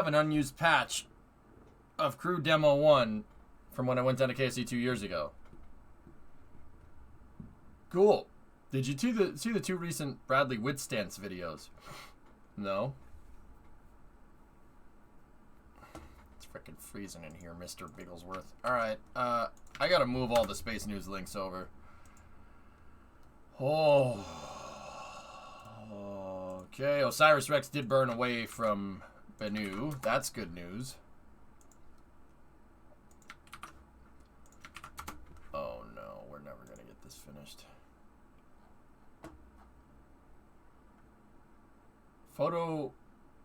have an unused patch of Crew Demo 1 from when I went down to KSC 2 years ago. Cool. Did you see the 2 recent Bradley Whitstance videos? No? It's freaking freezing in here, Mr. Bigglesworth. Alright, I gotta move all the Space News links over. Oh. Okay, Osiris-Rex did burn away from Bennu. That's good news. Oh no, we're never gonna get this finished. Photo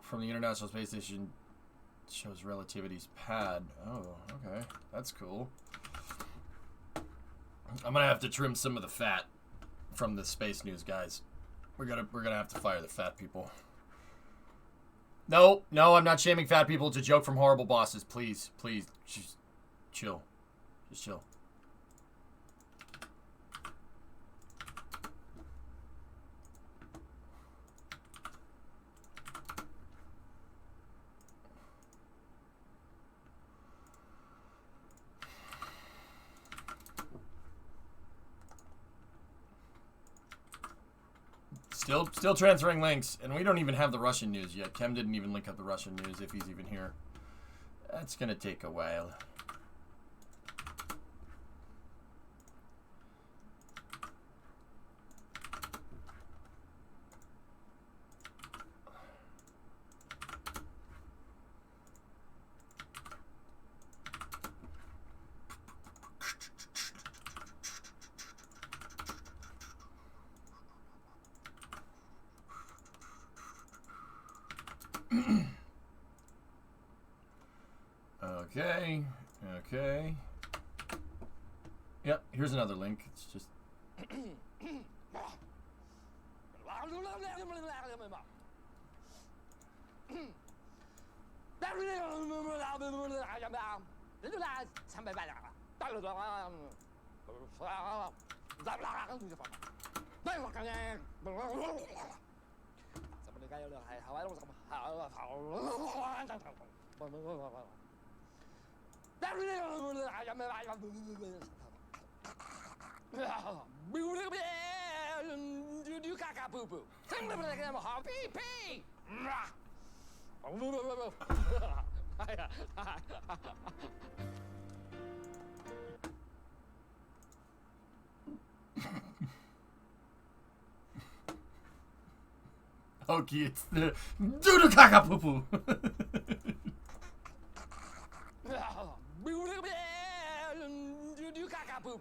from the International Space Station shows relativity's pad. Oh, okay. That's cool. I'm gonna have to trim some of the fat from the Space News guys. We're gonna have to fire the fat people. No, I'm not shaming fat people. It's a joke from Horrible Bosses. Please, just chill. Just chill. Still transferring links, and we don't even have the Russian news yet. Kem didn't even link up the Russian news, if he's even here. That's gonna take a while. Okay. Yep, here's another link. It's just... Okay, it's the doo-doo caca poo poo. Doo-doo caca poo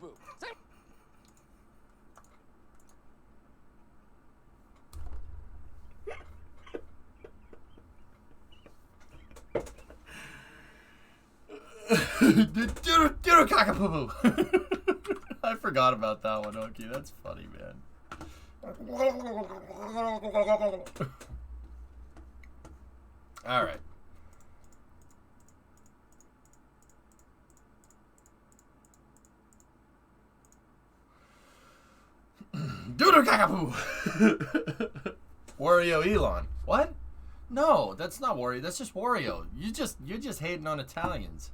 poo. I forgot about that one, Okie. That's funny, man. All right. Doodle cockapoo. Wario Elon. What? No, that's not Wario. That's just Wario. You're just hating on Italians.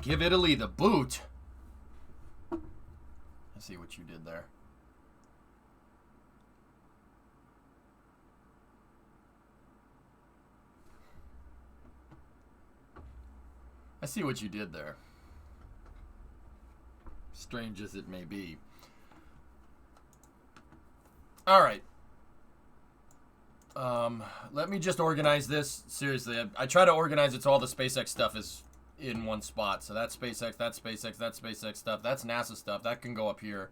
Give Italy the boot. I see what you did there. I see what you did there. Strange as it may be. All right. Let me just organize this. Seriously, I try to organize it so all the SpaceX stuff is in one spot. So that's SpaceX, that's SpaceX, that's SpaceX stuff. That's NASA stuff. That can go up here.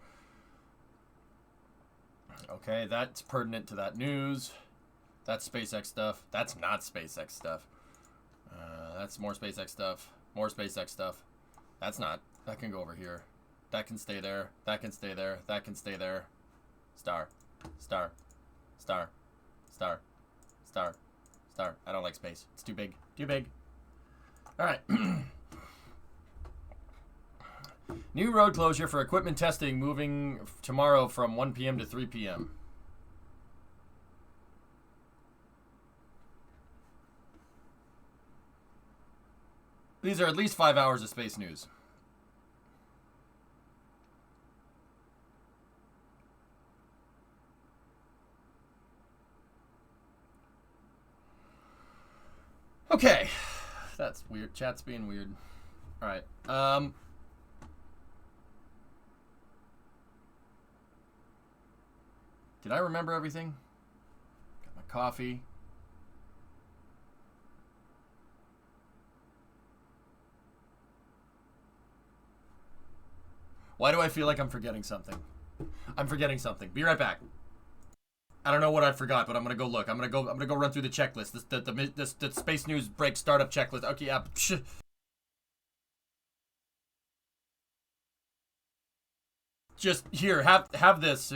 Okay, that's pertinent to that news. That's SpaceX stuff. That's not SpaceX stuff. That's more SpaceX stuff. More SpaceX stuff. That's not. That can go over here. That can stay there. That can stay there. That can stay there. Star. Star. Star. Star. Star. Star. I don't like space. It's too big. Too big. All right. New road closure for equipment testing moving tomorrow from 1 p.m. to 3 p.m. These are at least 5 hours of space news. Okay. That's weird. Chat's being weird. All right. Did I remember everything? Got my coffee. Why do I feel like I'm forgetting something? I'm forgetting something. Be right back. I don't know what I forgot, but I'm gonna go look. I'm gonna go run through the checklist. The Space News Break startup checklist. Okay, yeah. Just here, have this.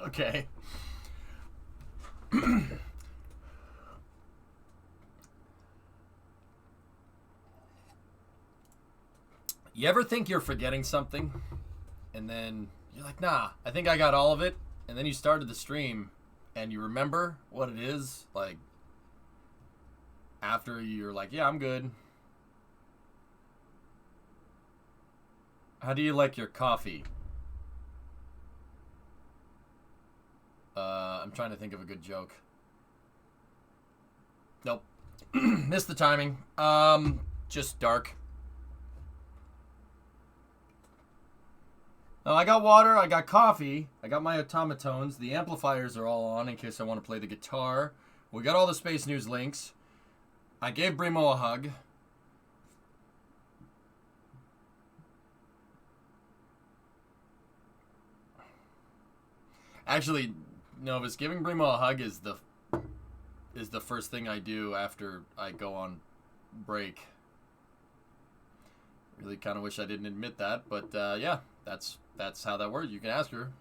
Okay. You ever think you're forgetting something, and then you're like, nah, I think I got all of it, and then you started the stream, and you remember what it is, like, after you're like, yeah, I'm good. How do you like your coffee? I'm trying to think of a good joke. Nope. Missed the timing. Just dark. Oh, I got water, I got coffee, I got my automatones, the amplifiers are all on in case I want to play the guitar. We got all the Space News links. I gave Brimo a hug. Actually, Novus, giving Brimo a hug is the first thing I do after I go on break. Really kind of wish I didn't admit that, but yeah, that's how that works. You can ask her.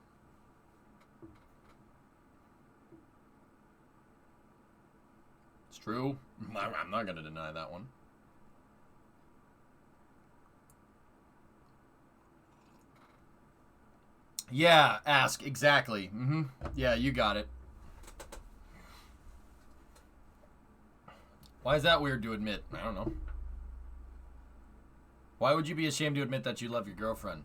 It's true. I'm not going to deny that one. Yeah, ask. Exactly. Mm-hmm. Yeah, you got it. Why is that weird to admit? I don't know. Why would you be ashamed to admit that you love your girlfriend?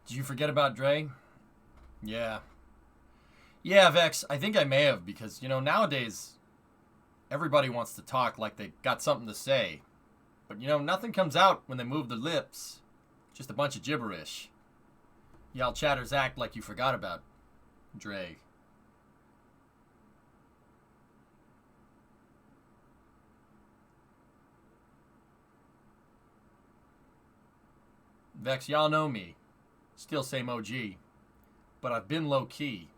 Did you forget about Dre? Yeah. Yeah, Vex, I think I may have, because, you know, nowadays, everybody wants to talk like they got something to say. But, you know, nothing comes out when they move their lips. Just a bunch of gibberish. Y'all chatters act like you forgot about Dre. Vex, y'all know me. Still same OG. But I've been low-key.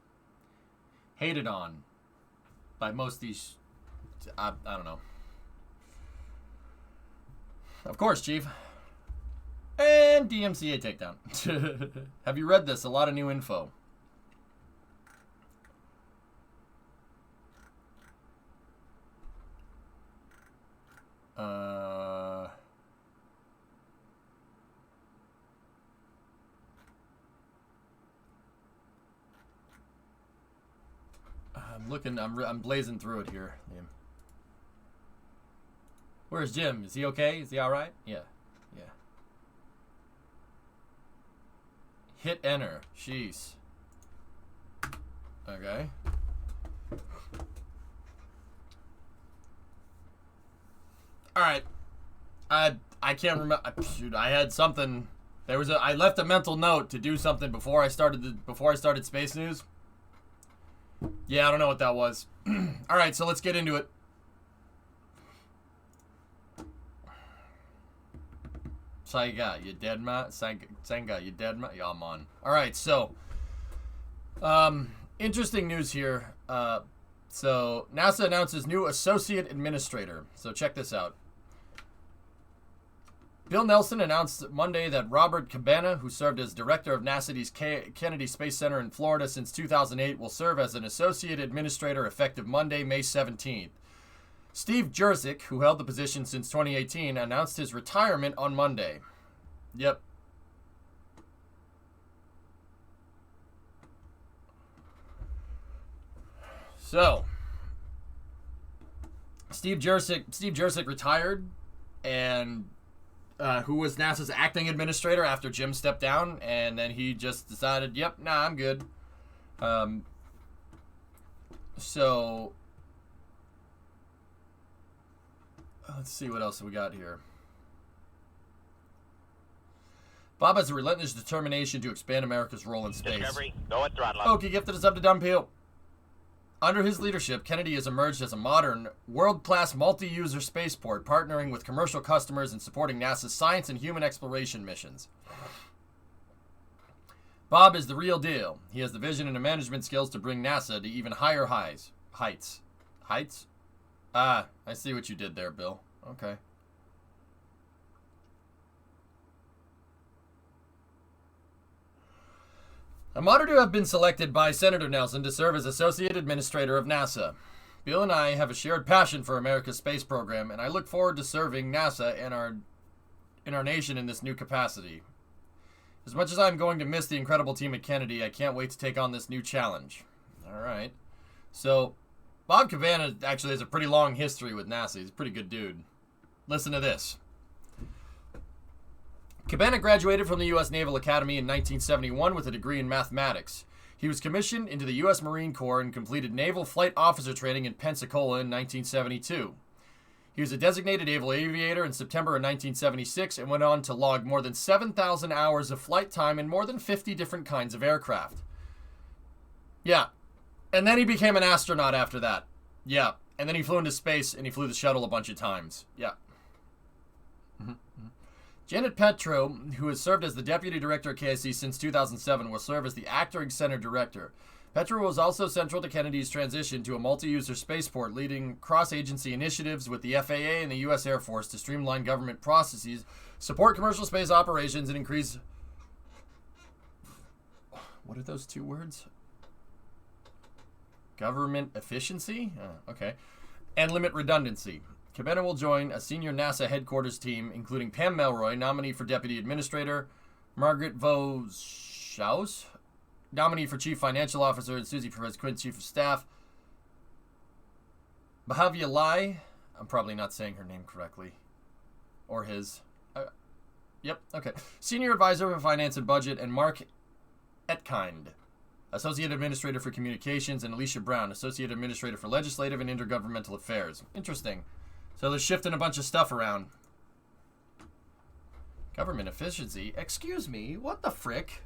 Hated on by most of these... I don't know. Of course, Chief. And DMCA takedown. Have you read this? A lot of new info. I'm looking. I'm blazing through it here, Liam. Where's Jim? Is he okay? Is he all right? Yeah. Yeah. Hit enter. Jeez. Okay. All right. I can't remember. Shoot, I had something. I left a mental note to do something before I started Space News. Yeah, I don't know what that was. All right, so let's get into it. Saiga, you dead, ma? Senga, you dead, ma? Yeah, I'm on. All right, so interesting news here. So NASA announces new associate administrator. So check this out. Bill Nelson announced Monday that Robert Cabana, who served as director of NASA's Kennedy Space Center in Florida since 2008, will serve as an associate administrator effective Monday, May 17th. Steve Jurczyk, who held the position since 2018, announced his retirement on Monday. Yep. So, Steve Jurczyk retired, and who was NASA's acting administrator after Jim stepped down, and then he just decided, yep, nah, I'm good. So, let's see what else we got here. Bob has a relentless determination to expand America's role in space. Discovery, go at throttle. Okay, gifted us up to Dumb Peel. Under his leadership, Kennedy has emerged as a modern, world-class multi-user spaceport, partnering with commercial customers and supporting NASA's science and human exploration missions. Bob is the real deal. He has the vision and the management skills to bring NASA to even higher heights. Heights? Ah, I see what you did there, Bill. Okay. I'm honored to have been selected by Senator Nelson to serve as Associate Administrator of NASA. Bill and I have a shared passion for America's space program, and I look forward to serving NASA and our nation in this new capacity. As much as I'm going to miss the incredible team at Kennedy, I can't wait to take on this new challenge. All right. So, Bob Cabana actually has a pretty long history with NASA. He's a pretty good dude. Listen to this. Cabana graduated from the U.S. Naval Academy in 1971 with a degree in mathematics. He was commissioned into the U.S. Marine Corps and completed Naval Flight Officer training in Pensacola in 1972. He was a designated naval aviator in September of 1976 and went on to log more than 7,000 hours of flight time in more than 50 different kinds of aircraft. Yeah. And then he became an astronaut after that. Yeah. And then he flew into space and he flew the shuttle a bunch of times. Yeah. Janet Petro, who has served as the Deputy Director at KSC since 2007, will serve as the Acting Center Director. Petro was also central to Kennedy's transition to a multi-user spaceport, leading cross-agency initiatives with the FAA and the U.S. Air Force to streamline government processes, support commercial space operations, and increase... What are those two words? Government efficiency? Okay. And limit redundancy. Cabana will join a senior NASA headquarters team, including Pam Melroy, nominee for Deputy Administrator, Margaret Voshaus, nominee for Chief Financial Officer, and Susie Perez-Quinn, Chief of Staff. Bahavia Lai, I'm probably not saying her name correctly, or his. Yep, okay. Senior Advisor for Finance and Budget, and Mark Etkind, Associate Administrator for Communications, and Alicia Brown, Associate Administrator for Legislative and Intergovernmental Affairs. Interesting. So they're shifting a bunch of stuff around. Government efficiency? Excuse me, what the frick?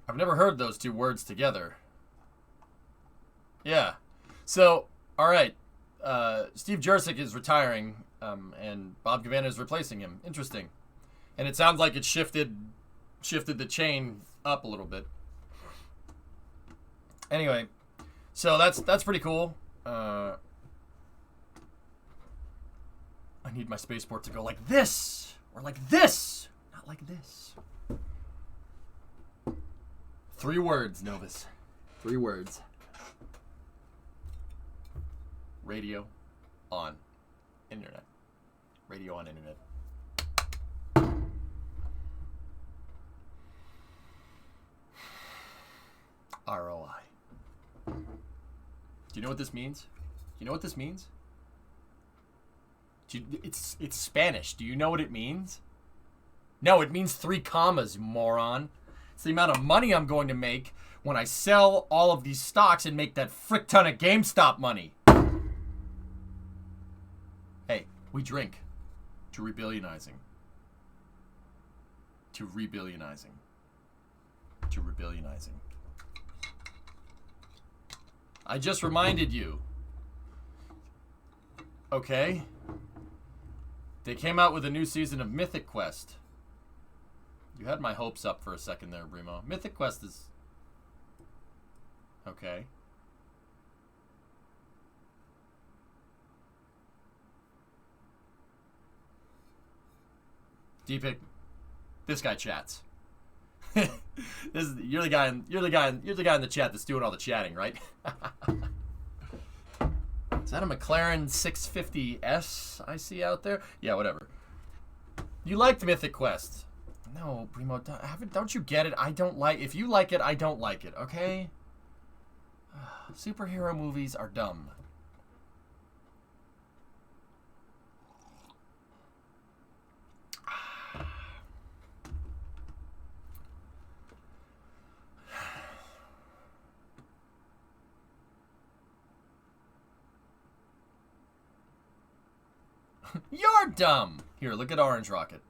I've never heard those two words together. Yeah. So, alright. Steve Jurczyk is retiring, and Bob Cabana is replacing him. Interesting. And it sounds like it shifted the chain up a little bit. Anyway, so that's pretty cool. I need my spaceport to go like this, or like this, not like this. 3 words, Novus. 3 words. Radio on internet. Radio on internet. ROI. Do you know what this means? Do you know what this means? It's Spanish. Do you know what it means? No, it means 3 commas, moron. It's the amount of money I'm going to make when I sell all of these stocks and make that frick ton of GameStop money. We drink to rebillionizing. To rebillionizing. To rebillionizing. I just reminded you. Okay. They came out with a new season of Mythic Quest. You had my hopes up for a second there, Brimo. Mythic Quest is... Okay. D-Pick. This guy chats. You're the guy in the chat that's doing all the chatting, right? Is that a McLaren 650S I see out there? Yeah, whatever. You liked Mythic Quest. No, Primo, don't you get it? I don't like... If you like it, I don't like it, okay? Superhero movies are dumb. You're dumb! Here, look at Orange Rocket.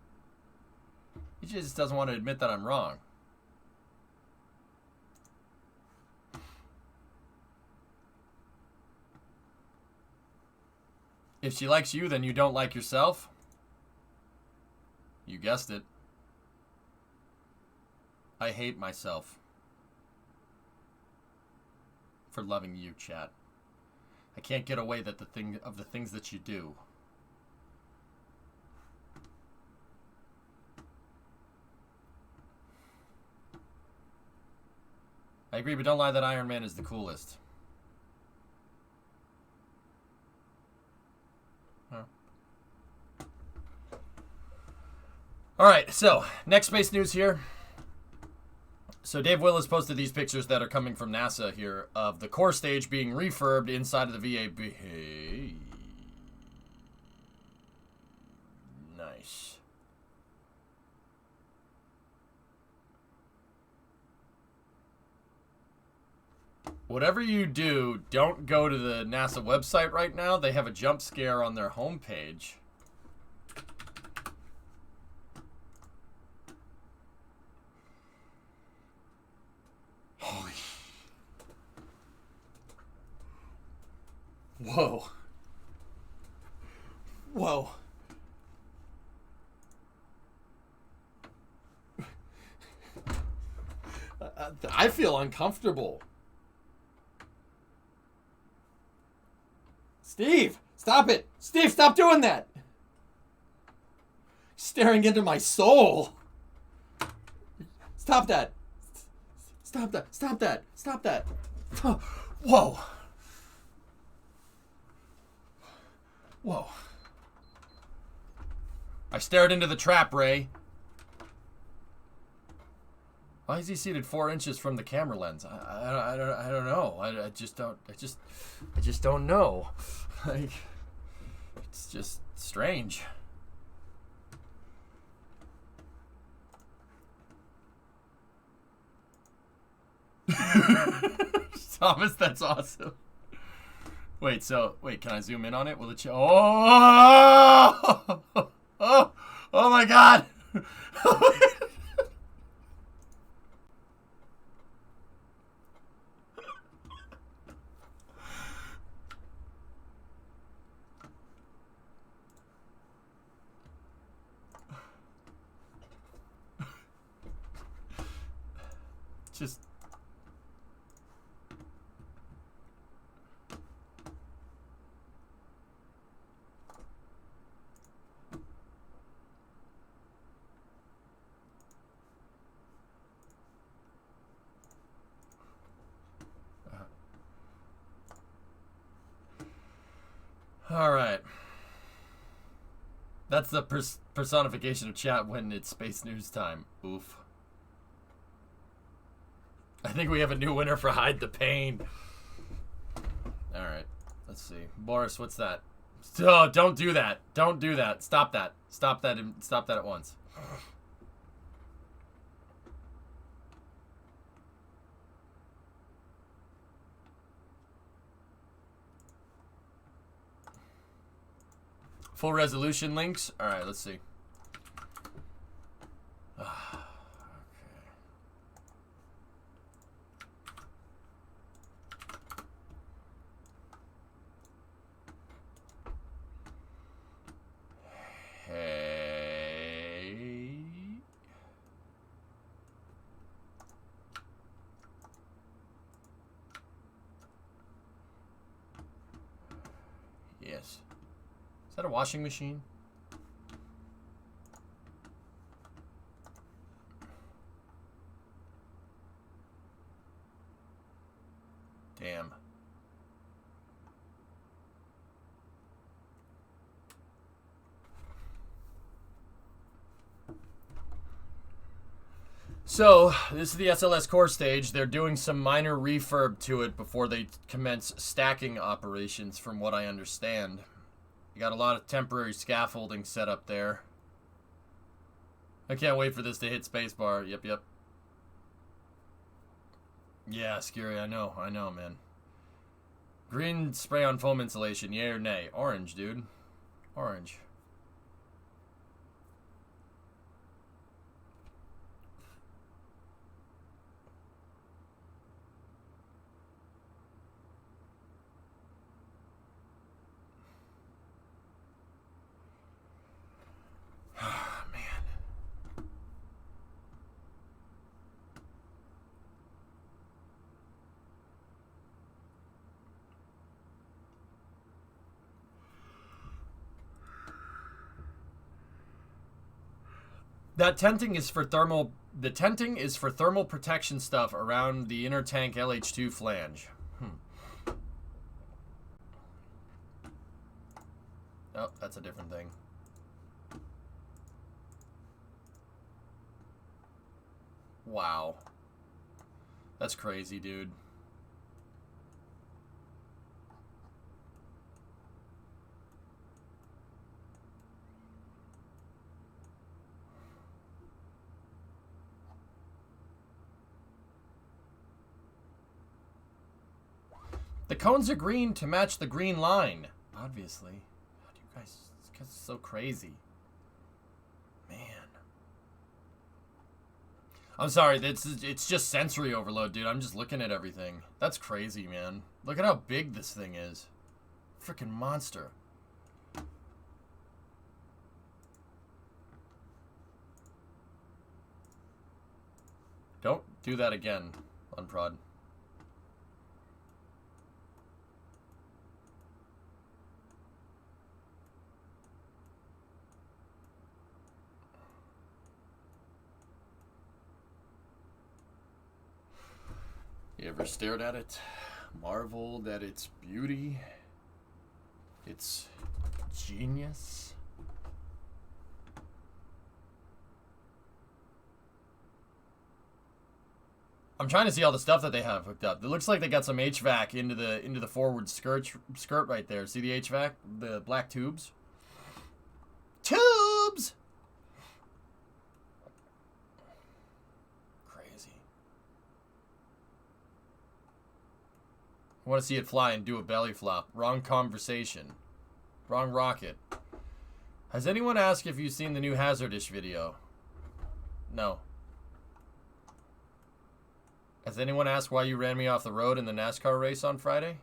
He just doesn't want to admit that I'm wrong. If she likes you, then you don't like yourself? You guessed it. I hate myself for loving you, chat. I can't get away that the things that you do. I agree, but don't lie that Iron Man is the coolest. Huh. Alright, so, next space news here. So Dave Willis posted these pictures that are coming from NASA here of the core stage being refurbed inside of the VAB. Hey. Nice. Whatever you do, don't go to the NASA website right now. They have a jump scare on their homepage. Holy. Whoa. Whoa. I feel uncomfortable. Steve, stop it. Steve, stop doing that. Staring into my soul. Stop that. Stop that. Stop that. Stop that. Whoa. Whoa. I stared into the trap, Ray. Why is he seated 4 inches from the camera lens? I don't know. I just don't know. Like, it's just strange. Thomas, that's awesome. Wait, can I zoom in on it? Will it oh! Oh my God. Just all right. That's the personification of chat when it's space news time. Oof. I think we have a new winner for Hide the Pain. All right. Let's see. Boris, what's that? Oh, don't do that. Don't do that. Stop that. Stop that. Stop that at once. Full resolution links. All right, let's see. Yes. Is that a washing machine? Damn. So, this is the SLS Core Stage. They're doing some minor refurb to it before they commence stacking operations, from what I understand. You got a lot of temporary scaffolding set up there. I can't wait for this to hit spacebar. Yep, yep. Yeah, scary. I know, man. Green spray on foam insulation, yay or nay? Orange, dude. Orange. That tenting is for thermal. The tenting is for thermal protection stuff around the inner tank LH2 flange. Oh, that's a different thing. Wow. That's crazy, dude. The cones are green to match the green line. Obviously. God, you guys, this guy's so crazy. Man. I'm sorry, it's just sensory overload, dude. I'm just looking at everything. That's crazy, man. Look at how big this thing is. Freaking monster. Don't do that again, Unprod. You ever stared at it, marveled at its beauty, its genius? I'm trying to see all the stuff that they have hooked up. It looks like they got some HVAC into the forward skirt right there. See the HVAC, the black tubes? Tubes! I want to see it fly and do a belly flop. Wrong conversation. Wrong rocket. Has anyone asked if you've seen the new Hazardish video? No. Has anyone asked why you ran me off the road in the NASCAR race on Friday?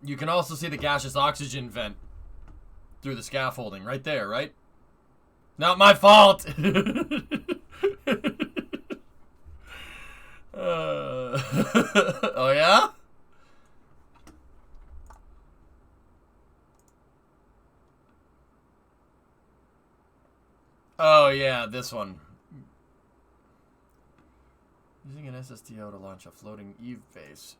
You can also see the gaseous oxygen vent through the scaffolding right there, right? Not my fault! Oh, yeah? Oh, yeah, this one. Using an SSTO to launch a floating Eve base.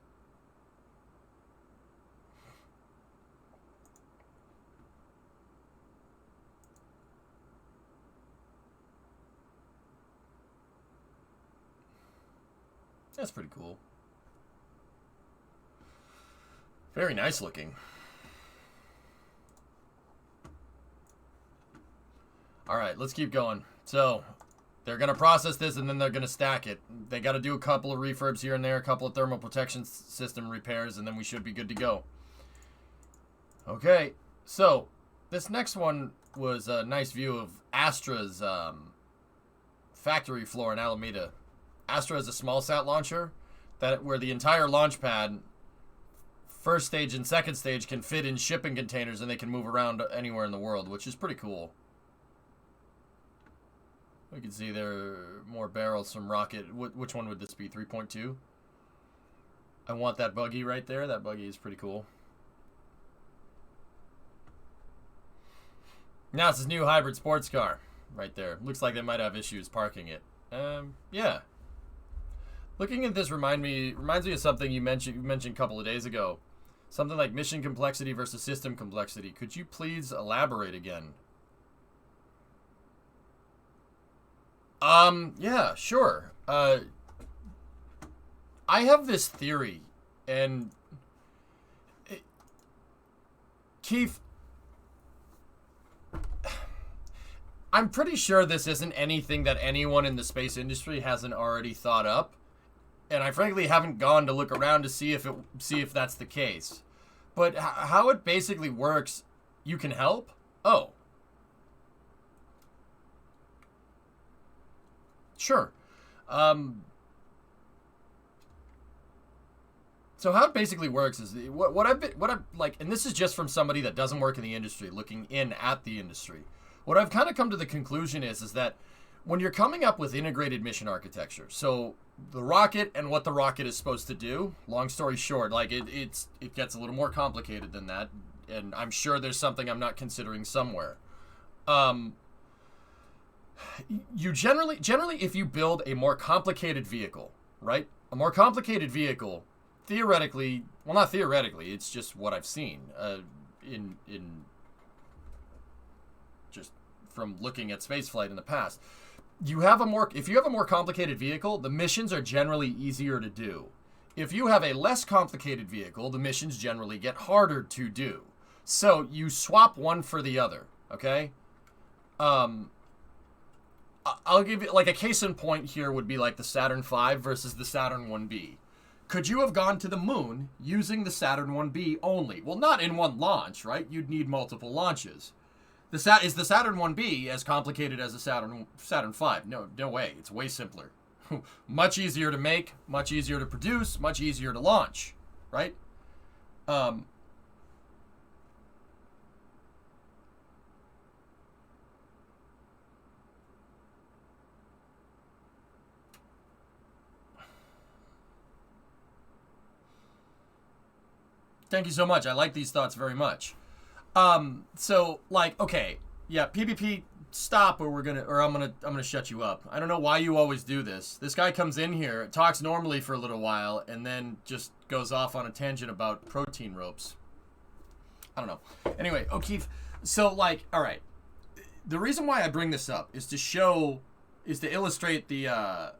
That's pretty cool. Very nice looking. All right, let's keep going. So they're going to process this, and then they're going to stack it. They got to do a couple of refurbs here and there, a couple of thermal protection system repairs, and then we should be good to go. Okay, so this next one was a nice view of Astra's factory floor in Alameda. Astra is a small sat launcher where the entire launch pad, first stage and second stage, can fit in shipping containers, and they can move around anywhere in the world, which is pretty cool. We can see there are more barrels from rocket. Which one would this be? 3.2? I want that buggy right there. That buggy is pretty cool. Now it's this new hybrid sports car right there. Looks like they might have issues parking it. Yeah. Looking at this reminds me of something you mentioned a couple of days ago. Something like mission complexity versus system complexity. Could you please elaborate again? Yeah, sure. I have this theory, and Keith, I'm pretty sure this isn't anything that anyone in the space industry hasn't already thought up, and I frankly haven't gone to look around to see if that's the case. But how it basically works, you can help? Oh. Sure. So how it basically works is what I've like, and this is just from somebody that doesn't work in the industry, looking in at the industry. What I've kind of come to the conclusion is that when you're coming up with integrated mission architecture, so the rocket and what the rocket is supposed to do, long story short, like it gets a little more complicated than that, and I'm sure there's something I'm not considering somewhere. You generally, if you build a more complicated vehicle, right? A more complicated vehicle, theoretically, well, not theoretically, it's just what I've seen in just from looking at spaceflight in the past. If you have a more complicated vehicle, the missions are generally easier to do. If you have a less complicated vehicle, the missions generally get harder to do. So you swap one for the other, okay? I'll give you, like, a case in point here would be like the Saturn V versus the Saturn 1B. Could you have gone to the moon using the Saturn 1B only? Well, not in one launch, right? You'd need multiple launches. Is the Saturn 1B as complicated as a Saturn V? No way. It's way simpler. Much easier to make, much easier to produce, much easier to launch, right? Thank you so much. I like these thoughts very much. So, like, okay, yeah, PvP, stop, or I'm gonna shut you up. I don't know why you always do this. This guy comes in here, talks normally for a little while, and then just goes off on a tangent about protein ropes. I don't know. Anyway, O'Keefe, so, like, all right, the reason why I bring this up is to illustrate the,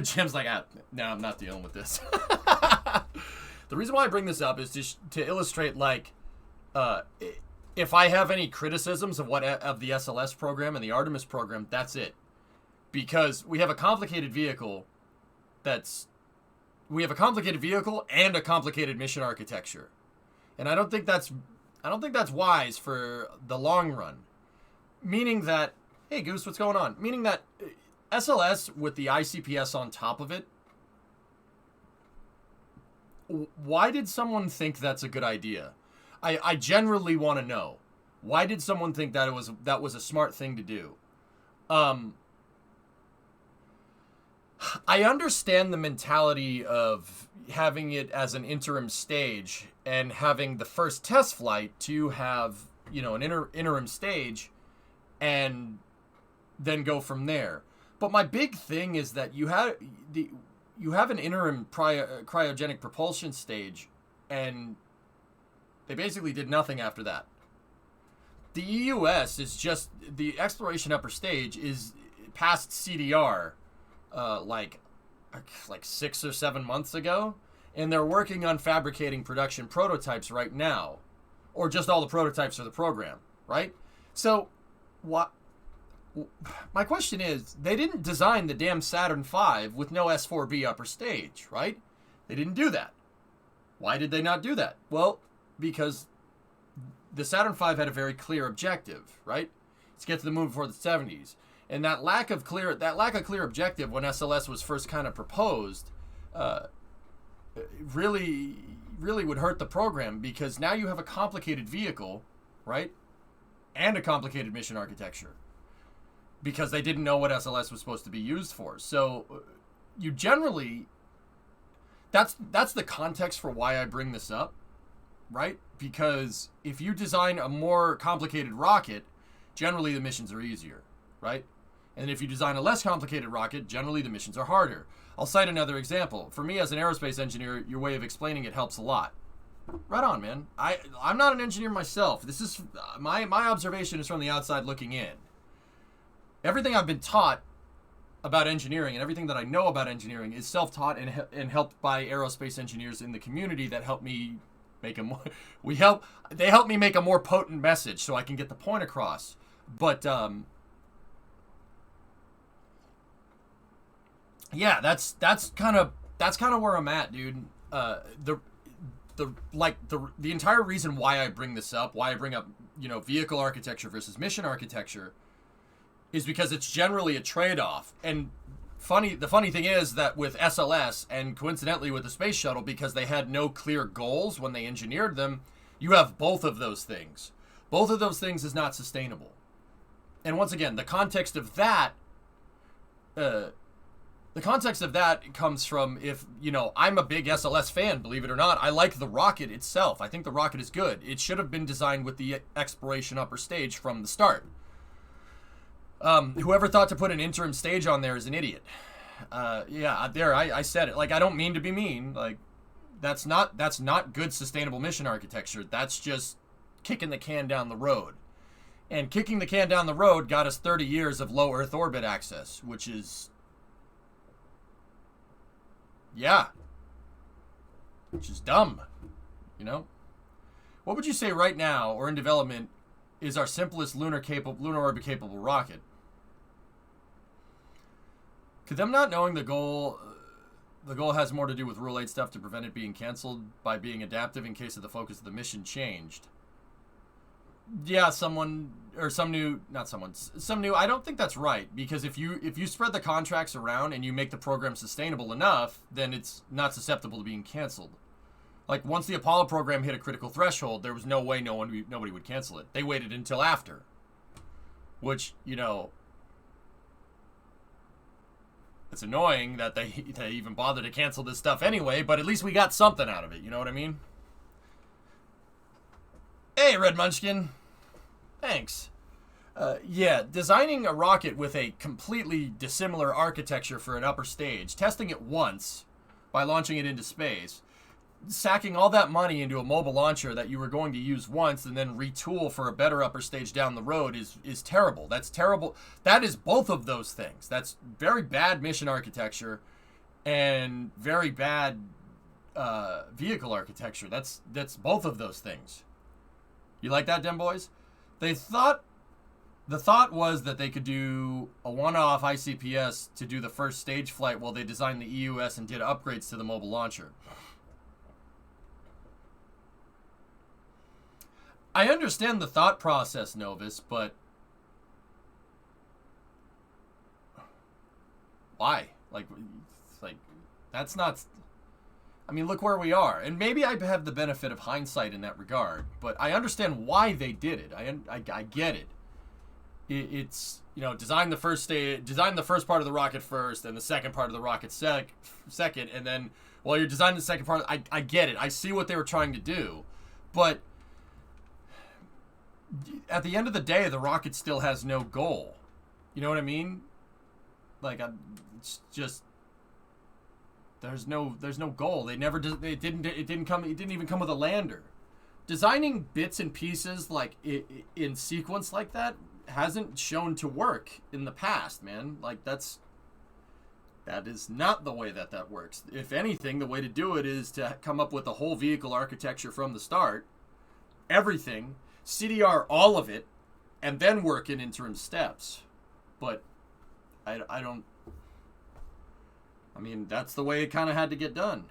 Jim's like, no, I'm not dealing with this. The reason why I bring this up is to illustrate, like, if I have any criticisms of the SLS program and the Artemis program, that's it. Because we have a complicated vehicle and a complicated mission architecture. And I don't think that's wise for the long run. Meaning that, hey Goose, what's going on? Meaning that SLS with the ICPS on top of it, why did someone think that's a good idea? I generally want to know. Why did someone think that that was a smart thing to do? I understand the mentality of having it as an interim stage and having the first test flight to have, an interim stage and then go from there. But my big thing is that you have an interim cryogenic propulsion stage, and they basically did nothing after that. The EUS is just, the exploration upper stage is past CDR, like 6 or 7 months ago, and they're working on fabricating production prototypes right now, or just all the prototypes for the program, right? So, what? My question is, they didn't design the damn Saturn V with no S4B upper stage, right? They didn't do that. Why did they not do that? Well, because the Saturn V had a very clear objective, right? It's get to the moon before the 70s. And that lack of clear objective when SLS was first kind of proposed really would hurt the program, because now you have a complicated vehicle, right? And a complicated mission architecture, because they didn't know what SLS was supposed to be used for. So you generally, that's the context for why I bring this up, right? Because if you design a more complicated rocket, generally the missions are easier, right? And if you design a less complicated rocket, generally the missions are harder. I'll cite another example. For me as an aerospace engineer, your way of explaining it helps a lot. Right on, man. I'm not an engineer myself. This is my observation is from the outside looking in. Everything I've been taught about engineering and everything that I know about engineering is self-taught and helped by aerospace engineers in the community that help me make a more they help me make a more potent message so I can get the point across. But yeah, that's kind of where I'm at, dude. The entire reason why I bring this up, why I bring up, vehicle architecture versus mission architecture, is because it's generally a trade-off. And the funny thing is that with SLS, and coincidentally with the space shuttle, because they had no clear goals when they engineered them, you have both of those things. Both of those things is not sustainable. And once again, the context of that comes from, if, I'm a big SLS fan, believe it or not. I like the rocket itself. I think the rocket is good. It should have been designed with the exploration upper stage from the start. Whoever thought to put an interim stage on there is an idiot. I said it. Like, I don't mean to be mean. Like, that's not good sustainable mission architecture. That's just kicking the can down the road. And kicking the can down the road got us 30 years of low Earth orbit access, which is... yeah. Which is dumb. What would you say right now, or in development, is our simplest lunar orbit capable rocket? Could them not knowing the goal has more to do with Rule 8 stuff to prevent it being canceled by being adaptive in case of the focus of the mission changed? Yeah, some new, I don't think that's right, because if you spread the contracts around and you make the program sustainable enough, then it's not susceptible to being canceled. Like, once the Apollo program hit a critical threshold, there was no way nobody would cancel it. They waited until after, which, it's annoying that they even bother to cancel this stuff anyway, but at least we got something out of it, you know what I mean? Hey, Red Munchkin. Thanks. Designing a rocket with a completely dissimilar architecture for an upper stage, testing it once by launching it into space, sacking all that money into a mobile launcher that you were going to use once and then retool for a better upper stage down the road is terrible. That's terrible. That is both of those things. That's very bad mission architecture and very bad vehicle architecture. That's both of those things. You like that, dem boys? The thought was that they could do a one-off ICPS to do the first stage flight while they designed the EUS and did upgrades to the mobile launcher. I understand the thought process, Novus, but why? Like that's not... I mean, look where we are. And maybe I have the benefit of hindsight in that regard, but I understand why they did it. I get it. It's, design the first part of the rocket first and the second part of the rocket second, and then while you're designing the second part, I get it. I see what they were trying to do, but at the end of the day, the rocket still has no goal. You know what I mean? Like, it's just... There's no goal. It didn't even come with a lander. Designing bits and pieces like in sequence like that hasn't shown to work in the past, man. Like, that is not the way that works. If anything, the way to do it is to come up with a whole vehicle architecture from the start, everything, CDR all of it, and then work in interim steps. But I don't... I mean, that's the way it kind of had to get done.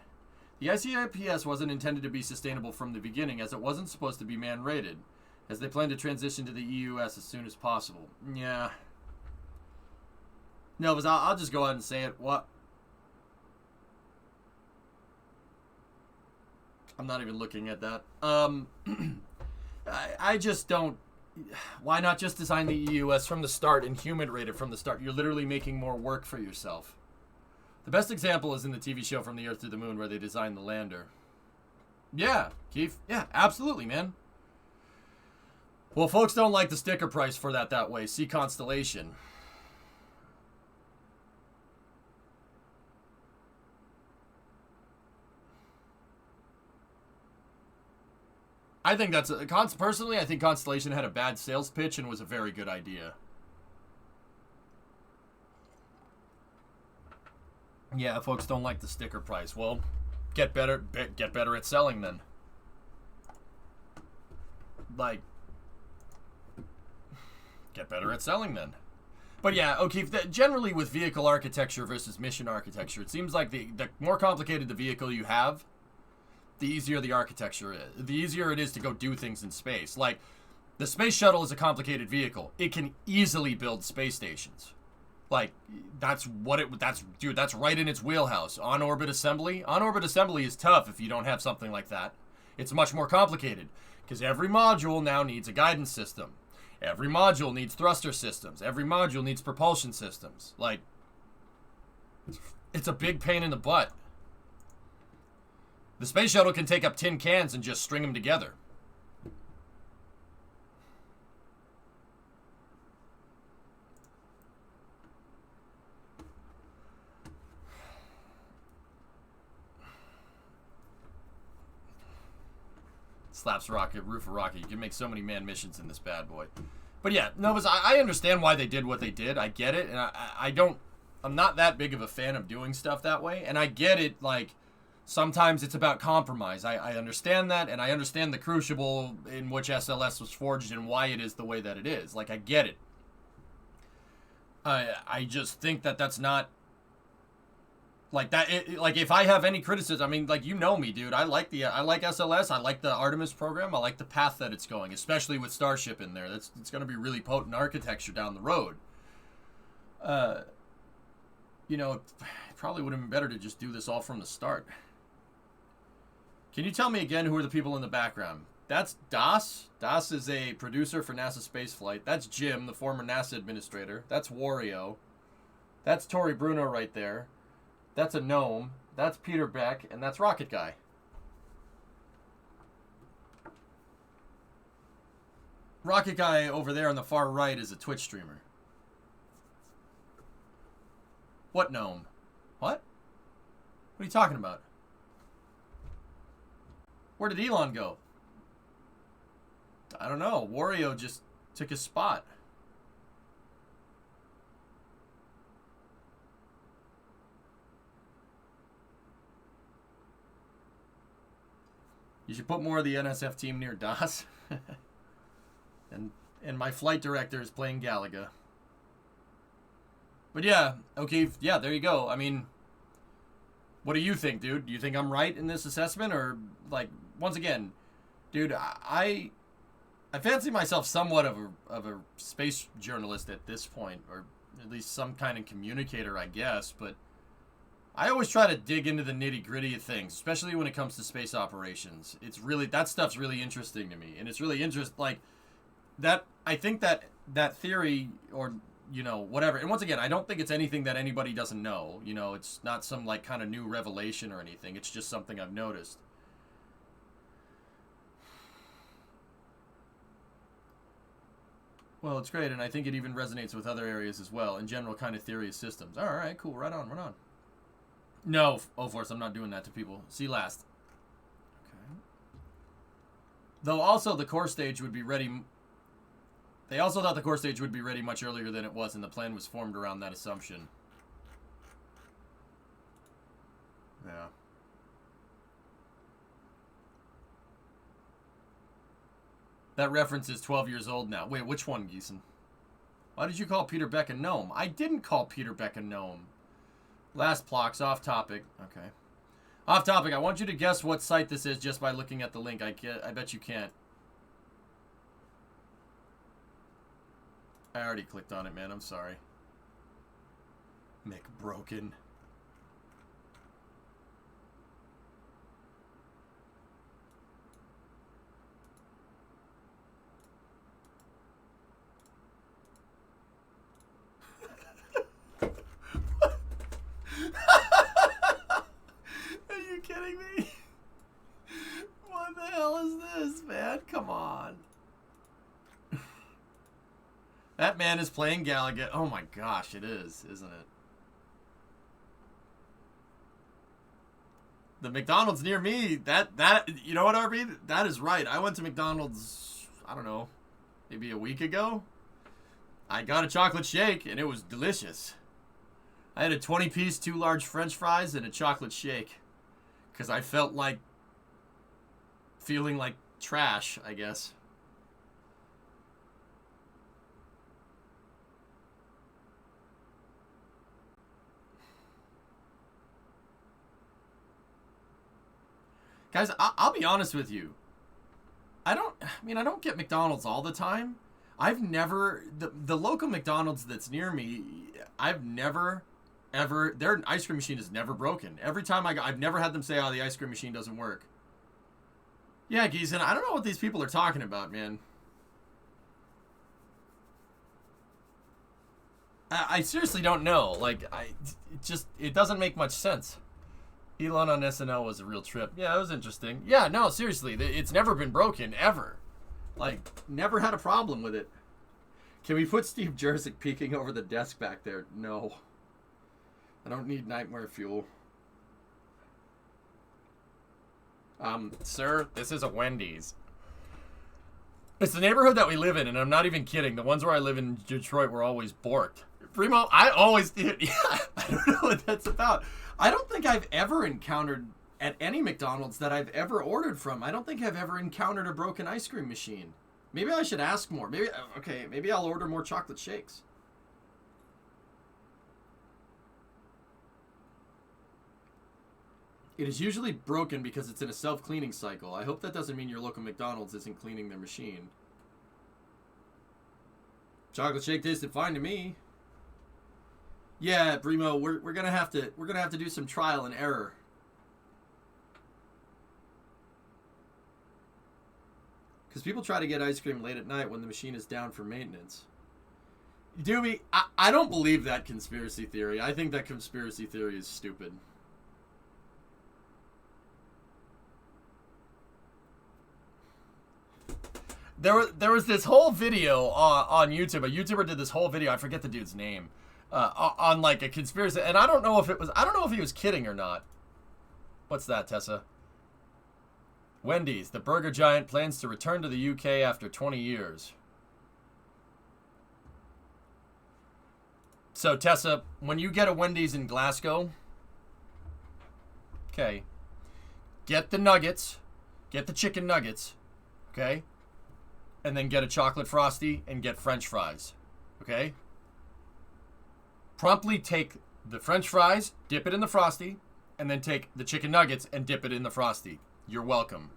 The ICIPS wasn't intended to be sustainable from the beginning, as it wasn't supposed to be man-rated, as they plan to transition to the EUS as soon as possible. Yeah. No, but I'll just go ahead and say it. What? I'm not even looking at that. I just don't... Why not just design the EUS from the start and human rate it from the start? You're literally making more work for yourself. The best example is in the TV show From the Earth to the Moon, where they designed the lander. Yeah, Keith. Yeah, absolutely, man. Well, folks don't like the sticker price for that way. See Constellation. I think that's... personally, I think Constellation had a bad sales pitch and was a very good idea. Yeah, folks don't like the sticker price. Well, get better at selling then. Like, get better at selling then. But yeah, O'Keefe, generally with vehicle architecture versus mission architecture, it seems like the more complicated the vehicle you have, the easier the architecture is. The easier it is to go do things in space. Like, the space shuttle is a complicated vehicle. It can easily build space stations. Like, that's right in its wheelhouse. On-orbit assembly? On-orbit assembly is tough if you don't have something like that. It's much more complicated, because every module now needs a guidance system. Every module needs thruster systems. Every module needs propulsion systems. Like, it's a big pain in the butt. The space shuttle can take up tin cans and just string them together. Slaps rocket, roof of rocket. You can make so many manned missions in this bad boy. But yeah, no, I understand why they did what they did. I get it, and I'm not that big of a fan of doing stuff that way. And I get it, like, sometimes it's about compromise. I understand that, and I understand the crucible in which SLS was forged and why it is the way that it is. Like, I get it. I just think that that's not... Like that, like if I have any criticism, I mean, like, you know me, dude. I like SLS. I like the Artemis program. I like the path that it's going, especially with Starship in there. It's going to be really potent architecture down the road. You know, it probably would have been better to just do this all from the start. Can you tell me again who are the people in the background? That's Das. Das is a producer for NASA Spaceflight. That's Jim, the former NASA administrator. That's Wario. That's Tori Bruno right there. That's a gnome. That's Peter Beck, and that's Rocket Guy. Rocket Guy over there on the far right is a Twitch streamer. What gnome? What? What are you talking about? Where did Elon go? I don't know. Wario just took his spot. You should put more of the NSF team near Das. and my flight director is playing Galaga. But yeah, okay, yeah, there you go. I mean, what do you think, dude? Do you think I'm right in this assessment? Or, like, once again, dude, I fancy myself somewhat of a space journalist at this point, or at least some kind of communicator, I guess, but I always try to dig into the nitty-gritty of things, especially when it comes to space operations. It's really, that stuff's really interesting to me, and it's really like, that, I think that theory, or, you know, whatever, and once again, I don't think it's anything that anybody doesn't know, you know, it's not some, like, kind of new revelation or anything, it's just something I've noticed. Well, it's great, and I think it even resonates with other areas as well, in general kind of theory of systems. All right, cool, right on, right on. No, O-Force, I'm not doing that to people. See last. Okay. Though also the core stage would be ready... They also thought the core stage would be ready much earlier than it was, and the plan was formed around that assumption. Yeah. That reference is 12 years old now. Wait, which one, Geeson? Why did you call Peter Beck a gnome? I didn't call Peter Beck a gnome. Last Plox, off topic. Okay. Off topic. I want you to guess what site this is just by looking at the link. I bet you can't. I already clicked on it, man. I'm sorry. McBroken. Are you kidding me? What the hell is this, man? Come on. That man is playing Gallagher. Oh my gosh, it is, isn't it? The McDonald's near me, that you know what, RB? That is right. I went to McDonald's, I don't know, maybe a week ago. I got a chocolate shake and it was delicious. I had a 20-piece, 2 large French fries and a chocolate shake. Because I felt like feeling like trash, I guess. Guys, I'll be honest with you. I don't get McDonald's all the time. I've never, the local McDonald's that's near me, I've never, ever, their ice cream machine is never broken. Every time I've never had them say, oh, the ice cream machine doesn't work. Yeah, Geeson, I don't know what these people are talking about, man. I seriously don't know. Like, it doesn't make much sense. Elon on SNL was a real trip. Yeah, it was interesting. Yeah, no, seriously, it's never been broken, ever. Like, never had a problem with it. Can we put Steve Jurzik peeking over the desk back there? No. I don't need nightmare fuel. Sir, this is a Wendy's. It's the neighborhood that we live in, and I'm not even kidding. The ones where I live in Detroit were always borked. Primo, I always did. Yeah, I don't know what that's about. I don't think I've ever encountered, at any McDonald's that I've ever ordered from, I don't think I've ever encountered a broken ice cream machine. Maybe I should ask more. Maybe I'll order more chocolate shakes. It is usually broken because it's in a self-cleaning cycle. I hope that doesn't mean your local McDonald's isn't cleaning their machine. Chocolate shake tasted fine to me. Yeah, Brimo, we're gonna have to do some trial and error. Because people try to get ice cream late at night when the machine is down for maintenance. Doomy, I don't believe that conspiracy theory. I think that conspiracy theory is stupid. There was this whole video on YouTube. A YouTuber did this whole video. I forget the dude's name. On like a conspiracy, and I don't know if he was kidding or not. What's that, Tessa? Wendy's, the burger giant, plans to return to the UK after 20 years. So, Tessa, when you get a Wendy's in Glasgow, okay, get the nuggets, get the chicken nuggets, okay, and then get a chocolate frosty and get French fries, okay? Promptly take the French fries, dip it in the frosty, and then take the chicken nuggets and dip it in the frosty. You're welcome.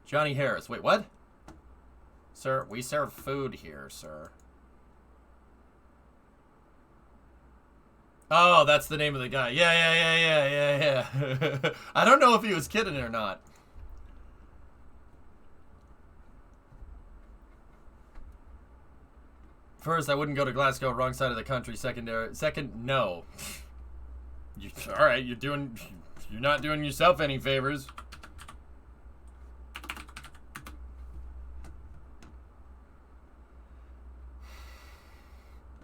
Johnny Harris. Wait, what? Sir, we serve food here, sir. Oh, that's the name of the guy. Yeah. I don't know if he was kidding or not. First, I wouldn't go to Glasgow, wrong side of the country. Second, no. All right, you're not doing yourself any favors.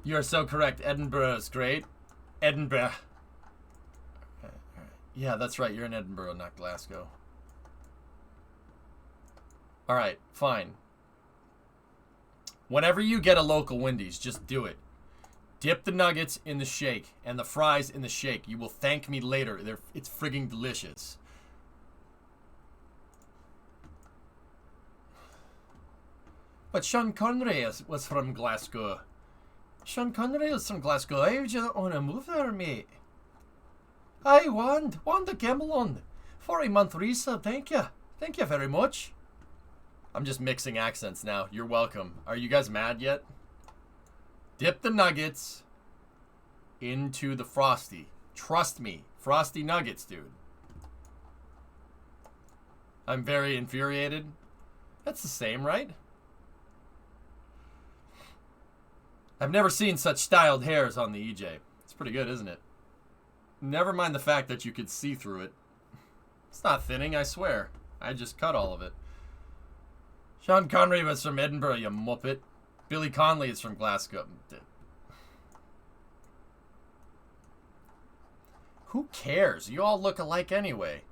You are so correct. Edinburgh is great. Edinburgh. Yeah, that's right. You're in Edinburgh, not Glasgow. All right, fine. Whenever you get a local Wendy's, just do it. Dip the nuggets in the shake and the fries in the shake. You will thank me later. It's frigging delicious. But Sean Connery was from Glasgow. Sean Connery was from Glasgow. How would you not want to move there, mate? Aye, Wanda Gemmelon. 40-month resub, thank you. Thank you very much. I'm just mixing accents now. You're welcome. Are you guys mad yet? Dip the nuggets into the frosty. Trust me. Frosty nuggets, dude. I'm very infuriated. That's the same, right? I've never seen such styled hairs on the EJ. It's pretty good, isn't it? Never mind the fact that you could see through it. It's not thinning, I swear. I just cut all of it. Sean Connery was from Edinburgh, you muppet. Billy Connolly is from Glasgow. Who cares? You all look alike anyway.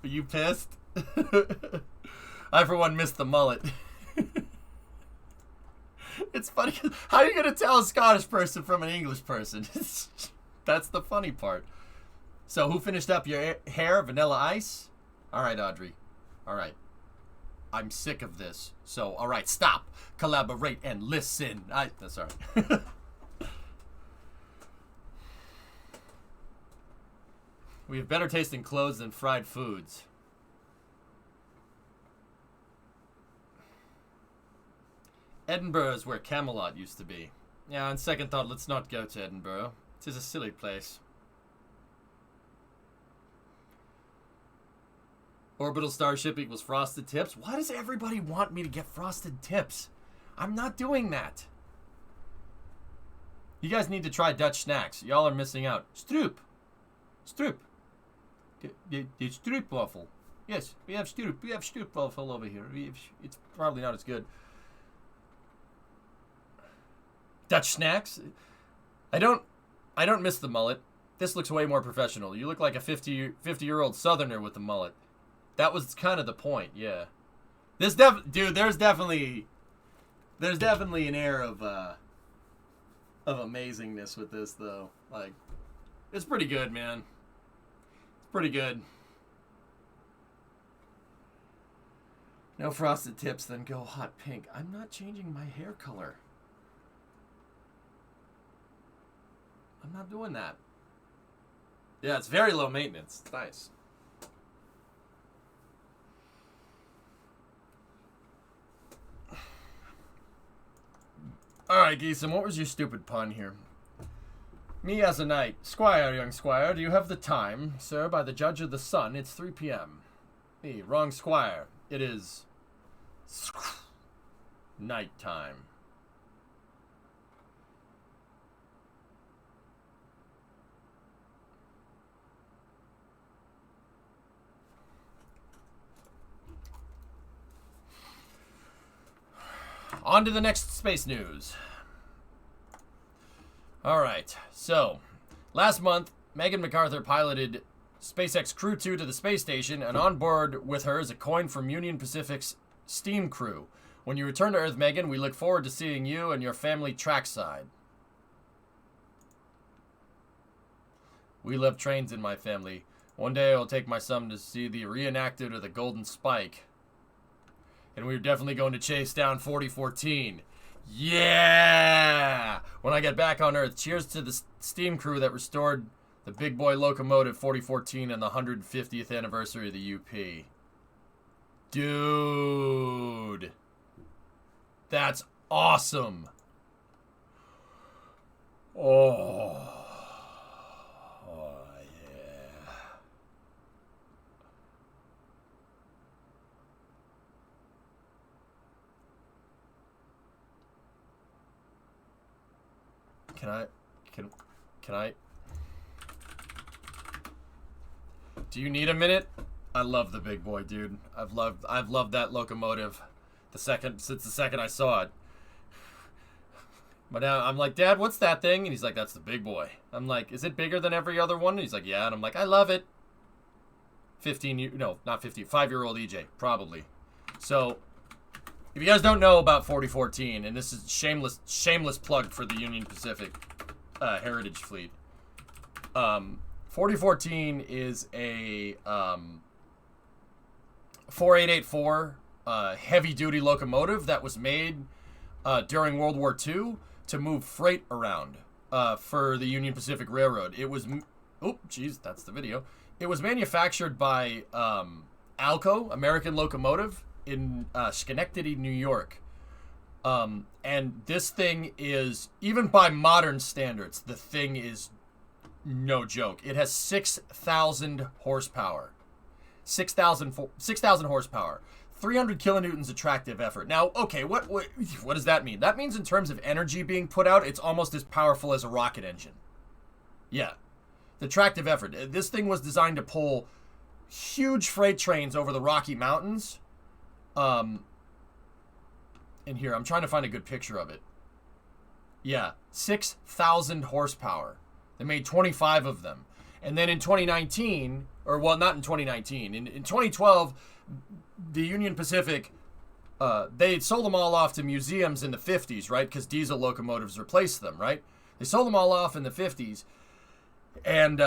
Are you pissed? I, for one, missed the mullet. It's funny. How are you going to tell a Scottish person from an English person? That's the funny part. So, who finished up your hair? Vanilla Ice? All right, Audrey. All right. I'm sick of this. So, all right, stop. Collaborate and listen. Sorry. We have better tasting clothes than fried foods. Edinburgh is where Camelot used to be. Yeah, on second thought, let's not go to Edinburgh. It is a silly place. Orbital starship equals frosted tips. Why does everybody want me to get frosted tips? I'm not doing that. You guys need to try Dutch snacks. Y'all are missing out. Stroop. Stroop. The stroop waffle. Yes, we have stroop. We have stroop waffle over here. It's probably not as good. Dutch snacks? I don't miss the mullet. This looks way more professional. You look like a 50-year-old southerner with the mullet. That was kind of the point, yeah. Dude, there's definitely an air of amazingness with this, though. Like, it's pretty good, man. It's pretty good. No frosted tips, then go hot pink. I'm not changing my hair color. I'm not doing that. Yeah, it's very low maintenance. It's nice. Alright, Geeson, what was your stupid pun here? Me as a knight. Squire, young squire, do you have the time? Sir, by the judge of the sun, it's 3 p.m. Me, wrong squire. It is... night time. On to the next space news. Alright, so, last month, Megan Macarthur piloted SpaceX Crew 2 to the space station, and on board with her is a coin from Union Pacific's Steam Crew. When you return to Earth, Megan, we look forward to seeing you and your family trackside. We love trains in my family. One day I'll take my son to see the reenactment of the Golden Spike. And we're definitely going to chase down 4014. Yeah! When I get back on Earth, cheers to the steam crew that restored the big boy locomotive 4014 and the 150th anniversary of the UP. Dude. That's awesome. Oh. Can I? Do you need a minute? I love the big boy, dude. I've loved that locomotive since the second I saw it. But now I'm like, Dad, what's that thing? And he's like, that's the big boy. I'm like, is it bigger than every other one? And he's like, yeah. And I'm like, I love it. 5-year-old EJ, probably. So, if you guys don't know about 4014, and this is shameless plug for the Union Pacific Heritage Fleet. 4014 is a 4884 heavy-duty locomotive that was made during World War II to move freight around for the Union Pacific Railroad. It was, oh, geez, that's the video. It was manufactured by Alco, American Locomotive, in Schenectady, New York. And this thing is, even by modern standards, the thing is no joke. It has 6,000 horsepower. 6,000 horsepower. 300 kilonewtons attractive effort. Now, okay, what does that mean? That means in terms of energy being put out, it's almost as powerful as a rocket engine. Yeah. The attractive effort. This thing was designed to pull huge freight trains over the Rocky Mountains. In here, I'm trying to find a good picture of it. Yeah, 6,000 horsepower. They made 25 of them. And then in 2019, or well, not in 2019, in 2012, the Union Pacific, they sold them all off to museums in the 50s, right? Because diesel locomotives replaced them, right? They sold them all off in the 50s. And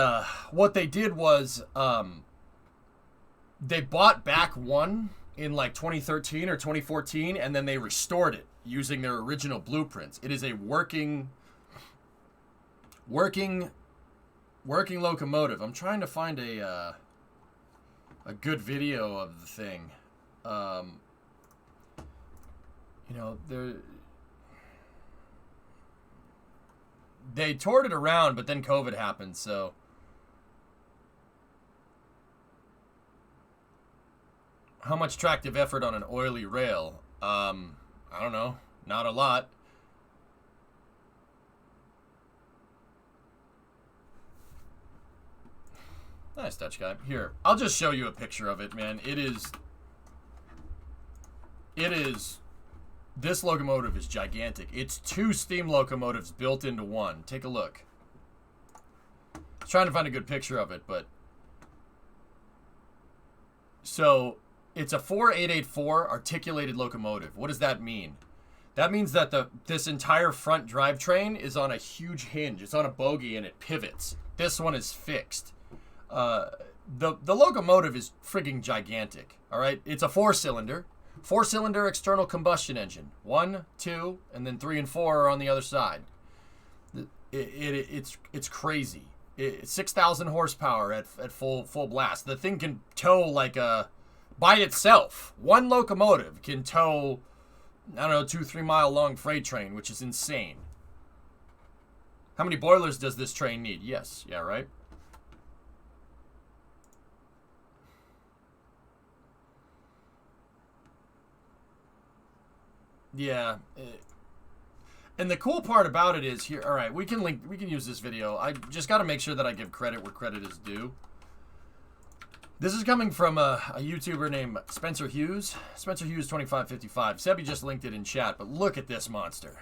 what they did was they bought back one in like 2013 or 2014, and then they restored it using their original blueprints. It is a working locomotive. I'm trying to find a good video of the thing. You know, they toured it around, but then COVID happened, so. How much tractive effort on an oily rail? I don't know. Not a lot. Nice touch, guy. Here, I'll just show you a picture of it, man. It is... This locomotive is gigantic. It's 2 steam locomotives built into one. Take a look. I was trying to find a good picture of it, but... So... It's a 4884 articulated locomotive. What does that mean? That means that this entire front drivetrain is on a huge hinge. It's on a bogie and it pivots. This one is fixed. The locomotive is frigging gigantic. All right, it's a 4-cylinder external combustion engine. 1, 2, and then 3 and 4 are on the other side. It's crazy. It's 6,000 horsepower at full blast. The thing can tow like a... By itself, one locomotive can tow, I don't know, 2-3 mile long freight train, which is insane. How many boilers does this train need? Yes. Yeah, right? Yeah. And the cool part about it is here, all right, we can use this video. I just got to make sure that I give credit where credit is due. This is coming from a YouTuber named Spencer Hughes. Spencer Hughes 2555. Sebby just linked it in chat, but look at this monster.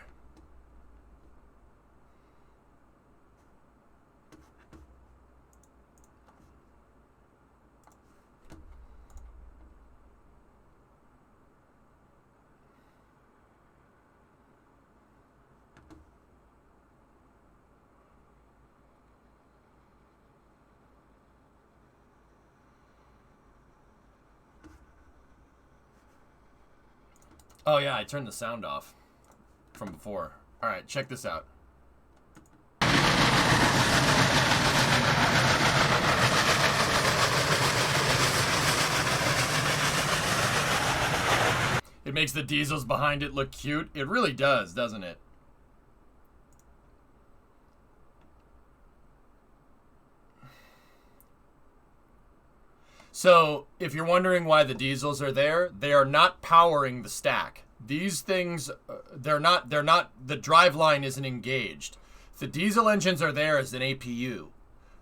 Oh yeah, I turned the sound off from before. All right, check this out. It makes the diesels behind it look cute. It really does, doesn't it? So, if you're wondering why the diesels are there, they are not powering the stack. These things, the driveline isn't engaged. The diesel engines are there as an APU.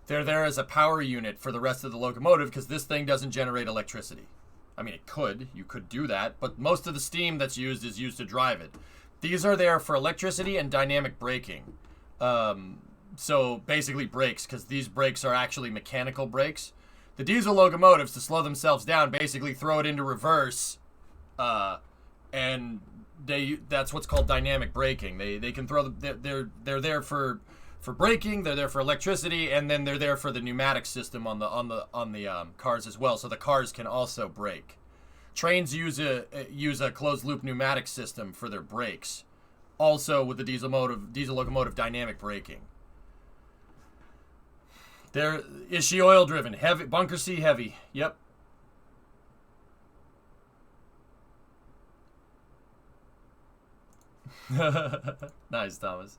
They're there as a power unit for the rest of the locomotive because this thing doesn't generate electricity. I mean, you could do that, but most of the steam that's used is used to drive it. These are there for electricity and dynamic braking. So, basically brakes, because these brakes are actually mechanical brakes. The diesel locomotives, to slow themselves down, basically throw it into reverse, and that's what's called dynamic braking. They can throw they're there for braking, they're there for electricity, and then they're there for the pneumatic system on the cars as well, so the cars can also brake. trains use a closed loop pneumatic system for their brakes. Also with the diesel locomotive dynamic braking. Is she oil driven? Heavy, bunker C heavy. Yep. Nice, Thomas.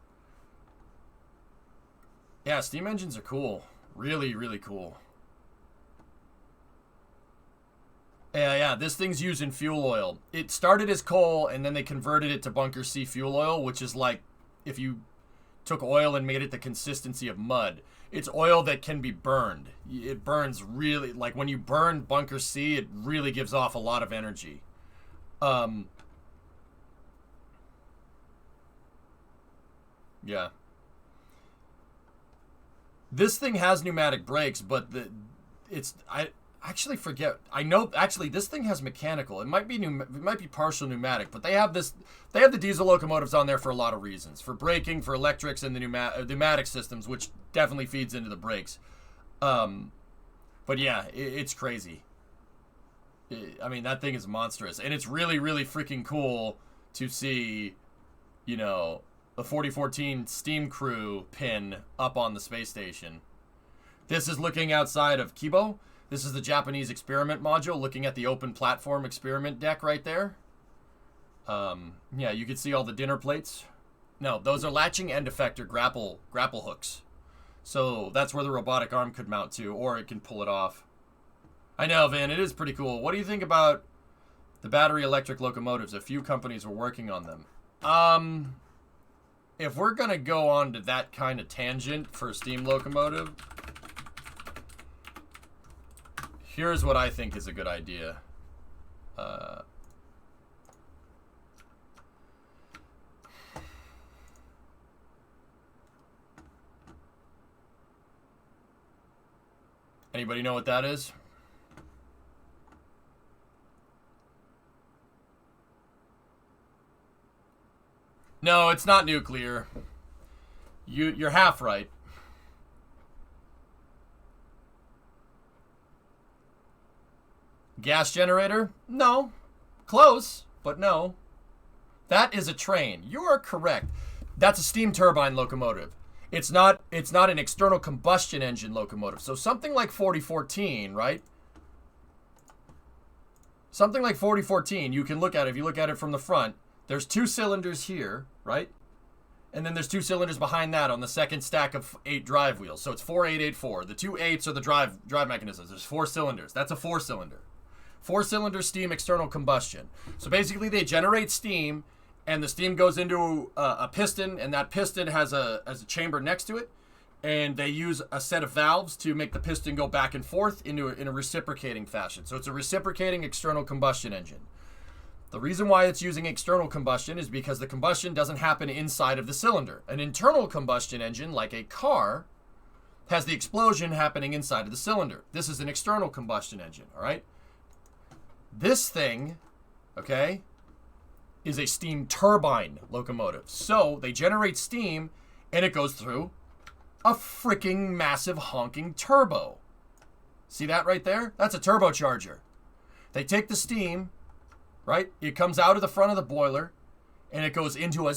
Yeah, steam engines are cool. Really, really cool. Yeah, this thing's using fuel oil. It started as coal, and then they converted it to bunker C fuel oil, which is like if you took oil and made it the consistency of mud. It's oil that can be burned. It burns really, like when you burn bunker C, it really gives off a lot of energy. Yeah. This thing has pneumatic brakes, but I actually forget. I know actually this thing has mechanical. It might be partial pneumatic, but they have the diesel locomotives on there for a lot of reasons. For braking, for electrics, and the pneumatic systems, which definitely feeds into the brakes. But yeah, it's crazy. I mean, that thing is monstrous, and it's really, really freaking cool to see, you know, the 4014 Steam Crew pin up on the space station. This is looking outside of Kibo. This is the Japanese experiment module, looking at the open platform experiment deck right there. Yeah, you can see all the dinner plates. No, those are latching end effector grapple hooks. So that's where the robotic arm could mount to, or it can pull it off. I know, Van, it is pretty cool. What do you think about the battery electric locomotives? A few companies were working on them. If we're going to go on to that kind of tangent for a steam locomotive, here's what I think is a good idea. Anybody know what that is? No, it's not nuclear. You're half right. Gas generator? No. Close, but no. That is a train. You are correct. That's a steam turbine locomotive. It's not an external combustion engine locomotive. So something like 4014, right? Something like 4014, you can look at it. If you look at it from the front, there's 2 cylinders here, right? And then there's 2 cylinders behind that on the second stack of 8 drive wheels. So it's 4884. The 2 8s are the drive mechanisms. There's 4 cylinders. That's a 4-cylinder. 4-cylinder steam external combustion. So basically they generate steam, and the steam goes into a piston, and that piston has a chamber next to it. And they use a set of valves to make the piston go back and forth in a reciprocating fashion. So it's a reciprocating external combustion engine. The reason why it's using external combustion is because the combustion doesn't happen inside of the cylinder. An internal combustion engine, like a car, has the explosion happening inside of the cylinder. This is an external combustion engine, all right? This thing, okay, is a steam turbine locomotive. So they generate steam, and it goes through a freaking massive honking turbo. See that right there? That's a turbocharger. They take the steam, right? It comes out of the front of the boiler, and it goes into a...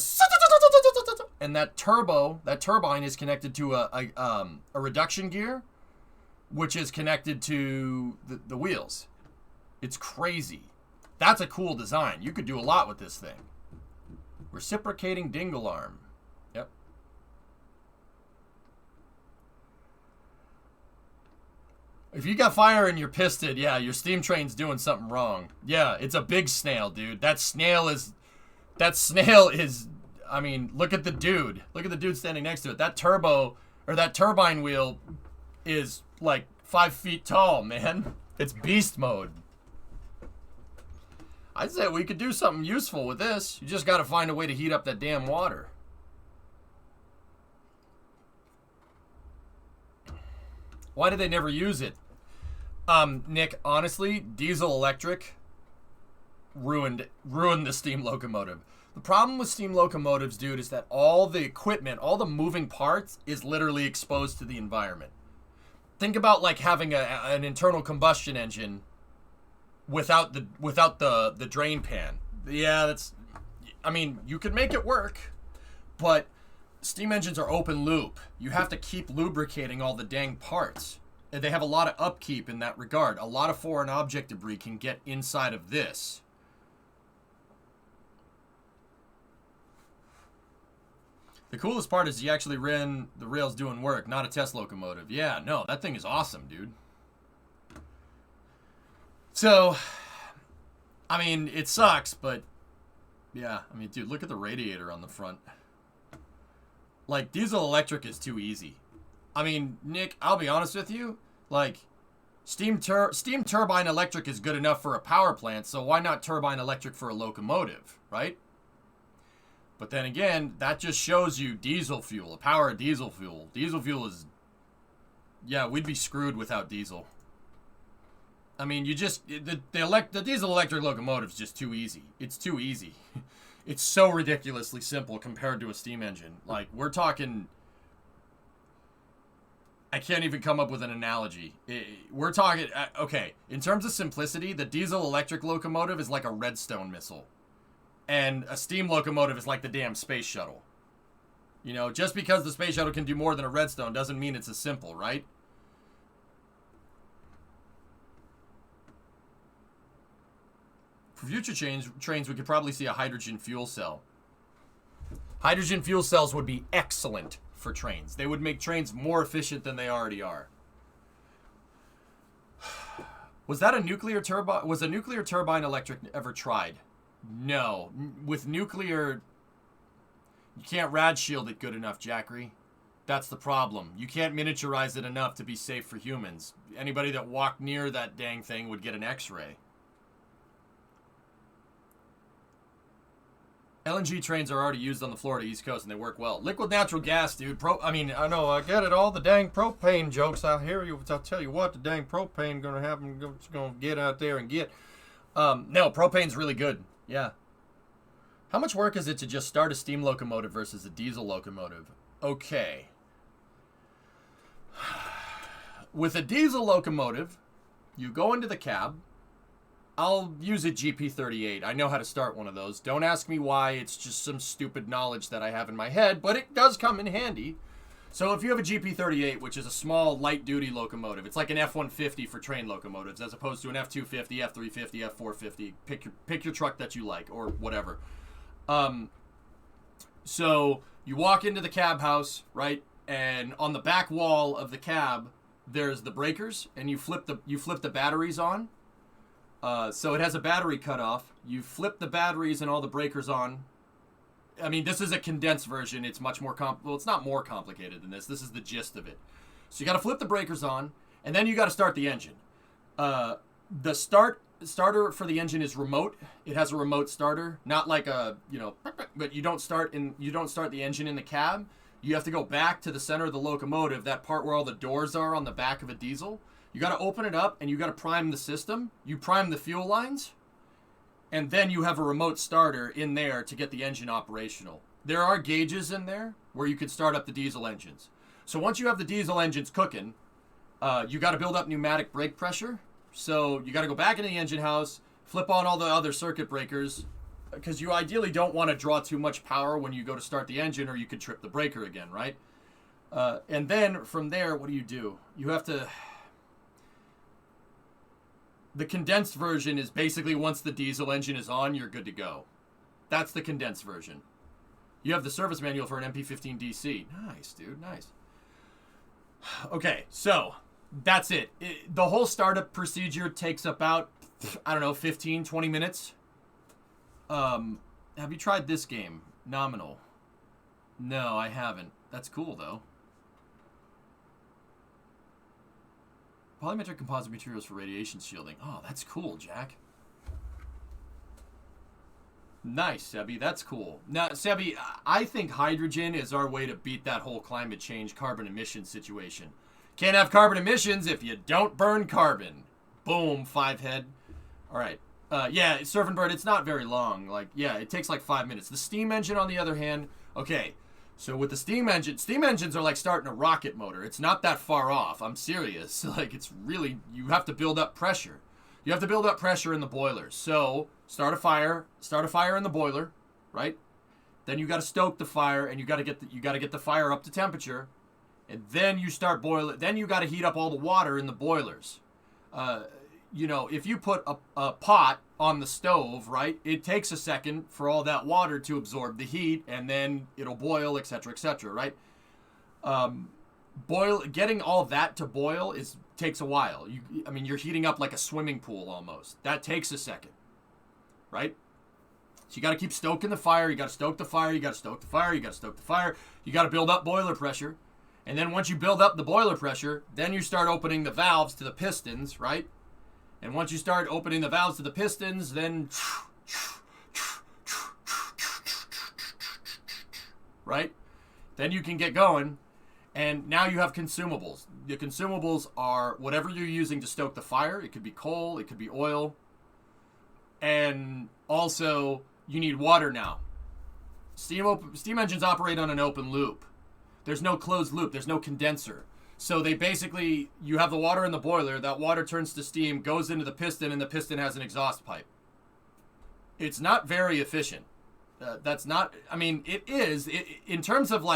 And that turbine is connected to a reduction gear, which is connected to the wheels. It's crazy. That's a cool design. You could do a lot with this thing. Reciprocating dingle arm. Yep. If you got fire in your piston, yeah, your steam train's doing something wrong. Yeah, it's a big snail, dude. That snail is, I mean, look at the dude. Look at the dude standing next to it. That turbine wheel is like 5 feet tall, man. It's beast mode. I'd say we could do something useful with this. You just got to find a way to heat up that damn water. Why did they never use it? Nick, honestly, diesel electric ruined the steam locomotive. The problem with steam locomotives, dude, is that all the equipment, all the moving parts is literally exposed to the environment. Think about like having an internal combustion engine without the drain pan. Yeah, that's. I mean, you could make it work, but steam engines are open loop. You have to keep lubricating all the dang parts. And they have a lot of upkeep in that regard. A lot of foreign object debris can get inside of this. The coolest part is he actually ran the rails doing work, not a test locomotive. Yeah, no, that thing is awesome, dude. So, I mean, it sucks, but yeah, I mean, dude, look at the radiator on the front. Like, diesel electric is too easy. I mean, Nick, I'll be honest with you. Like, steam turbine electric is good enough for a power plant, so why not turbine electric for a locomotive, right? But then again, that just shows you diesel fuel, the power of diesel fuel. Diesel fuel is... Yeah, we'd be screwed without diesel. I mean, you just... The diesel electric locomotive is just too easy. It's too easy. It's so ridiculously simple compared to a steam engine. Like, we're talking... I can't even come up with an analogy. We're talking... Okay, in terms of simplicity, the diesel electric locomotive is like a Redstone missile. And a steam locomotive is like the damn space shuttle. You know, just because the space shuttle can do more than a Redstone doesn't mean it's as simple, right? For future trains, we could probably see a hydrogen fuel cell. Hydrogen fuel cells would be excellent for trains. They would make trains more efficient than they already are. Was that a nuclear turbine? Was a nuclear turbine electric ever tried? No. With nuclear, you can't rad shield it good enough, Jackery. That's the problem. You can't miniaturize it enough to be safe for humans. Anybody that walked near that dang thing would get an X-ray. LNG trains are already used on the Florida East Coast, and they work well. Liquid natural gas, dude. I mean, I know, I get it. All the dang propane jokes out here. I'll tell you what, the dang propane going to get out there and get. No, propane's really good. Yeah. How much work is it to just start a steam locomotive versus a diesel locomotive? Okay. With a diesel locomotive, you go into the cab. I'll use a GP38. I know how to start one of those. Don't ask me why. It's just some stupid knowledge that I have in my head, but it does come in handy. So if you have a GP38, which is a small light-duty locomotive, it's like an F-150 for train locomotives, as opposed to an F-250, F-350, F-450. Pick your truck that you like, or whatever. So you walk into the cab house, right? And on the back wall of the cab, there's the breakers, and you flip the batteries on. So it has a battery cutoff. You flip the batteries and all the breakers on. I mean, this is a condensed version. It's much more well, it's not more complicated than this. This is the gist of it. So you got to flip the breakers on, and then you got to start the engine. The starter for the engine is remote. It has a remote starter, not like a, but you don't start the engine in the cab. You have to go back to the center of the locomotive, that part where all the doors are on the back of a diesel. You got to open it up, and you got to prime the system. You prime the fuel lines, and then you have a remote starter in there to get the engine operational. There are gauges in there where you could start up the diesel engines. So once you have the diesel engines cooking, you got to build up pneumatic brake pressure. So you got to go back into the engine house, flip on all the other circuit breakers, because you ideally don't want to draw too much power when you go to start the engine, or you could trip the breaker again, right? And then from there, what do? You have to... The condensed version is basically once the diesel engine is on, you're good to go. That's the condensed version. You have the service manual for an MP15 DC. Nice, dude, nice. Okay, so that's it. The whole startup procedure takes about, 15, 20 minutes. Have you tried this game? Nominal. No, I haven't. That's cool, though. Polymetric composite materials for radiation shielding. Oh, that's cool, Jack. Nice, Sebi. That's cool. Now, Sebi, I think hydrogen is our way to beat that whole climate change carbon emission situation. Can't have carbon emissions if you don't burn carbon. Boom, 5 head. All right. Yeah, Surfing Bird, it's not very long. It takes like 5 minutes. The steam engine, on the other hand, okay. So with the steam engines are like starting a rocket motor. It's not that far off. I'm serious. It's really, you have to build up pressure. You have to build up pressure in the boilers. So start a fire in the boiler, right? Then you got to stoke the fire, and you got to get the fire up to temperature, and then you start boiling. Then you got to heat up all the water in the boilers. You know, if you put a pot on the stove, right, it takes a second for all that water to absorb the heat, and then it'll boil, etc., right? Getting all that to boil takes a while. I mean, you're heating up like a swimming pool almost. That takes a second, right? So you got to keep stoking the fire. You got to stoke the fire. You got to stoke the fire. You got to stoke the fire. You got to build up boiler pressure. And then once you build up the boiler pressure, then you start opening the valves to the pistons, right? And once you start opening the valves to the pistons, then, right? Then you can get going. And now you have consumables. The consumables are whatever you're using to stoke the fire. It could be coal. It could be oil. And also, you need water now. Steam engines operate on an open loop. There's no closed loop. There's no condenser. So they basically, you have the water in the boiler. That water turns to steam, goes into the piston, and the piston has an exhaust pipe. It's not very efficient. That's not, I mean, it is. In terms of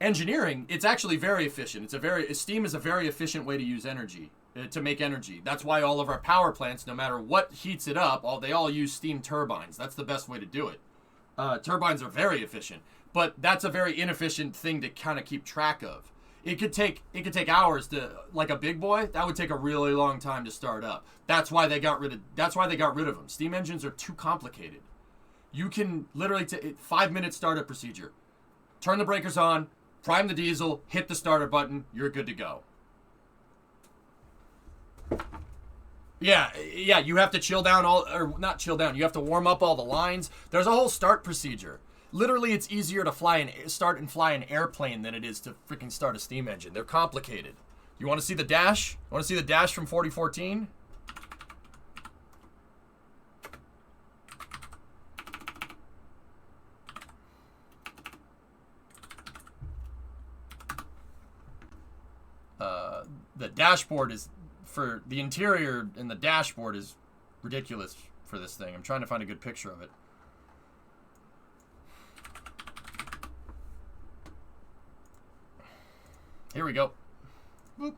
engineering, it's actually very efficient. Steam is a very efficient way to use energy. To make energy. That's why all of our power plants, no matter what heats it up, they all use steam turbines. That's the best way to do it. Turbines are very efficient, but that's a very inefficient thing to kind of keep track of. It could take hours to, like a big boy, that would take a really long time to start up. That's why they got rid of them. Steam engines are too complicated. You can literally 5-minute startup procedure. Turn the breakers on, prime the diesel, hit the starter button, you're good to go. Yeah, you have to you have to warm up all the lines. There's a whole start procedure. Literally, it's easier to fly an airplane than it is to freaking start a steam engine. They're complicated. You want to see the dash? You want to see the dash from 4014? The dashboard is, for the interior and the dashboard is ridiculous for this thing. I'm trying to find a good picture of it. Here we go. Boop.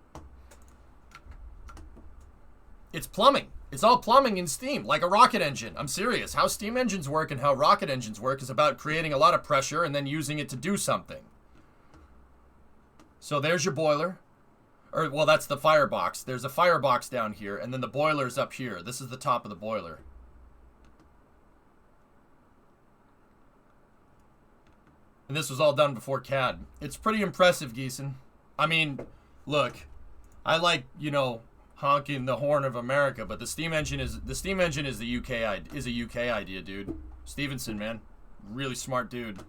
It's plumbing. It's all plumbing in steam, like a rocket engine. I'm serious. How steam engines work and how rocket engines work is about creating a lot of pressure and then using it to do something. So there's your boiler. Well, that's the firebox. There's a firebox down here, and then the boiler's up here. This is the top of the boiler. And this was all done before CAD. It's pretty impressive, Geeson. I mean, look, I like, honking the horn of America, but the steam engine is the UK idea, dude. Stevenson, man, really smart dude.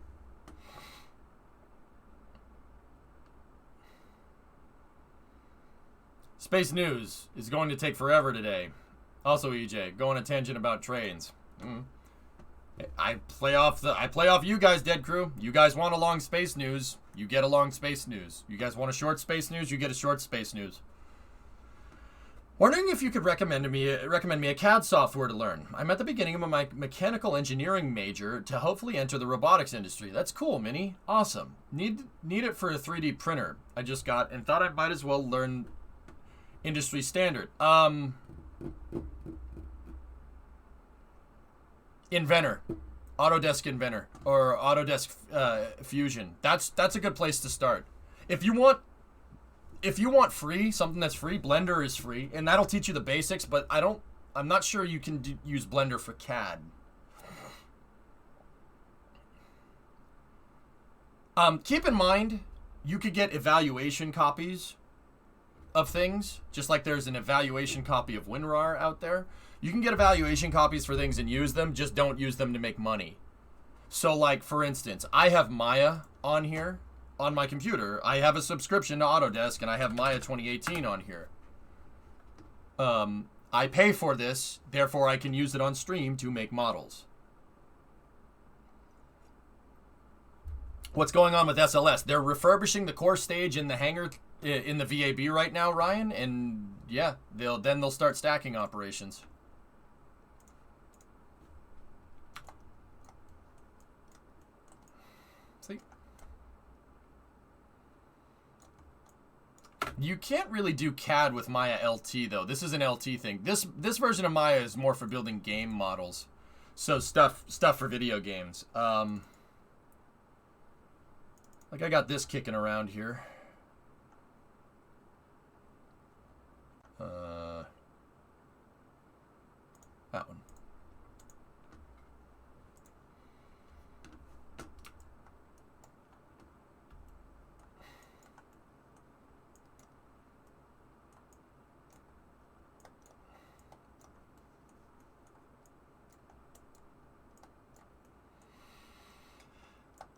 Space news is going to take forever today. Also, EJ, go on a tangent about trains. I play off you guys, Dead Crew. You guys want a long space news, you get a long space news. You guys want a short space news, you get a short space news. Wondering if you could recommend me a CAD software to learn. I'm at the beginning of my mechanical engineering major to hopefully enter the robotics industry. That's cool, Minnie. Awesome. Need it for a 3D printer I just got and thought I might as well learn industry standard. Inventor. Autodesk Inventor. Or Autodesk Fusion. That's a good place to start. If you want free, something that's free, Blender is free, and that'll teach you the basics, but I'm not sure you can use Blender for CAD. Keep in mind, you could get evaluation copies of things, just like there's an evaluation copy of WinRAR out there. You can get evaluation copies for things and use them, just don't use them to make money. So, like, for instance, I have Maya on here on my computer. I have a subscription to Autodesk, and I have Maya 2018 on here. I pay for this, therefore I can use it on stream to make models. What's going on with SLS? They're refurbishing the core stage in the hangar in the VAB right now, Ryan, and yeah, they'll start stacking operations. See? You can't really do CAD with Maya LT though. This is an LT thing. This version of Maya is more for building game models. So stuff for video games. Like I got this kicking around here. That one.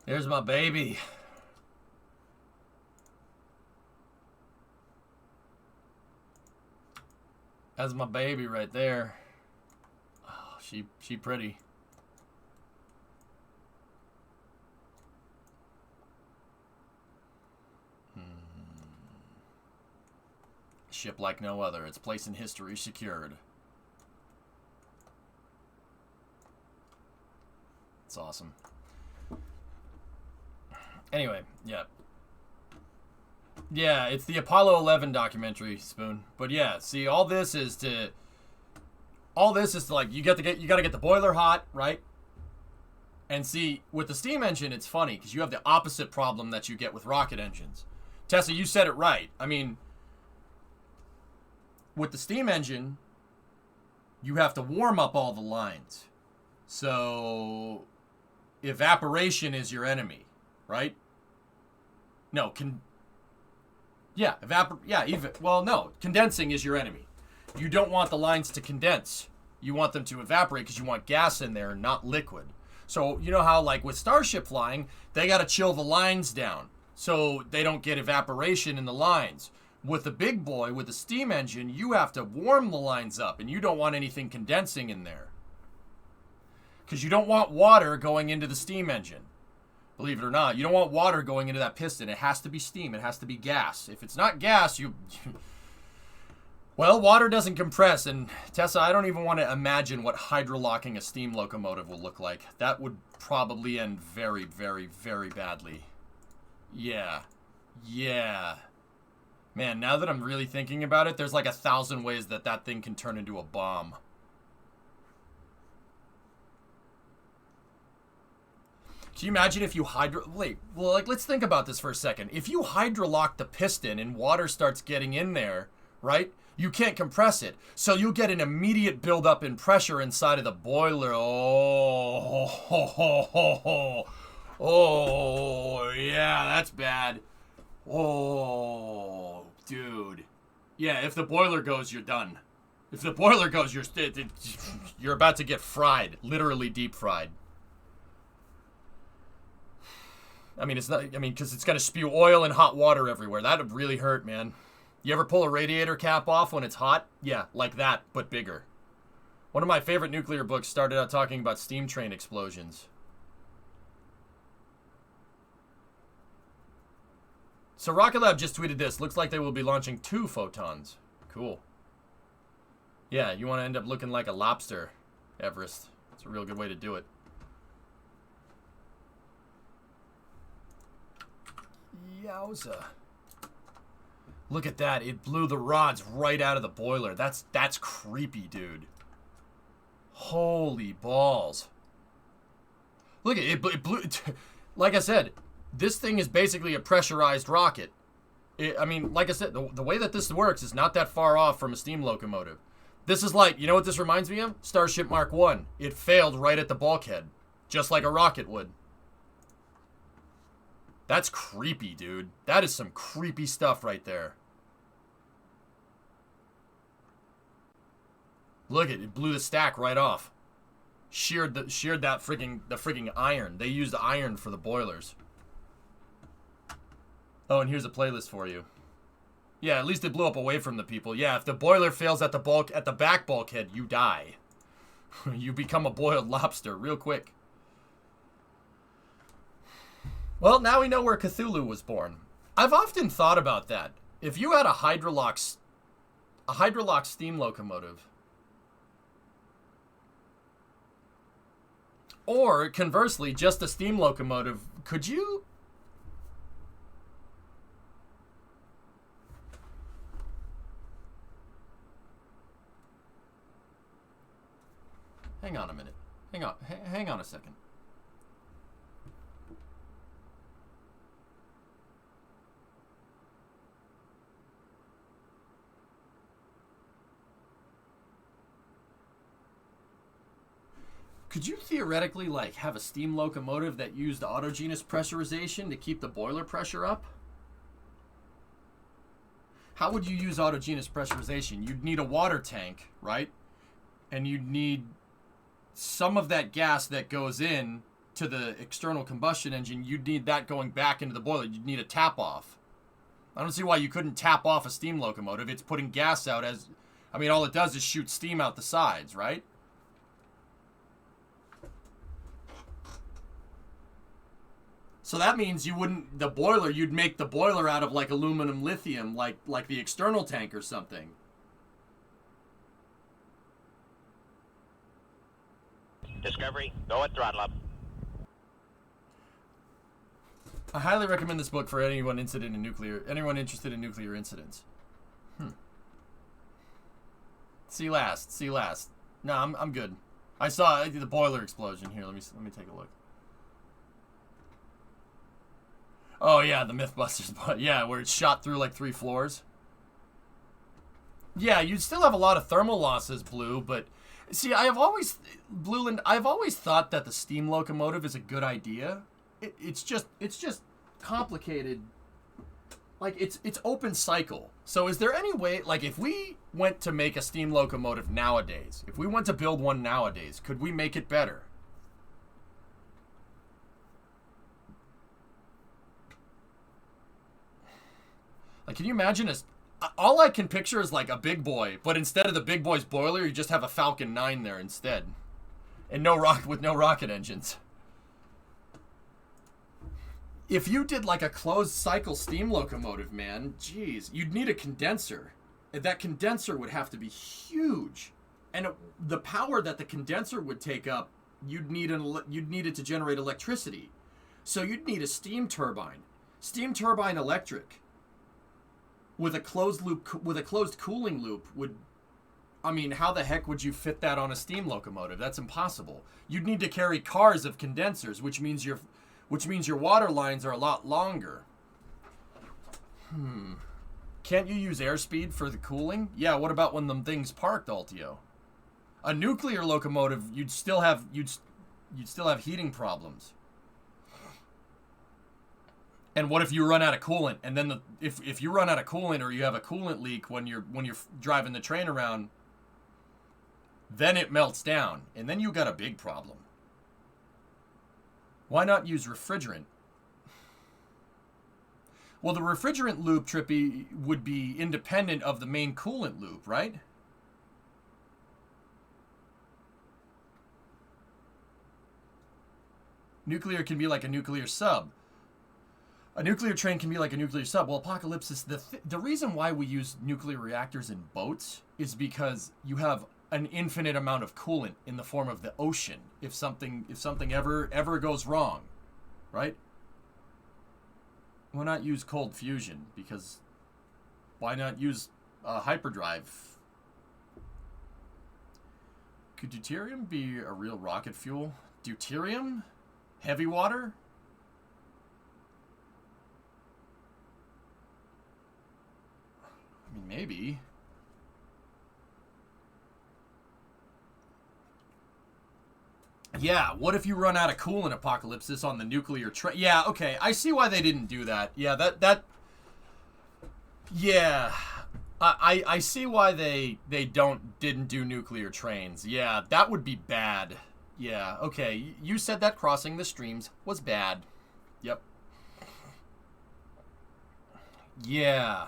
There's my baby. That's my baby right there. Oh, she pretty. Ship like no other. Its place in history secured. It's awesome. Anyway, yeah. Yeah, it's the Apollo 11 documentary, Spoon. But yeah, see, all this is to like you got to get the boiler hot, right? And see, with the steam engine, it's funny because you have the opposite problem that you get with rocket engines. Tessa, you said it right. I mean, with the steam engine, you have to warm up all the lines. So evaporation is your enemy, right? No, condensing is your enemy. You don't want the lines to condense. You want them to evaporate because you want gas in there, not liquid. So you know how, like with Starship flying, they got to chill the lines down so they don't get evaporation in the lines. With the big boy, with the steam engine, you have to warm the lines up, and you don't want anything condensing in there. Because you don't want water going into the steam engine. Believe it or not, you don't want water going into that piston. It has to be steam. It has to be gas. If it's not gas, well, water doesn't compress. And Tessa, I don't even want to imagine what hydrolocking a steam locomotive will look like. That would probably end very, very, very badly. Yeah. Yeah. Man, now that I'm really thinking about it, there's like 1,000 ways that thing can turn into a bomb. Can you imagine if you let's think about this for a second. If you hydrolock the piston and water starts getting in there, right? You can't compress it. So you'll get an immediate buildup in pressure inside of the boiler. Oh, yeah, that's bad. Oh, dude. Yeah, if the boiler goes, you're done. If the boiler goes, you're about to get fried. Literally deep fried. I mean, because it's going to spew oil and hot water everywhere. That would really hurt, man. You ever pull a radiator cap off when it's hot? Yeah, like that, but bigger. One of my favorite nuclear books started out talking about steam train explosions. So Rocket Lab just tweeted this. Looks like they will be launching 2 photons. Cool. Yeah, you want to end up looking like a lobster, Everest. It's a real good way to do it. Yowza. Look at that. It blew the rods right out of the boiler. That's creepy, dude. Holy balls. Look at it. It blew. Like I said, this thing is basically a pressurized rocket. I mean, like I said, the way that this works is not that far off from a steam locomotive. This is like, you know what this reminds me of? Starship Mark 1. It failed right at the bulkhead. Just like a rocket would. That's creepy, dude. That is some creepy stuff right there. Look at it. It blew the stack right off. Sheared that frigging iron. They used iron for the boilers. Oh, and here's a playlist for you. Yeah, at least it blew up away from the people. Yeah, if the boiler fails at the back bulkhead, you die. You become a boiled lobster real quick. Well, now we know where Cthulhu was born. I've often thought about that. If you had a hydrolox steam locomotive, or conversely, just a steam locomotive, could you... Hang on a minute. Hang on a second. Could you theoretically, like, have a steam locomotive that used autogenous pressurization to keep the boiler pressure up? How would you use autogenous pressurization? You'd need a water tank, right? And you'd need some of that gas that goes in to the external combustion engine. You'd need that going back into the boiler. You'd need a tap off. I don't see why you couldn't tap off a steam locomotive. It's putting gas out as... I mean, all it does is shoot steam out the sides, right? So that means you wouldn't... The boiler, you'd make the boiler out of, like, aluminum lithium, like the external tank or something. Discovery, go at throttle up. I highly recommend this book for anyone interested in nuclear incidents. See last. No, I'm good. I saw the boiler explosion here. Let me take a look. Oh yeah, the Mythbusters, but yeah, where it shot through like 3 floors. Yeah, you'd still have a lot of thermal losses, Blue, but see, I've always thought that the steam locomotive is a good idea. It's just complicated. Like, it's open cycle. So is there any way, like, if we went to make a steam locomotive nowadays, if we went to build one nowadays, could we make it better? Like, can you imagine all I can picture is like a big boy, but instead of the big boy's boiler, you just have a Falcon 9 there instead. And no rocket engines. If you did like a closed cycle steam locomotive, man, geez, you'd need a condenser. That condenser would have to be huge. And the power that the condenser would take up, you'd need it to generate electricity. So you'd need a steam turbine. Steam turbine electric. With a closed cooling loop would... I mean, how the heck would you fit that on a steam locomotive? That's impossible. You'd need to carry cars of condensers, which means your water lines are a lot longer. Can't you use airspeed for the cooling? Yeah, what about when them things parked, Altio? A nuclear locomotive, you'd still have heating problems. And what if you run out of coolant? And then if you run out of coolant or you have a coolant leak when you're driving the train around, then it melts down, and then you got a big problem. Why not use refrigerant? Well, the refrigerant loop, Trippy, would be independent of the main coolant loop, right? Nuclear can be like a nuclear sub. A nuclear train can be like a nuclear sub. Well, Apocalypsis, the reason why we use nuclear reactors in boats is because you have an infinite amount of coolant in the form of the ocean if something ever goes wrong, right? Why not use cold fusion? Because why not use hyperdrive? Could deuterium be a real rocket fuel? Deuterium? Heavy water? I mean, maybe. Yeah, what if you run out of coolant, Apocalypsis, on the nuclear train? Yeah, okay, I see why they didn't do that. Yeah, yeah, I see why they didn't do nuclear trains. Yeah, that would be bad. Yeah, okay, you said that crossing the streams was bad. Yep. Yeah.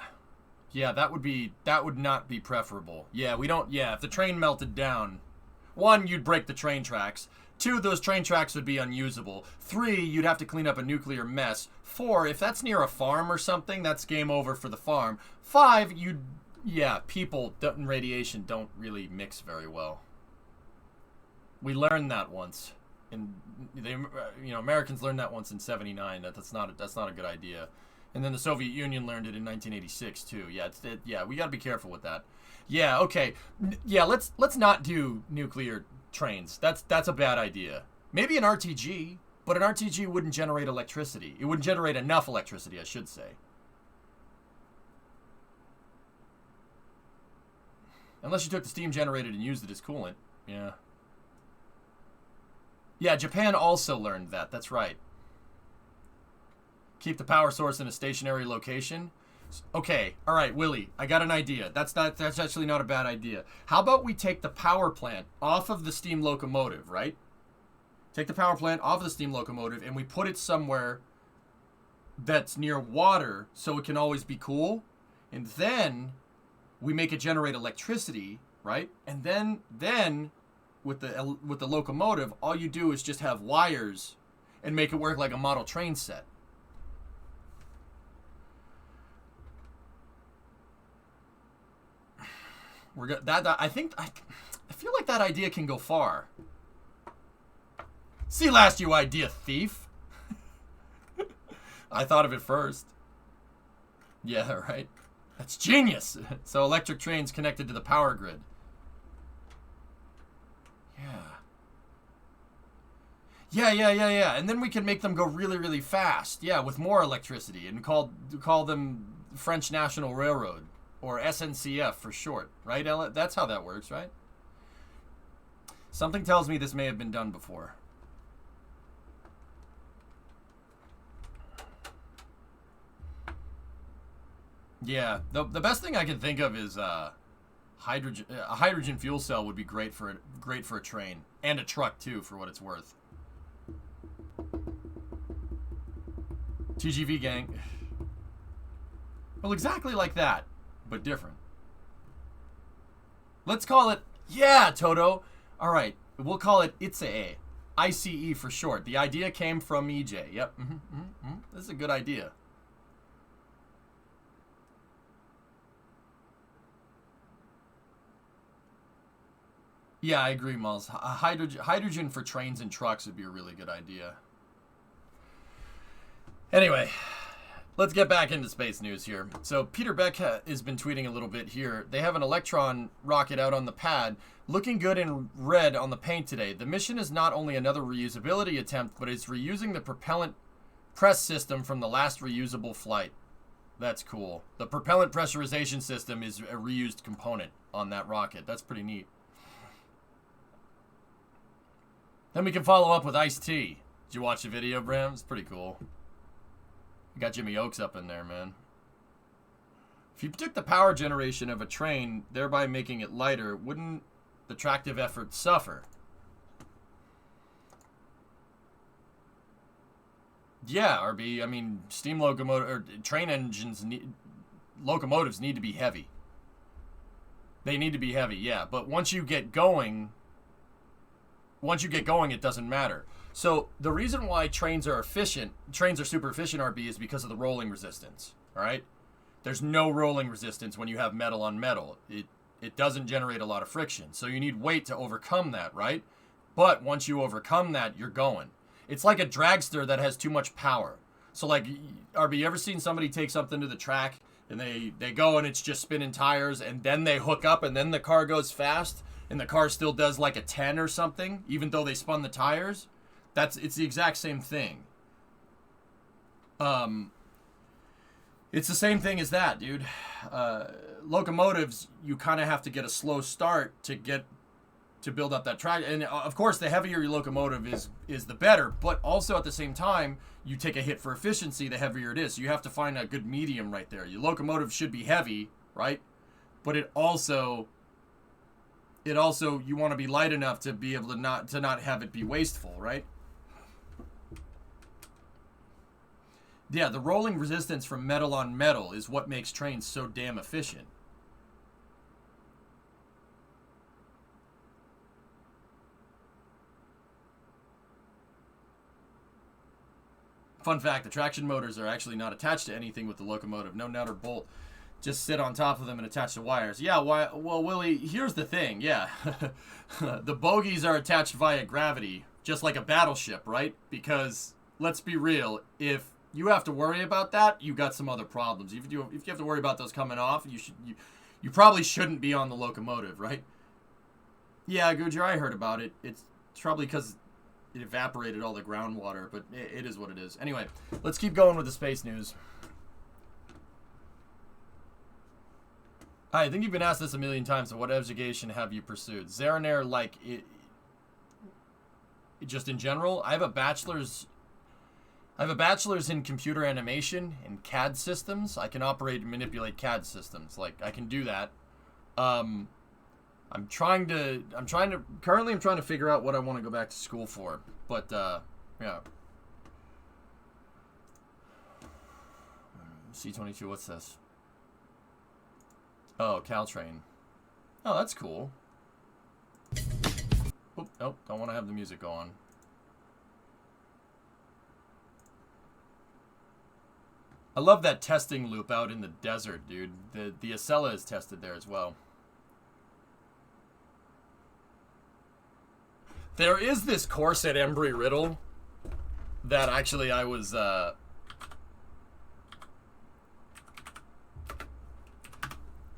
Yeah, that would not be preferable. Yeah, if the train melted down, one, you'd break the train tracks. 2, those train tracks would be unusable. 3, you'd have to clean up a nuclear mess. 4, if that's near a farm or something, that's game over for the farm. 5, people and radiation don't really mix very well. We learned that once. Americans learned that once in '79. That's not a good idea. And then the Soviet Union learned it in 1986 too. Yeah, we got to be careful with that. Yeah, okay. Yeah, let's not do nuclear trains. That's a bad idea. Maybe an RTG, but an RTG wouldn't generate electricity. It wouldn't generate enough electricity, I should say. Unless you took the steam generated and used it as coolant. Yeah. Yeah, Japan also learned that. That's right. Keep the power source in a stationary location. Okay, all right, Willie, I got an idea. That's actually not a bad idea. How about we take the power plant off of the steam locomotive, right? Take the power plant off of the steam locomotive and we put it somewhere that's near water so it can always be cool. And then we make it generate electricity, right? And then with the locomotive, all you do is just have wires and make it work like a model train set. We're good. I feel like that idea can go far. See last, you idea thief. I thought of it first. Yeah, right. That's genius. So electric trains connected to the power grid. Yeah. And then we can make them go really, really fast. Yeah, with more electricity and call them French National Railroad or SNCF for short, right, Ella? That's how that works, right? Something tells me this may have been done before. Yeah, the best thing I can think of is hydrogen. A hydrogen fuel cell would be great for a train and a truck too, for what it's worth. TGV gang. Well, exactly like that, but different. Let's call it, yeah, Toto. All right, we'll call it ICE. ICE for short. The idea came from EJ. Yep. This is a good idea. Yeah, I agree, Miles. Hydrogen for trains and trucks would be a really good idea. Anyway, let's get back into space news here. So Peter Beck has been tweeting a little bit here. They have an Electron rocket out on the pad, looking good in red on the paint today. The mission is not only another reusability attempt, but it's reusing the propellant press system from the last reusable flight. That's cool. The propellant pressurization system is a reused component on that rocket. That's pretty neat. Then we can follow up with Ice-T. Did you watch the video, Bram? It's pretty cool. You got Jimmy Oakes up in there, man. If you took the power generation of a train, thereby making it lighter, wouldn't the tractive effort suffer? Yeah, RB. I mean, steam locomotive or train engines, locomotives need to be heavy. They need to be heavy, yeah. But once you get going, it doesn't matter. So the reason why trains are super efficient, RB, is because of the rolling resistance. All right, there's no rolling resistance when you have metal on metal. It doesn't generate a lot of friction, so you need weight to overcome that, right? But once you overcome that, you're going. It's like a dragster that has too much power. So like, RB, you ever seen somebody take something to the track and they go and it's just spinning tires and then they hook up and then the car goes fast and the car still does like a 10 or something, even though they spun the tires? It's the exact same thing. It's the same thing as that, dude. Locomotives, you kind of have to get a slow start to build up that track. And of course, the heavier your locomotive is the better. But also at the same time, you take a hit for efficiency, the heavier it is. So you have to find a good medium right there. Your locomotive should be heavy, right? But it also you want to be light enough to be able to not have it be wasteful, right? Yeah, the rolling resistance from metal on metal is what makes trains so damn efficient. Fun fact, the traction motors are actually not attached to anything with the locomotive. No nut or bolt. Just sit on top of them and attach to wires. Yeah, why? Well, Willie, here's the thing. Yeah. The bogies are attached via gravity, just like a battleship, right? Because, let's be real, if you have to worry about that, you got some other problems. If you have to worry about those coming off, you probably shouldn't be on the locomotive, right? Yeah, Gujar, I heard about it. It's probably because it evaporated all the groundwater, but it is what it is. Anyway, let's keep going with the space news. I think you've been asked this a million times, so what education have you pursued? Zeranair, like, just in general, I have a bachelor's in computer animation and CAD systems. I can operate and manipulate CAD systems. Like, I can do that. Currently I'm trying to figure out what I want to go back to school for. But, yeah. C-22, what's this? Oh, Caltrain. Oh, that's cool. Oop, nope, don't want to have the music go on. I love that testing loop out in the desert, dude. The Acela is tested there as well. There is this course at Embry-Riddle that actually I was,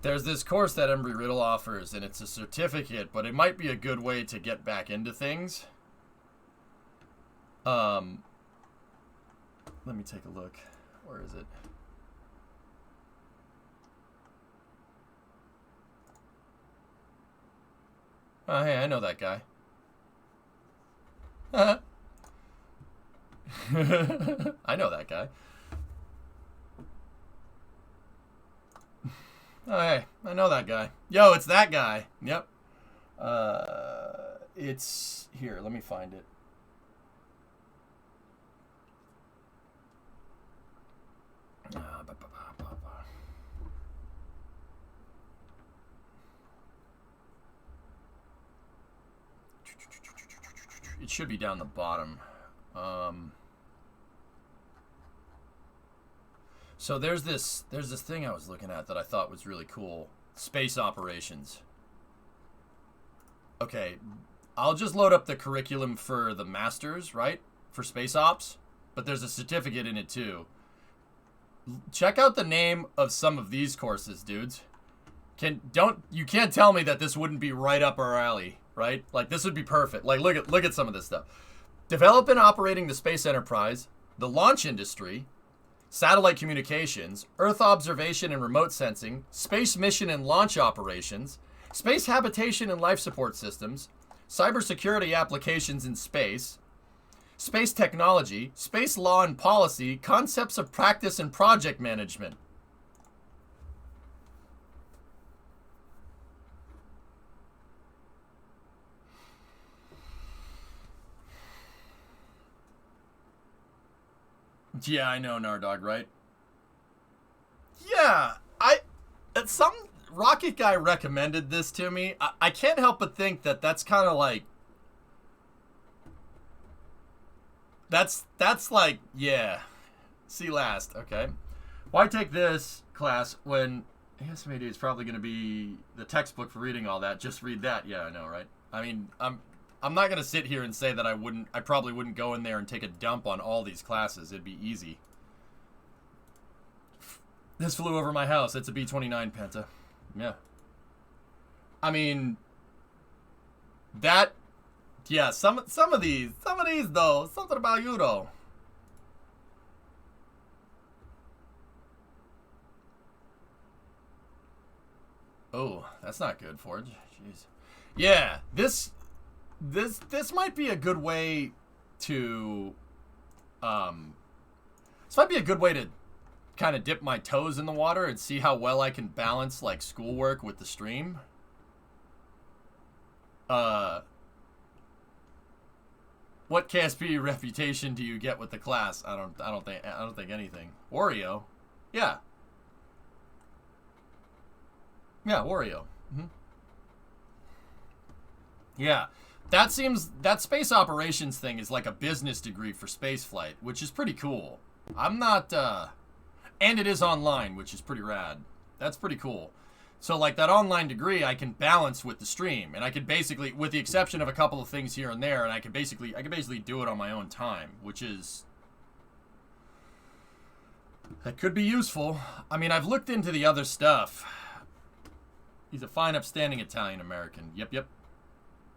there's this course that Embry-Riddle offers, and it's a certificate, but it might be a good way to get back into things. Let me take a look. Where is it? Oh, hey, I know that guy. I know that guy. Oh, hey, I know that guy. Yo, it's that guy. Yep. It's here. Let me find it. It should be down the bottom. So there's this thing I was looking at that I thought was really cool. Space operations. Okay, I'll just load up the curriculum for the masters, right? For space ops, but there's a certificate in it too. Check out the name of some of these courses, dudes. You can't tell me that this wouldn't be right up our alley, right? Like, this would be perfect. Like, look at some of this stuff. Develop and operating the space enterprise, the launch industry, satellite communications, Earth observation and remote sensing, space mission and launch operations, space habitation and life support systems, cybersecurity applications in space, space technology, space law and policy, concepts of practice and project management. Yeah, I know, Nardog, right? Yeah, some Rocket guy recommended this to me. I can't help but think that that's kind of like, that's like, yeah. See last, okay. Why take this class when, I guess maybe it's probably going to be the textbook for reading all that. Just read that. Yeah, I know, right? I mean, I'm not going to sit here and say that I probably wouldn't go in there and take a dump on all these classes. It'd be easy. This flew over my house. It's a B-29 Penta. Yeah. I mean, that, yeah, some of these though, something about you though. Oh, that's not good, Forge. Jeez. Yeah, this might be a good way to kind of dip my toes in the water and see how well I can balance like schoolwork with the stream. What KSP reputation do you get with the class? I don't think anything. Wario. Yeah. Yeah, Wario. Mm-hmm. Yeah. That space operations thing is like a business degree for spaceflight, which is pretty cool. I'm not, and it is online, which is pretty rad. That's pretty cool. So like that online degree, I can balance with the stream, and I could basically, with the exception of a couple of things here and there, and I could basically do it on my own time, which is, that could be useful. I mean, I've looked into the other stuff. He's a fine, upstanding Italian-American. Yep.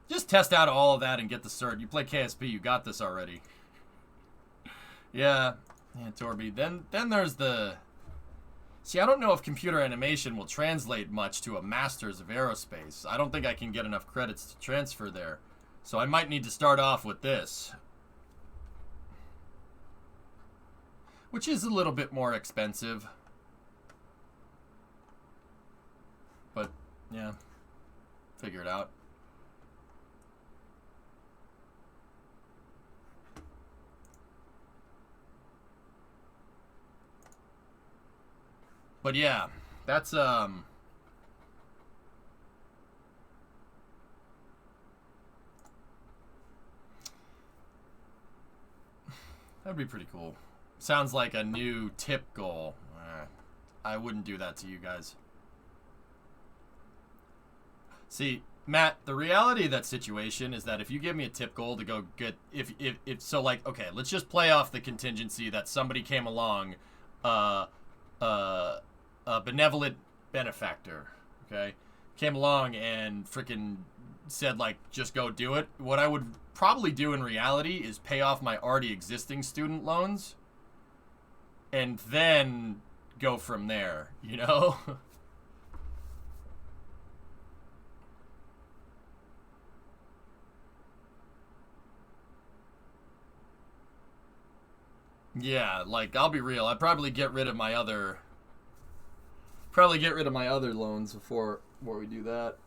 Just test out all of that and get the cert. You play KSP, you got this already. Yeah, Torby. Then there's the... See, I don't know if computer animation will translate much to a Masters of Aerospace. I don't think I can get enough credits to transfer there. So I might need to start off with this. Which is a little bit more expensive. But, yeah. Figure it out. But yeah, that's that'd be pretty cool. Sounds like a new tip goal. I wouldn't do that to you guys. See, Matt, the reality of that situation is that if you give me a tip goal to go get, if so, like, okay, let's just play off the contingency that somebody came along, a benevolent benefactor, okay, came along and freaking said, like, just go do it. What I would probably do in reality is pay off my already existing student loans and then go from there, you know? Yeah, like, I'll be real. I'd probably get rid of my other loans before we do that.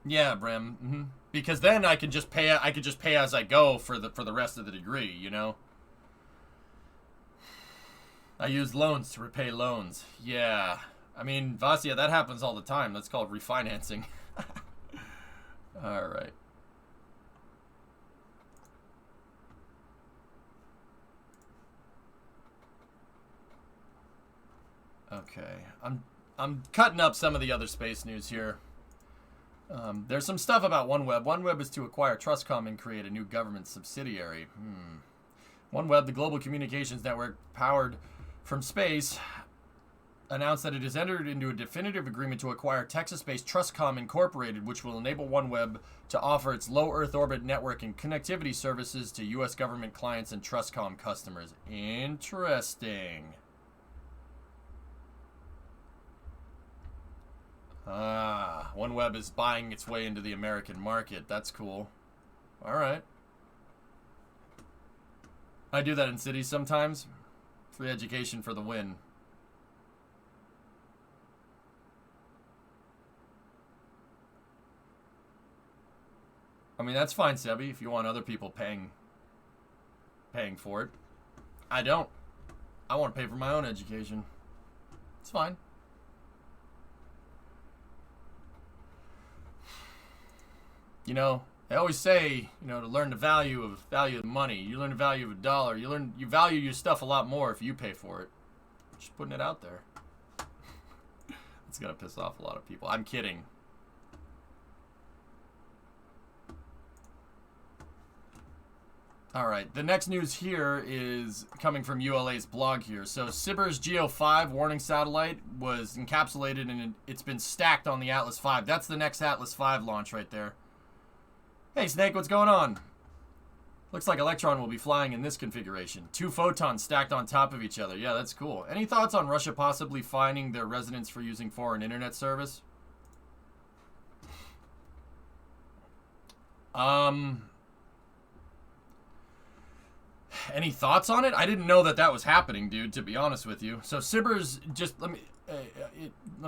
Yeah, Brim. Because then I could just pay as I go for the rest of the degree, you know? I use loans to repay loans. Yeah. I mean, Vasya, that happens all the time. That's called refinancing. All right. Okay. I'm cutting up some of the other space news here. There's some stuff about OneWeb. OneWeb is to acquire Trustcom and create a new government subsidiary. OneWeb, the global communications network powered from space, announced that it has entered into a definitive agreement to acquire Texas-based Trustcom Incorporated, which will enable OneWeb to offer its low Earth orbit network and connectivity services to U.S. government clients and Trustcom customers. Interesting. OneWeb is buying its way into the American market. That's cool. All right. I do that in cities sometimes. Free education for the win. I mean, that's fine, Sebi, if you want other people paying for it. I don't. I want to pay for my own education. It's fine. You know, they always say, you know, to learn the value of money. You learn the value of a dollar. You value your stuff a lot more if you pay for it. Just putting it out there. It's gonna piss off a lot of people. I'm kidding. All right, the next news here is coming from ULA's blog here. So Sibir's Geo-5 warning satellite was encapsulated and it's been stacked on the Atlas V. That's the next Atlas V launch right there. Hey Snake, what's going on? Looks like Electron will be flying in this configuration. 2 photons stacked on top of each other. Yeah, that's cool. Any thoughts on Russia possibly fining their residents for using foreign internet service? Any thoughts on it? I didn't know that was happening, dude, to be honest with you. So Sibir's, just let me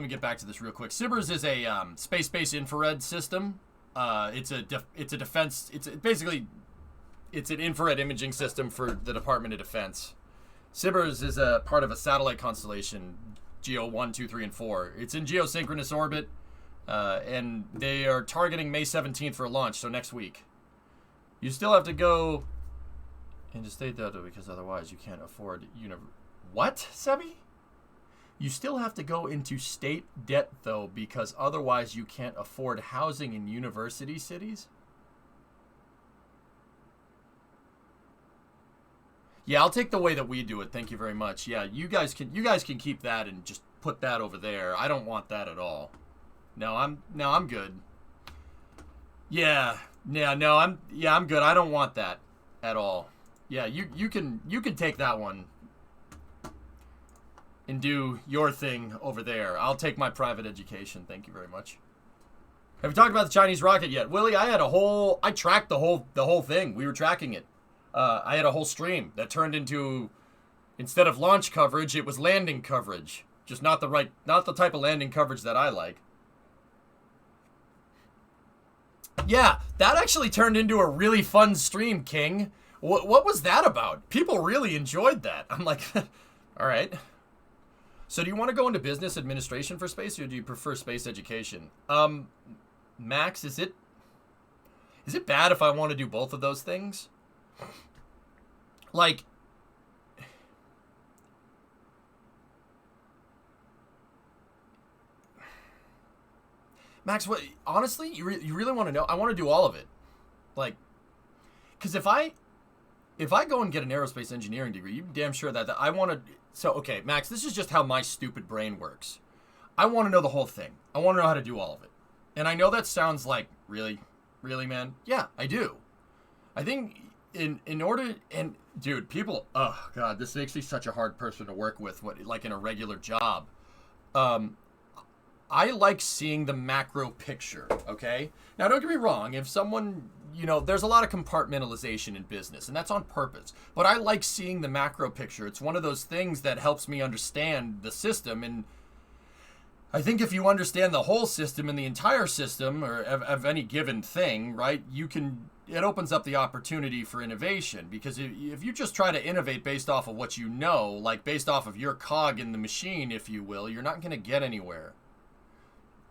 get back to this real quick. Sibir's is a space-based infrared system. It's a defense. It's an infrared imaging system for the Department of Defense, Sybers is a part of a satellite constellation, Geo 1, 2, 3, and 4. It's in geosynchronous orbit, and they are targeting May 17th for a launch, so next week. You still have to go into state though, because otherwise you can't afford What, Sebi? You still have to go into state debt though, because otherwise you can't afford housing in university cities? Yeah, I'll take the way that we do it. Thank you very much. Yeah, you guys can keep that and just put that over there. I don't want that at all. No, I'm good. I'm good. I don't want that at all. Yeah, you can take that one and do your thing over there. I'll take my private education. Thank you very much. Have we talked about the Chinese rocket yet? Willie, I tracked the whole thing. We were tracking it. I had a whole stream that turned into, instead of launch coverage, it was landing coverage. Just not the type of landing coverage that I like. Yeah, that actually turned into a really fun stream, King. What was that about? People really enjoyed that. I'm like, all right. So do you want to go into business administration for space, or do you prefer space education? Max, is it bad if I want to do both of those things? Like, Max, what? Honestly, you really want to know? I want to do all of it, like, because if I go and get an aerospace engineering degree, you're damn sure that I want to. So okay, Max, this is just how my stupid brain works. I want to know the whole thing. I want to know how to do all of it, and I know that sounds like really, man. Yeah, I do. I think. In order, and dude, people, oh god, this makes me such a hard person to work with, like in a regular job. I like seeing the macro picture, okay? Now don't get me wrong, if someone, there's a lot of compartmentalization in business, and that's on purpose, but I like seeing the macro picture. It's one of those things that helps me understand the system, and I think if you understand the whole system and the entire system, or of any given thing, right, it opens up the opportunity for innovation, because if you just try to innovate based off of what you know, like based off of your cog in the machine, if you will, you're not going to get anywhere.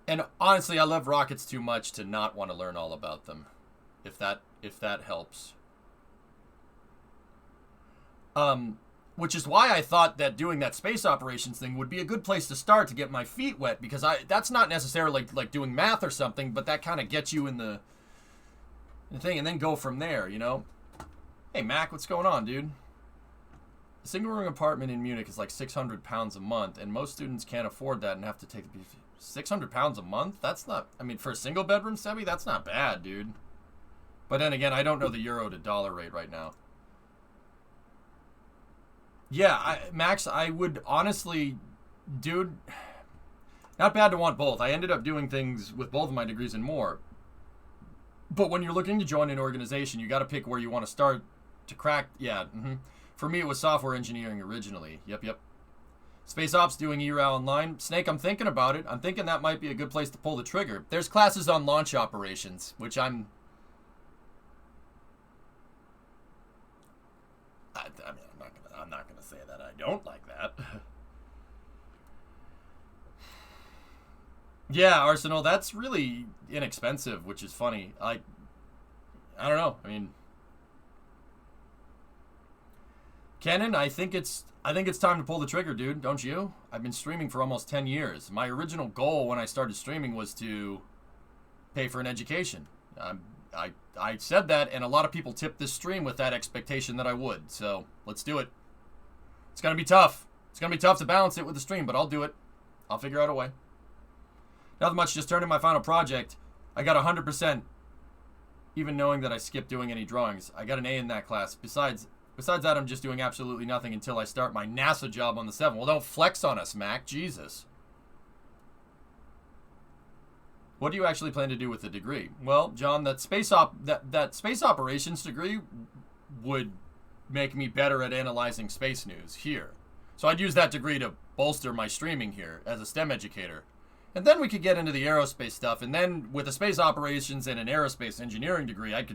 And honestly, I love rockets too much to not want to learn all about them, if that helps. Which is why I thought that doing that space operations thing would be a good place to start to get my feet wet, because that's not necessarily like doing math or something, but that kind of gets you in the thing, and then go from there, Hey, Mac, what's going on, dude? A single-room apartment in Munich is like 600 pounds a month, and most students can't afford that and have to take 600 pounds a month? That's not, for a single-bedroom, Sebi, that's not bad, dude. But then again, I don't know the euro to dollar rate right now. Yeah, Max, I would honestly, dude, not bad to want both. I ended up doing things with both of my degrees and more. But when you're looking to join an organization, you got to pick where you want to start to crack. Yeah, For me, it was software engineering originally. Yep. Space Ops doing ERAL online. Snake, I'm thinking about it. I'm thinking that might be a good place to pull the trigger. There's classes on launch operations, which I'm not gonna say that I don't like that. Yeah, Arsenal, that's really inexpensive, which is funny. I don't know. Kenan, I think it's time to pull the trigger, dude. Don't you? I've been streaming for almost 10 years. My original goal when I started streaming was to pay for an education. I said that, and a lot of people tipped this stream with that expectation that I would. So let's do it. It's gonna be tough. It's gonna be tough to balance it with the stream, but I'll do it. I'll figure out a way. Nothing much, just turned in my final project. I got 100%, even knowing that I skipped doing any drawings. I got an A in that class. Besides that, I'm just doing absolutely nothing until I start my NASA job on the 7th. Well, don't flex on us, Mac. Jesus. What do you actually plan to do with the degree? Well, John, that space operations degree would make me better at analyzing space news here. So I'd use that degree to bolster my streaming here as a STEM educator. And then we could get into the aerospace stuff. And then with the space operations and an aerospace engineering degree, I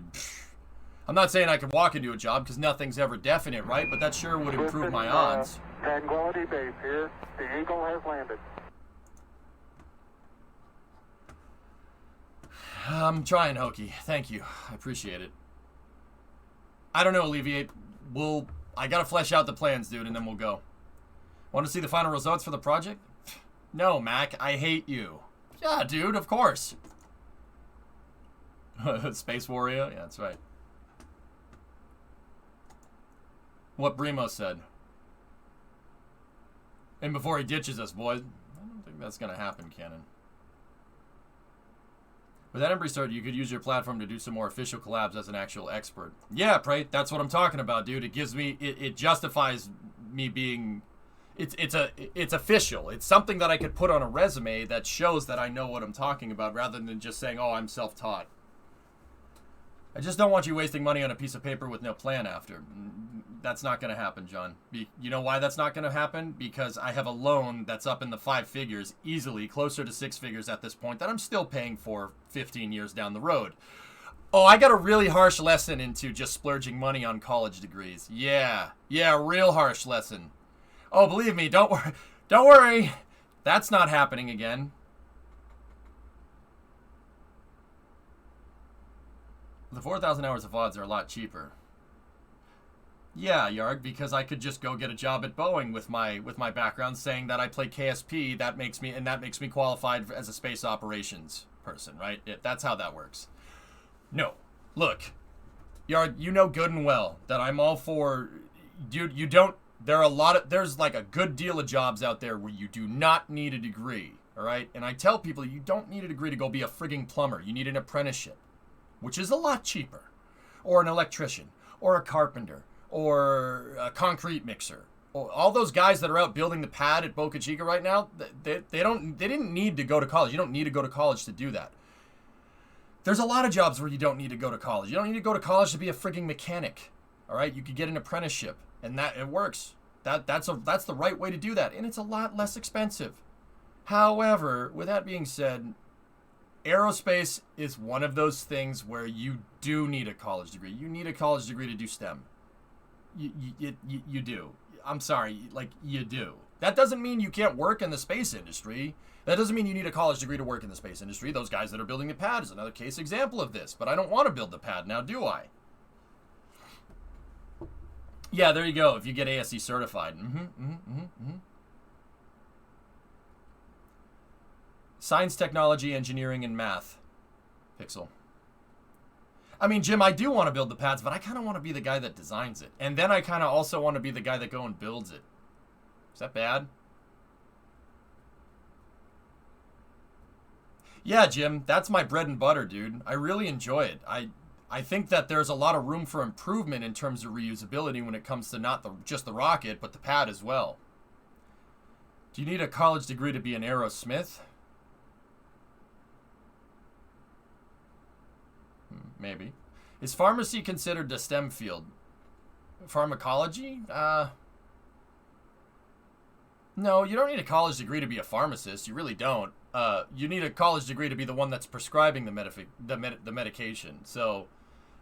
I'm not saying I could walk into a job because nothing's ever definite, right? But that sure would improve my odds. Tranquility Base here. The Eagle has landed. I'm trying, Hokey. Thank you. I appreciate it. I don't know, Alleviate. I gotta flesh out the plans, dude, and then we'll go. Want to see the final results for the project? No, Mac. I hate you. Yeah, dude, of course. Space Warrior? Yeah, that's right. What Brimo said. And before he ditches us, boys. I don't think that's gonna happen, Cannon. With that Embry start, you could use your platform to do some more official collabs as an actual expert. Yeah, Prate, that's what I'm talking about, dude. It gives me, it justifies me being, it's official. It's something that I could put on a resume that shows that I know what I'm talking about rather than just saying, oh, I'm self-taught. I just don't want you wasting money on a piece of paper with no plan after. That's not going to happen, John. You know why that's not going to happen? Because I have a loan that's up in the 5 figures, easily, closer to 6 figures at this point, that I'm still paying for 15 years down the road. Oh, I got a really harsh lesson into just splurging money on college degrees. Yeah, real harsh lesson. Oh, believe me, don't worry. That's not happening again. The 4,000 hours of VODs are a lot cheaper. Yeah, Yarg, because I could just go get a job at Boeing with my background, saying that I play KSP. That makes me qualified as a space operations person, right? That's how that works. No, look, Yarg, you know good and well that I'm all for. Dude, you don't. There's like a good deal of jobs out there where you do not need a degree, all right? And I tell people you don't need a degree to go be a frigging plumber. You need an apprenticeship, which is a lot cheaper, or an electrician, or a carpenter, or a concrete mixer. All those guys that are out building the pad at Boca Chica right now, they didn't need to go to college. You don't need to go to college to do that. There's a lot of jobs where you don't need to go to college. You don't need to go to college to be a frigging mechanic. All right, you could get an apprenticeship, and that it works. That's the right way to do that, and it's a lot less expensive. However, with that being said, aerospace is one of those things where you do need a college degree. You need a college degree to do STEM. You do. I'm sorry, like, you do. That doesn't mean you can't work in the space industry. That doesn't mean you need a college degree to work in the space industry. Those guys that are building the pad is another case example of this. But I don't want to build the pad now, do I? Yeah, there you go. If you get ASC certified. Science, technology, engineering, and math. Pixel. I mean, Jim, I do want to build the pads, but I kind of want to be the guy that designs it. And then I kind of also want to be the guy that go and builds it. Is that bad? Yeah, Jim, that's my bread and butter, dude. I really enjoy it. I think that there's a lot of room for improvement in terms of reusability when it comes to not just the rocket, but the pad as well. Do you need a college degree to be an aerosmith? Maybe. Is pharmacy considered a STEM field? Pharmacology? No, you don't need a college degree to be a pharmacist. You really don't. You need a college degree to be the one that's prescribing the medication. So,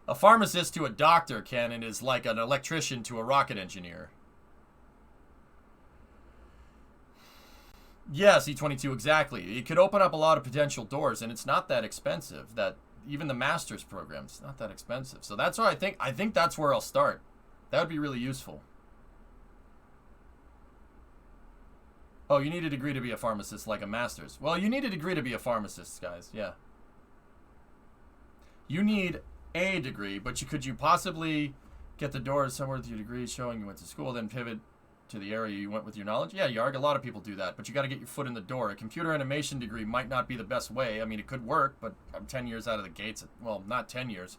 a pharmacist to a doctor, Cannon, is like an electrician to a rocket engineer. Yes, E22, exactly. It could open up a lot of potential doors, and it's not that expensive. That even the master's program's not that expensive. So that's why I think that's where I'll start. That would be really useful. Oh, you need a degree to be a pharmacist, like a master's. Well, you need a degree to be a pharmacist, guys. Yeah. You need a degree, but could you possibly get the doors somewhere with your degree showing you went to school, then pivot to the area you went with your knowledge? Yeah, Yarg, a lot of people do that, but you got to get your foot in the door. A computer animation degree might not be the best way. I mean, it could work, but I'm 10 years out of the gates. Well, not 10 years.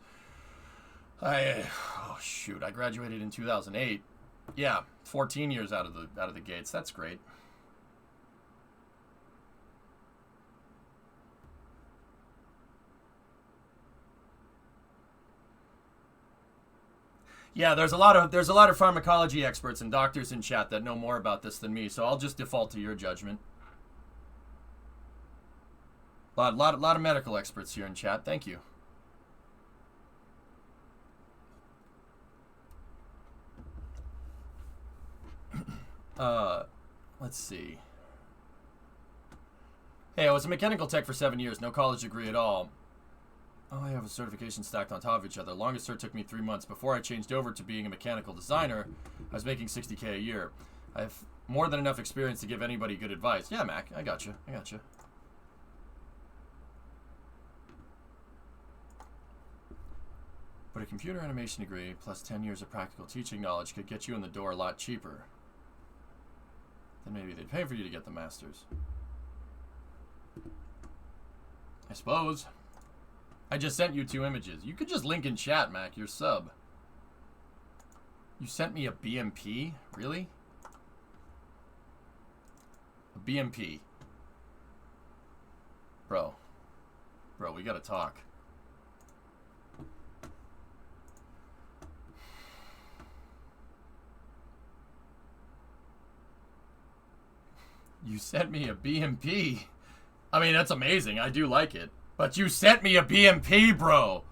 Oh shoot, I graduated in 2008. Yeah, 14 years out of the gates. That's great. Yeah, there's a lot of pharmacology experts and doctors in chat that know more about this than me, so I'll just default to your judgment. Lot of medical experts here in chat. Thank you. Let's see. Hey, I was a mechanical tech for 7 years, no college degree at all. Oh, I have a certification stacked on top of each other. Longest cert took me 3 months. Before I changed over to being a mechanical designer, I was making $60K a year. I have more than enough experience to give anybody good advice. Yeah, Mac, I got you. I got you. But a computer animation degree plus 10 years of practical teaching knowledge could get you in the door a lot cheaper. Then maybe they'd pay for you to get the master's. I suppose. I just sent you 2 images. You could just link in chat, Mac. Your sub. You sent me a BMP? Really? A BMP. Bro. Bro, we gotta talk. You sent me a BMP. I mean, that's amazing. I do like it. But you sent me a BMP, bro.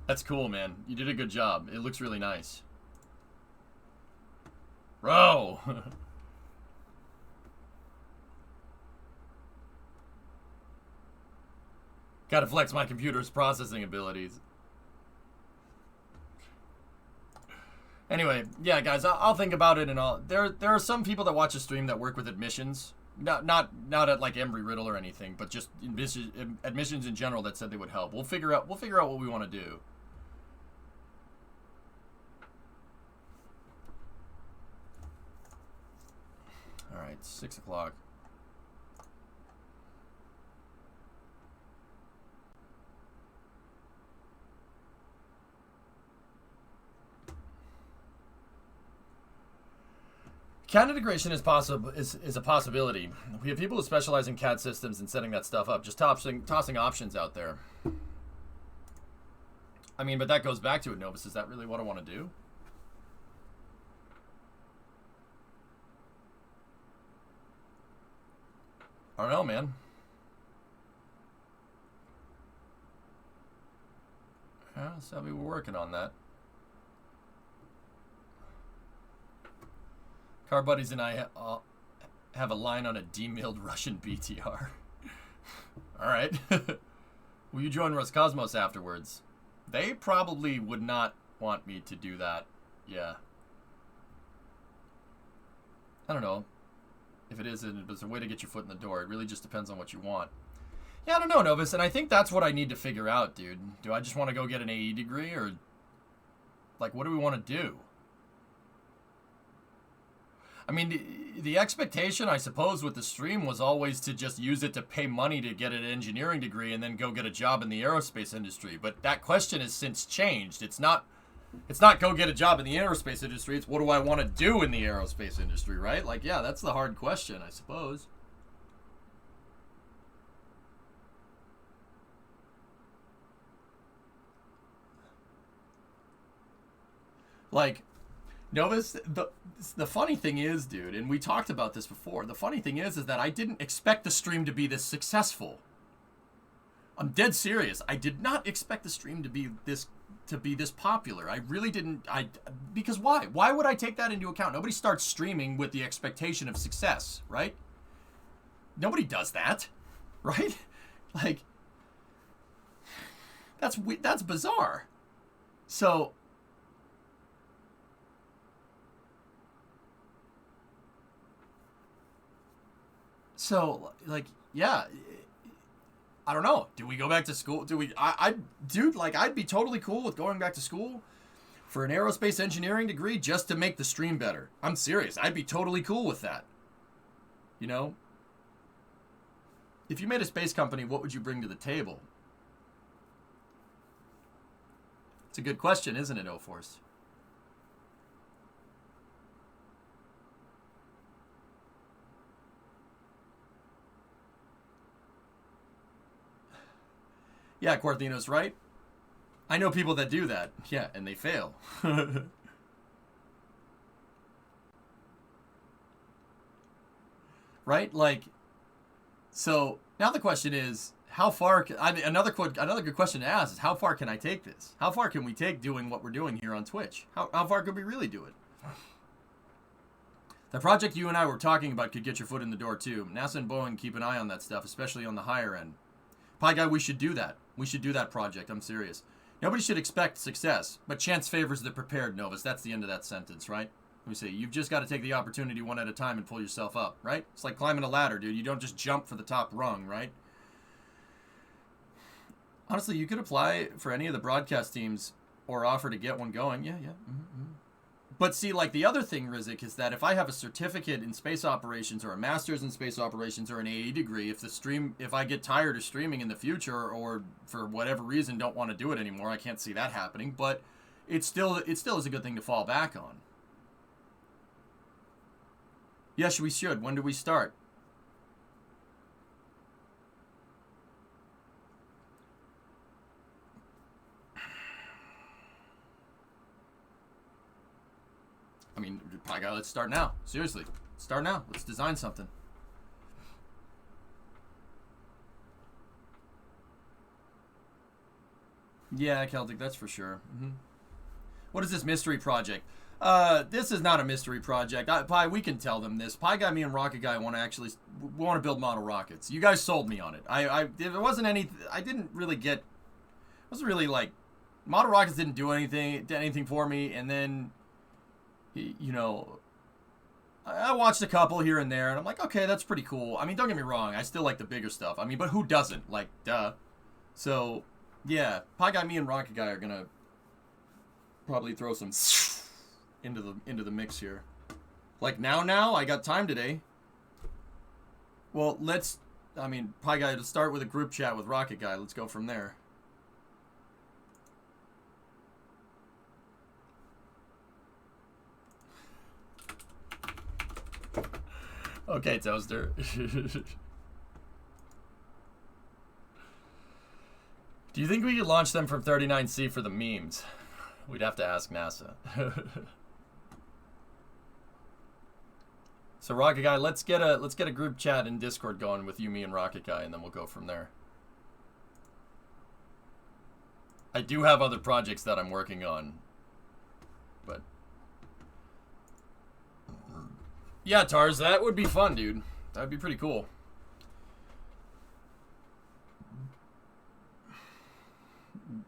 That's cool, man. You did a good job. It looks really nice. Bro. Gotta flex my computer's processing abilities. Anyway, yeah, guys, I'll think about it and all. There are some people that watch a stream that work with admissions. Not at like Embry Riddle or anything, but just admissions in general that said they would help. We'll figure out what we want to do. All right, 6 o'clock. CAD integration is a possibility. We have people who specialize in CAD systems and setting that stuff up, just tossing options out there. I mean, but that goes back to it, Novus. Is that really what I want to do? I don't know, man. Yeah, so we're working on that. Car Buddies and I have a line on a demilled Russian BTR. Alright. Will you join Roscosmos afterwards? They probably would not want me to do that. Yeah. I don't know. If it is, it's a way to get your foot in the door. It really just depends on what you want. Yeah, I don't know, Novus, and I think that's what I need to figure out, dude. Do I just want to go get an AE degree, or... like, what do we want to do? I mean, the expectation, I suppose, with the stream was always to just use it to pay money to get an engineering degree and then go get a job in the aerospace industry. But that question has since changed. It's not go get a job in the aerospace industry. It's what do I want to do in the aerospace industry, right? Like, yeah, that's the hard question, I suppose. Like... Novus, the funny thing is, dude, and we talked about this before, the funny thing is that I didn't expect the stream to be this successful. I'm dead serious. I did not expect the stream to be this popular. I really didn't. Because why? Why would I take that into account? Nobody starts streaming with the expectation of success, right? Nobody does that, right? Like, that's bizarre. So, like, yeah, I don't know. Do we go back to school? Dude, like, I'd be totally cool with going back to school for an aerospace engineering degree just to make the stream better. I'm serious. I'd be totally cool with that. You know? If you made a space company, what would you bring to the table? It's a good question, isn't it, O-Force? Yeah, Quarthinos, right? I know people that do that. Yeah, and they fail. Right? Like, so now the question is, how far? Another good question to ask is how far can I take this? How far can we take doing what we're doing here on Twitch? How far could we really do it? The project you and I were talking about could get your foot in the door too. NASA and Boeing keep an eye on that stuff, especially on the higher end. Pie Guy, we should do that. We should do that project. I'm serious. Nobody should expect success, but chance favors the prepared, Novus. That's the end of that sentence, right? Let me see. You've just got to take the opportunity one at a time and pull yourself up, right? It's like climbing a ladder, dude. You don't just jump for the top rung, right? Honestly, you could apply for any of the broadcast teams or offer to get one going. Yeah. Mm-hmm. But see, like the other thing, Rizik, is that if I have a certificate in space operations or a master's in space operations or an AE degree, if I get tired of streaming in the future or for whatever reason don't want to do it anymore, I can't see that happening. But it still is a good thing to fall back on. Yes, we should. When do we start? I mean, let's start now. Seriously. Start now. Let's design something. Yeah, Celtic, that's for sure. Mm-hmm. What is this mystery project? This is not a mystery project. Pi, we can tell them this. Pi Guy, me, and Rocket Guy want to build model rockets. You guys sold me on it. There wasn't any. I didn't really get. It wasn't really like model rockets didn't do anything for me, and then. You know, I watched a couple here and there, and I'm like, okay, that's pretty cool. I mean, don't get me wrong, I still like the bigger stuff. I mean, but who doesn't? Like, duh. So, yeah, Pie Guy, me, and Rocket Guy are gonna probably throw some into the mix here. Like now, I got time today. Well, Pie Guy, to start with a group chat with Rocket Guy. Let's go from there. Okay, Toaster. Do you think we could launch them from 39C for the memes? We'd have to ask NASA. So Rocket Guy, let's get a group chat in Discord going with you, me, and Rocket Guy, and then we'll go from there. I do have other projects that I'm working on, but. Yeah, Tars, that would be fun, dude. That would be pretty cool.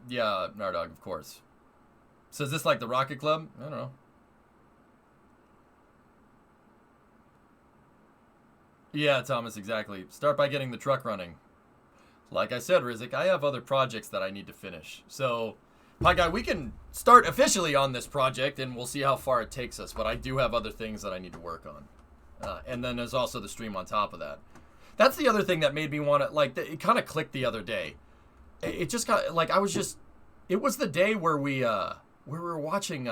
Yeah, Nardog, of course. So is this like the Rocket Club? I don't know. Yeah, Thomas, exactly. Start by getting the truck running. Like I said, Rizik, I have other projects that I need to finish. So, Pie Guy, we can start officially on this project, and we'll see how far it takes us. But I do have other things that I need to work on. And then there's also the stream on top of that. That's the other thing that made me want to, like, it kind of clicked the other day. It just got, like, it was the day where we were watching,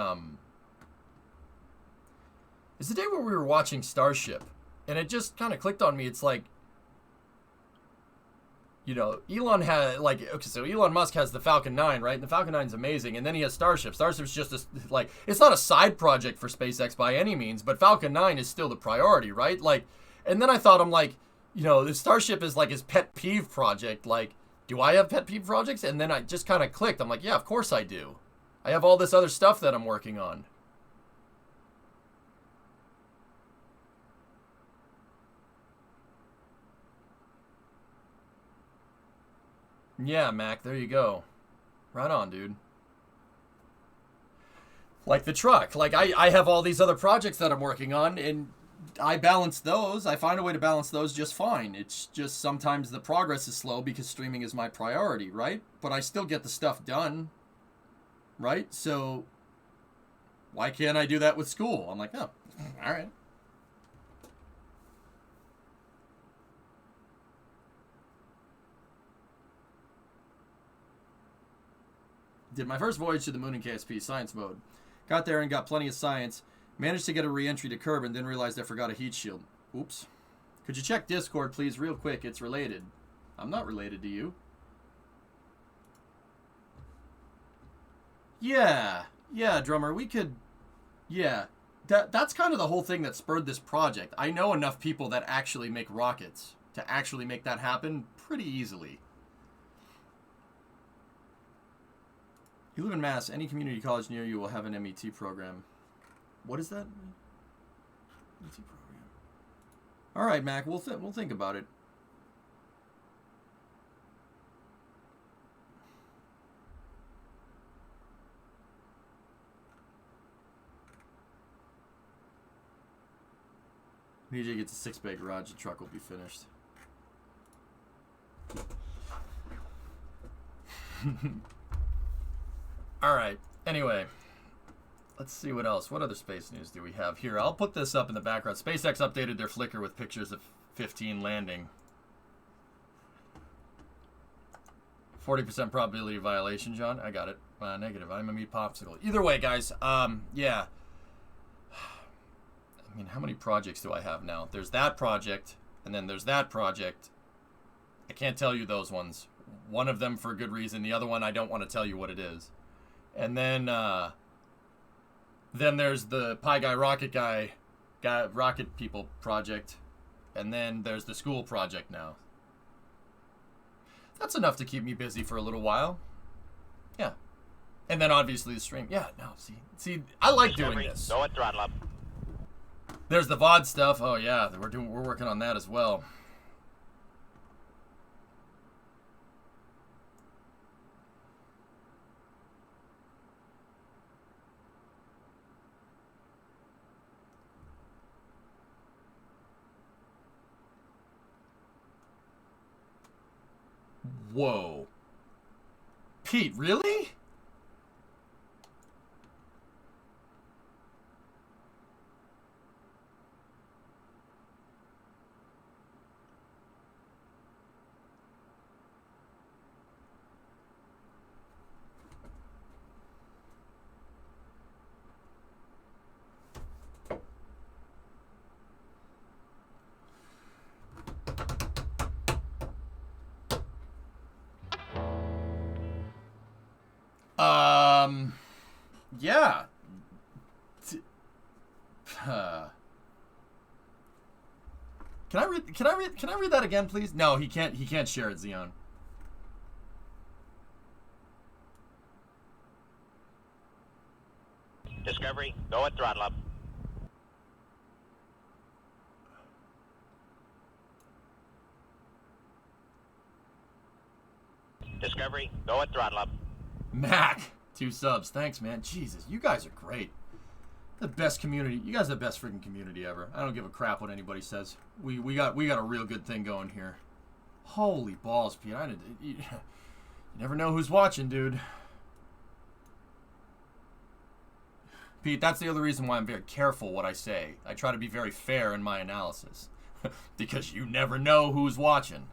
it's the day where we were watching Starship. And it just kind of clicked on me. It's like, you know, Elon had, like, okay, so Elon Musk has the Falcon 9, right? And the Falcon 9 is amazing. And then he has Starship. Starship's just, like, it's not a side project for SpaceX by any means, but Falcon 9 is still the priority, right? Like, and then I thought, I'm like, you know, the Starship is like his pet peeve project. Like, do I have pet peeve projects? And then I just kind of clicked. I'm like, yeah, of course I do. I have all this other stuff that I'm working on. Yeah, Mac, there you go. Right on, dude. Like the truck. Like, I have all these other projects that I'm working on, and I balance those. I find a way to balance those just fine. It's just sometimes the progress is slow because streaming is my priority, right? But I still get the stuff done, right? So, why can't I do that with school? I'm like, oh, all right. Did my first voyage to the moon in KSP, science mode. Got there and got plenty of science. Managed to get a re-entry to Curb and then realized I forgot a heat shield. Oops. Could you check Discord, please, real quick? It's related. I'm not related to you. Yeah, drummer, we could... Yeah. That's kind of the whole thing that spurred this project. I know enough people that actually make rockets to actually make that happen pretty easily. You live in Mass. Any community college near you will have an MET program. What is that? MET program. All right, Mac. We'll think about it. When EJ gets a 6-bay garage, the truck will be finished. Alright, anyway. Let's see what else. What other space news do we have here? I'll put this up in the background. SpaceX updated their Flickr with pictures of 15 landing. 40% probability violation, John. I got it. Negative. I'm a meat popsicle. Either way, guys. Yeah. I mean, how many projects do I have now? There's that project, and then there's that project. I can't tell you those ones. One of them for a good reason. The other one, I don't want to tell you what it is. And then there's the Pie Guy Rocket People project. And then there's the school project now. That's enough to keep me busy for a little while. Yeah. And then obviously the stream. Yeah, no, see, I like doing this. Go at throttle up. There's the VOD stuff. Oh yeah, we're working on that as well. Whoa. Pete, really? Yeah. Can I read that again, please? No, he can't share it, Xeon. Discovery, go at throttle up. Discovery, go at throttle up. Mac, 2 subs. Thanks, man. Jesus, you guys are great. The best community. You guys are the best freaking community ever. I don't give a crap what anybody says. We got a real good thing going here. Holy balls, Pete. You never know who's watching, dude. Pete, that's the other reason why I'm very careful what I say. I try to be very fair in my analysis. Because you never know who's watching.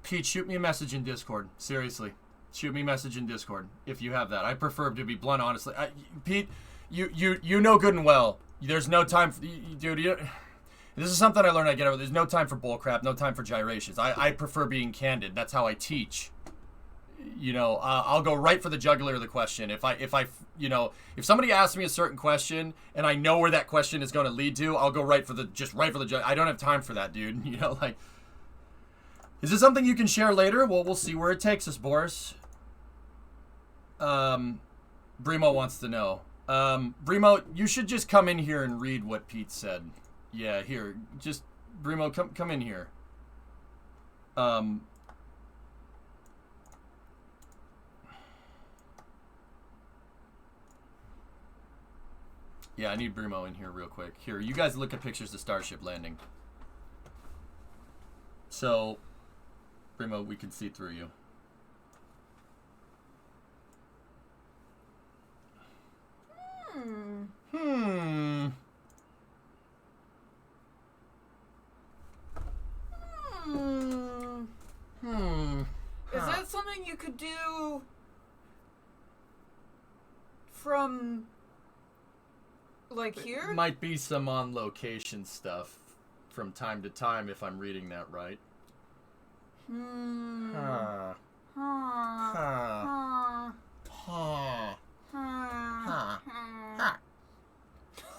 Pete, shoot me a message in Discord. Seriously. Shoot me a message in Discord if you have that. I prefer to be blunt, honestly. Pete, you know good and well. There's no time for... Dude, this is something I learned I get over. There's no time for bullcrap, no time for gyrations. I prefer being candid. That's how I teach. You know, I'll go right for the jugular of the question. If somebody asks me a certain question and I know where that question is going to lead to, I'll go right for the jugular. I don't have time for that, dude. You know, like... Is this something you can share later? Well, we'll see where it takes us, Boris. Brimo wants to know. Brimo, you should just come in here and read what Pete said. Yeah, here. Just, Brimo, come in here. Yeah, I need Brimo in here real quick. Here, you guys look at pictures of Starship landing. So... Brimo, we can see through you. Is that something you could do from, like, here? It might be some on-location stuff from time to time if I'm reading that right.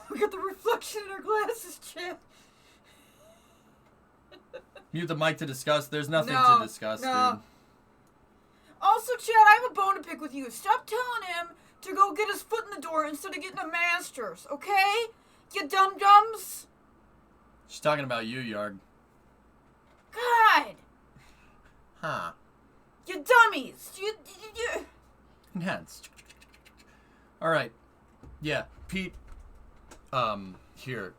Look at the reflection in her glasses, Chad. Mute the mic to discuss. There's nothing No, to discuss, no. dude. Also, Chad, I have a bone to pick with you. Stop telling him to go get his foot in the door instead of getting a master's, okay? You dum-dums? She's talking about you, Yarg. God! Huh. You dummies! You... Enhanced. Alright. Yeah, Pete. Here.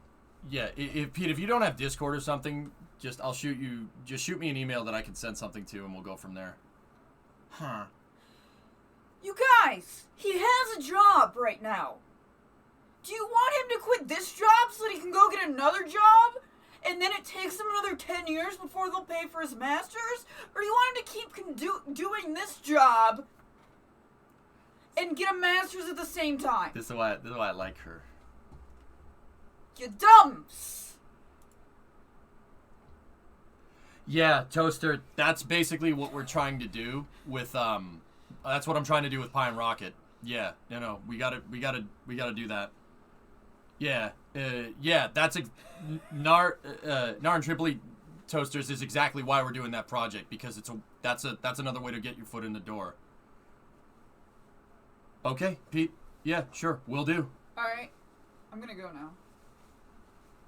Yeah, Pete, if you don't have Discord or something, just shoot me an email that I can send something to and we'll go from there. Huh. You guys, he has a job right now. Do you want him to quit this job so that he can go get another job? And then it takes him another 10 years before they'll pay for his master's? Or do you want him to keep doing this job and get a master's at the same time? This is why I like her. You dumps! Yeah, Toaster, that's basically what we're trying to do with that's what I'm trying to do with Pie and Rocket. Yeah, no, we gotta do that. Yeah, that's Nar and Tripoli Toasters is exactly why we're doing that project, because that's another way to get your foot in the door. Okay, Pete. Yeah, sure, will do. Alright, I'm gonna go now.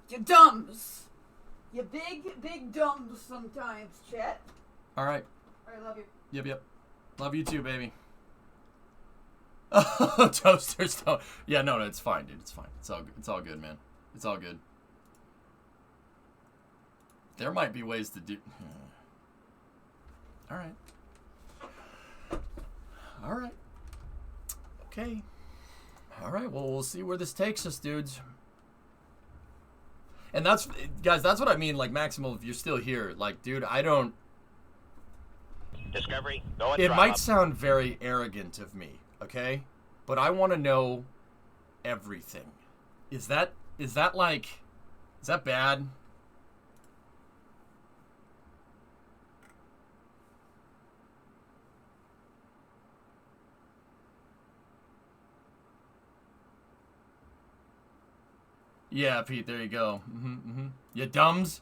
You dumbs! You big dumbs sometimes, Chet. Alright. Alright, love you. Yep. Love you too, baby. Oh, Toasters don't. Yeah, no, it's fine, dude. It's fine. It's all good, man. It's all good. There might be ways to do. All right. Okay. All right. Well, we'll see where this takes us, dudes. And that's, guys, that's what I mean. Like, Maximal, if you're still here, like, dude, I don't. Discovery, go and It throttle might up. sound very arrogant of me, okay? But I want to know everything. Is that bad? Yeah, Pete, there you go. You dumbs.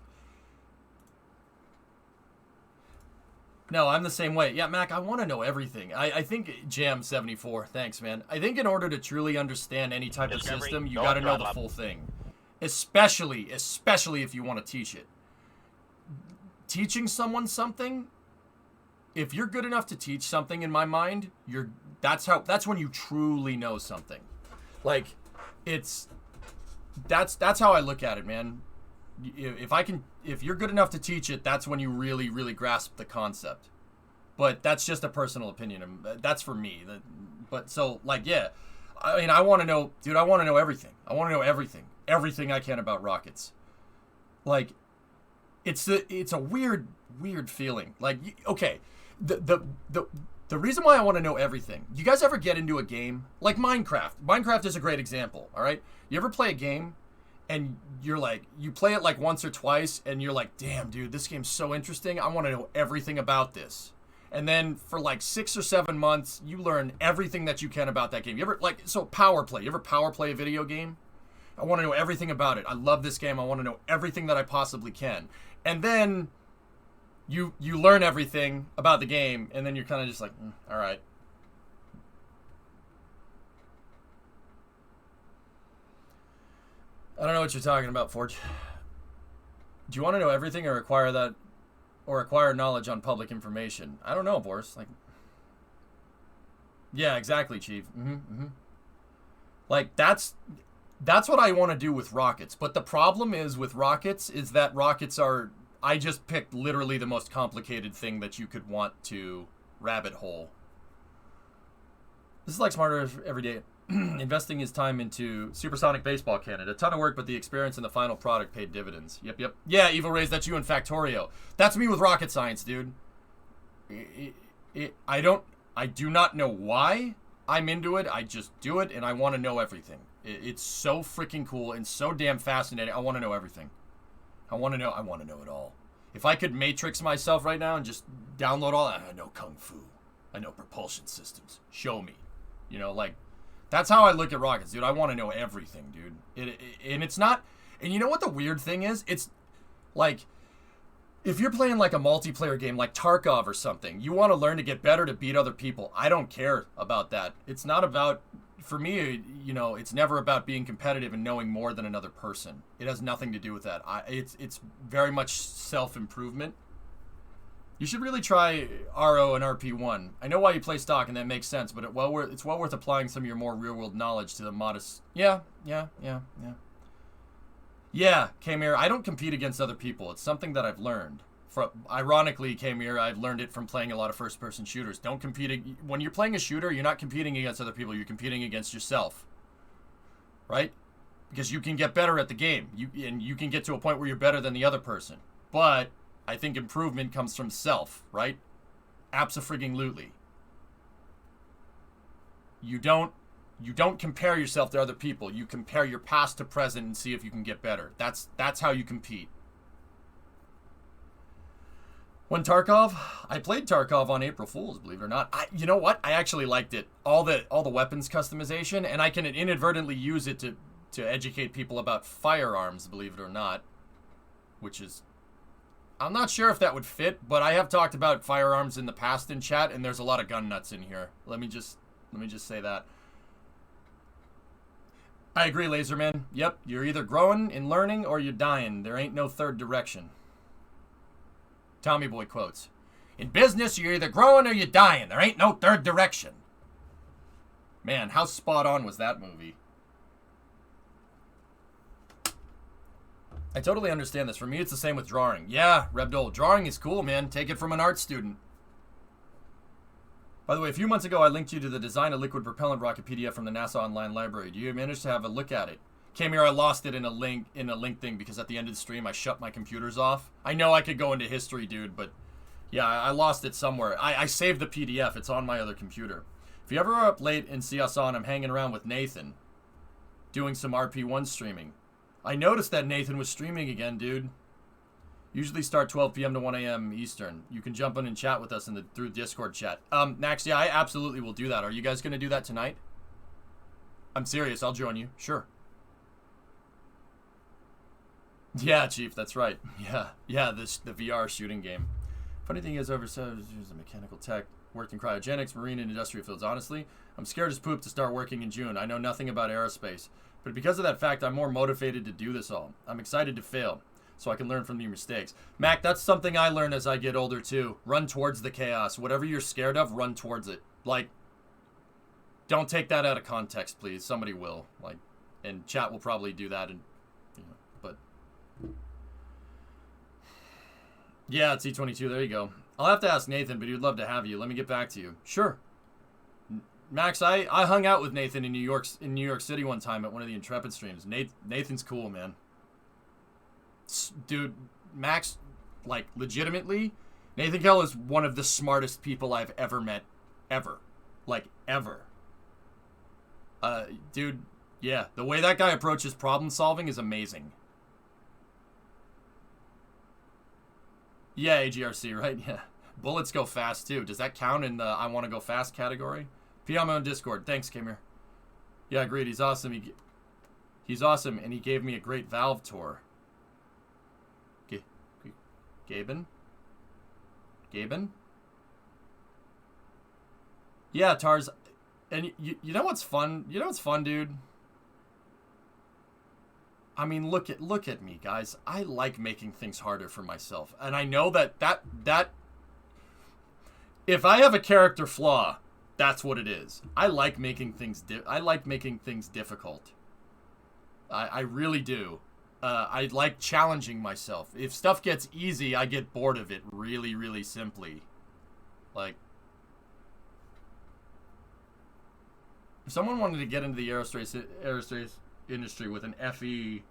No, I'm the same way. Yeah, Mac, I want to know everything. I think Jam74, thanks, man. I think in order to truly understand any type of Discovery, system, you go got to and know the throttle up. full thing. Especially if you want to teach it. Teaching someone something, if you're good enough to teach something, in my mind, that's when you truly know something. Like, that's how I look at it, man. If you're good enough to teach it, that's when you really, really grasp the concept. But that's just a personal opinion. That's for me. But so, like, yeah. I mean, I want to know, dude, I want to know everything. I want to know everything. Everything I can about rockets. Like, it's a weird feeling. Like, okay, the reason why I want to know everything, you guys ever get into a game? Like Minecraft. Minecraft is a great example, all right? You ever play a game and you're like, you play it like once or twice and you're like, damn, dude, this game's so interesting. I want to know everything about this. And then for like 6 or 7 months, you learn everything that you can about that game. You ever, like, so power play. You ever power play a video game? I want to know everything about it. I love this game. I want to know everything that I possibly can. And then you learn everything about the game, and then you're kind of just like, all right. I don't know what you're talking about, Forge. Do you want to know everything or acquire knowledge on public information? I don't know, Boris. Like, yeah, exactly, Chief. Like, that's what I want to do with rockets. But the problem is with rockets is that rockets are, I just picked literally the most complicated thing that you could want to rabbit hole. This is like Smarter every day. Investing his time into supersonic baseball cannon. A ton of work, but the experience and the final product paid dividends. Yep. Yeah, Evil Rays, that's you and Factorio. That's me with rocket science, dude. I do not know why I'm into it. I just do it, and I want to know everything. It's so freaking cool and so damn fascinating. I want to know everything. I want to know it all. If I could matrix myself right now and just download all that, I know Kung Fu. I know propulsion systems. Show me. You know, like, That's how I look at rockets, dude. I want to know everything, dude. And it's not... And you know what the weird thing is? It's like... If you're playing like a multiplayer game like Tarkov or something, you want to learn to get better to beat other people. I don't care about that. It's not about... For me, you know, it's never about being competitive and knowing more than another person. It has nothing to do with that. It's very much self-improvement. You should really try RO and RP1. I know why you play stock, and that makes sense, but it's well worth applying some of your more real-world knowledge to the modest... Yeah, Kamir, I don't compete against other people. It's something that I've learned. Ironically, Kamir, I've learned it from playing a lot of first-person shooters. Don't compete... When you're playing a shooter, you're not competing against other people. You're competing against yourself. Right? Because you can get better at the game. And you can get to a point where you're better than the other person. But I think improvement comes from self, right? Abso-frigging-lutely. You don't compare yourself to other people. You compare your past to present and see if you can get better. That's how you compete. When Tarkov, I played Tarkov on April Fools, believe it or not. You know what? I actually liked it. All the weapons customization, and I can inadvertently use it to educate people about firearms, believe it or not. Which is, I'm not sure if that would fit, but I have talked about firearms in the past in chat, and there's a lot of gun nuts in here. Let me just say that. I agree, Laserman. Yep, you're either growing and learning or you're dying. There ain't no third direction. Tommy Boy quotes. In business, you're either growing or you're dying. There ain't no third direction. Man, how spot on was that movie? I totally understand this. For me, it's the same with drawing. Yeah, Rebdol, drawing is cool, man. Take it from an art student. By the way, a few months ago, I linked you to the Design a Liquid Propellant Rocket PDF from the NASA Online Library. Do you manage to have a look at it? Came here, I lost it in a link thing because at the end of the stream, I shut my computers off. I know I could go into history, dude, but yeah, I lost it somewhere. I saved the PDF. It's on my other computer. If you ever are up late and see us on, I'm hanging around with Nathan, doing some RP1 streaming. I noticed that Nathan was streaming again, dude. Usually start 12 p.m. to 1 a.m. Eastern. You can jump in and chat with us through Discord chat. Max, yeah, I absolutely will do that. Are you guys going to do that tonight? I'm serious. I'll join you. Sure. Yeah, Chief, that's right. Yeah, the VR shooting game. Funny thing is, over so a mechanical tech, worked in cryogenics, marine, and industrial fields. Honestly, I'm scared as poop to start working in June. I know nothing about aerospace. But because of that fact, I'm more motivated to do this all. I'm excited to fail, so I can learn from your mistakes. Mac, that's something I learn as I get older, too. Run towards the chaos. Whatever you're scared of, run towards it. Like, don't take that out of context, please. Somebody will. Like, and chat will probably do that, and but... Yeah, it's E22. There you go. I'll have to ask Nathan, but he'd love to have you. Let me get back to you. Sure. Max, I hung out with Nathan in New York City one time at one of the Intrepid streams. Nathan's cool, man. Dude, Max, like, legitimately, Nathan Kell is one of the smartest people I've ever met. Ever. Like, ever. Dude, yeah. The way that guy approaches problem solving is amazing. Yeah, AGRC, right? Yeah. Bullets go fast, too. Does that count in the I want to go fast category? PM on Discord. Thanks, Kamer. Yeah, agreed. He's awesome. He's awesome, and he gave me a great Valve tour. Gaben? Yeah, Tars. And you know what's fun? You know what's fun, dude? I mean, look at me, guys. I like making things harder for myself. And I know that if I have a character flaw, that's what it is. I like making things difficult. I really do. I like challenging myself. If stuff gets easy, I get bored of it really, really simply. Like, if someone wanted to get into the aerospace industry with an FE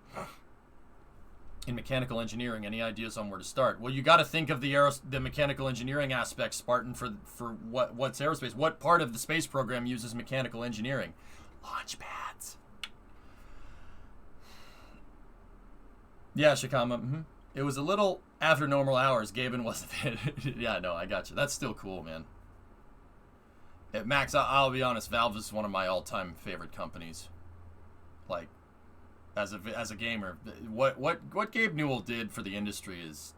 in mechanical engineering, any ideas on where to start? Well, you got to think of the mechanical engineering aspect, Spartan, for what's aerospace. What part of the space program uses mechanical engineering? Launch pads. Yeah, Shikama. It was a little after normal hours. Gaben wasn't it. Yeah, no, I got you. That's still cool, man. Max, I'll be honest. Valve is one of my all-time favorite companies. Like, as a gamer, what Gabe Newell did for the industry is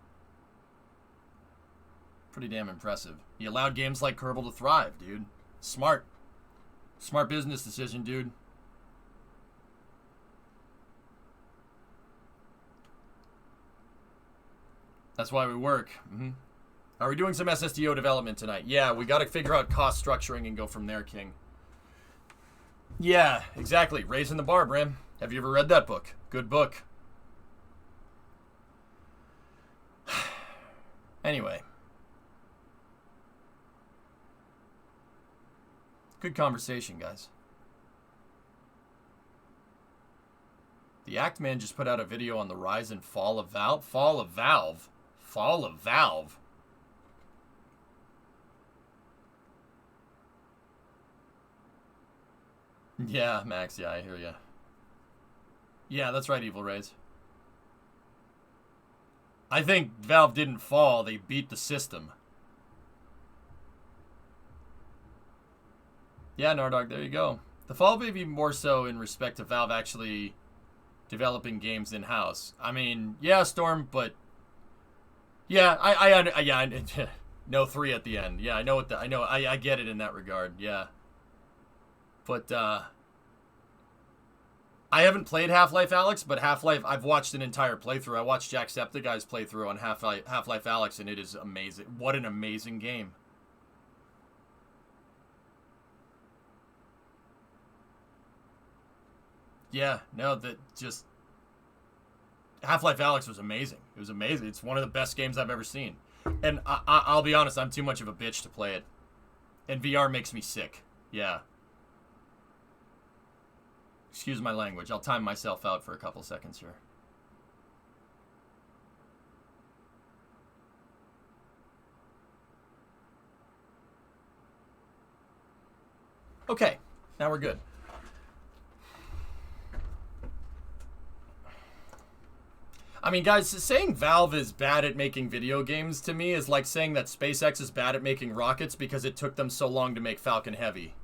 pretty damn impressive. He allowed games like Kerbal to thrive, dude. Smart business decision, dude. That's why we work. Are we doing some SSDO development tonight? Yeah, we got to figure out cost structuring and go from there, King. Yeah, exactly. Raising the Bar, Bram. Have you ever read that book? Good book. Anyway. Good conversation, guys. The Act Man just put out a video on the rise and fall of Valve. Fall of Valve? Fall of Valve? Yeah, Max, yeah, I hear ya. Yeah, that's right, Evil Rays. I think Valve didn't fall, they beat the system. Yeah, Nardog, there you go. The fall may be more so in respect to Valve actually developing games in-house. I mean, yeah, Storm, but... Yeah, I no 3 at the end. Yeah, I get it in that regard, yeah. But, I haven't played Half-Life Alyx, but Half-Life, I've watched an entire playthrough. I watched Jacksepticeye's playthrough on Half-Life Alyx, and it is amazing. What an amazing game. Yeah, no, that just... Half-Life Alyx was amazing. It was amazing. It's one of the best games I've ever seen. And I'll be honest, I'm too much of a bitch to play it. And VR makes me sick. Yeah. Excuse my language. I'll time myself out for a couple seconds here. Okay, now we're good. I mean, guys, saying Valve is bad at making video games to me is like saying that SpaceX is bad at making rockets because it took them so long to make Falcon Heavy.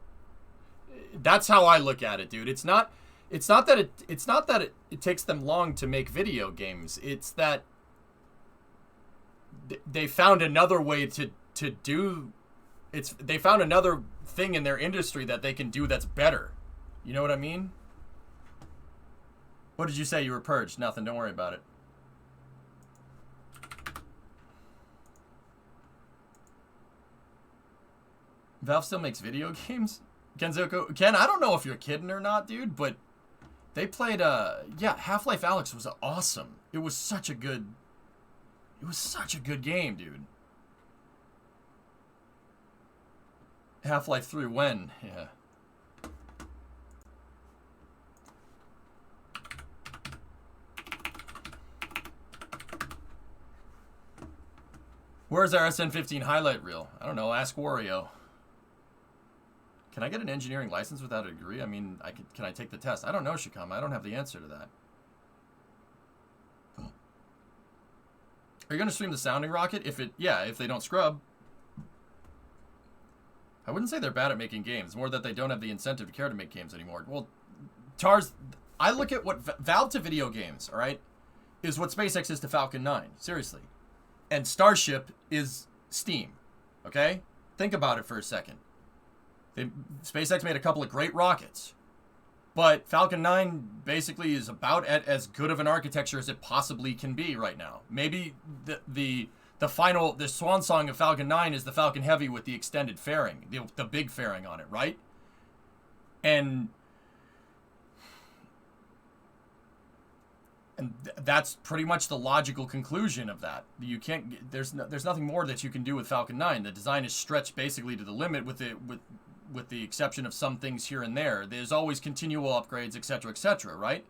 That's how I look at it, dude. It's not that it takes them long to make video games. It's that they found another way to do they found another thing in their industry that they can do that's better. You know what I mean? What did you say? You were purged. Nothing. Don't worry about it. Valve still makes video games? Kenzuko? Ken, I don't know if you're kidding or not, dude, but they played, yeah, Half-Life Alyx was awesome. It was such a good game, dude. Half-Life 3, when? Yeah. Where's our SN15 highlight reel? I don't know, ask Wario. Can I get an engineering license without a degree? I mean, can I take the test? I don't know, Shikama. I don't have the answer to that. Are you going to stream the sounding rocket? If they don't scrub. I wouldn't say they're bad at making games. More that they don't have the incentive to care to make games anymore. Well, Tars, I look at what Valve to video games, all right, is what SpaceX is to Falcon 9. Seriously. And Starship is Steam. Okay? Think about it for a second. SpaceX made a couple of great rockets, but Falcon 9 basically is about at as good of an architecture as it possibly can be right now. Maybe the swan song of Falcon 9 is the Falcon Heavy with the extended fairing, the big fairing on it, right? And that's pretty much the logical conclusion of that. You can't. There's nothing more that you can do with Falcon 9. The design is stretched basically to the limit with the exception of some things here and there. There's always continual upgrades, etc., right?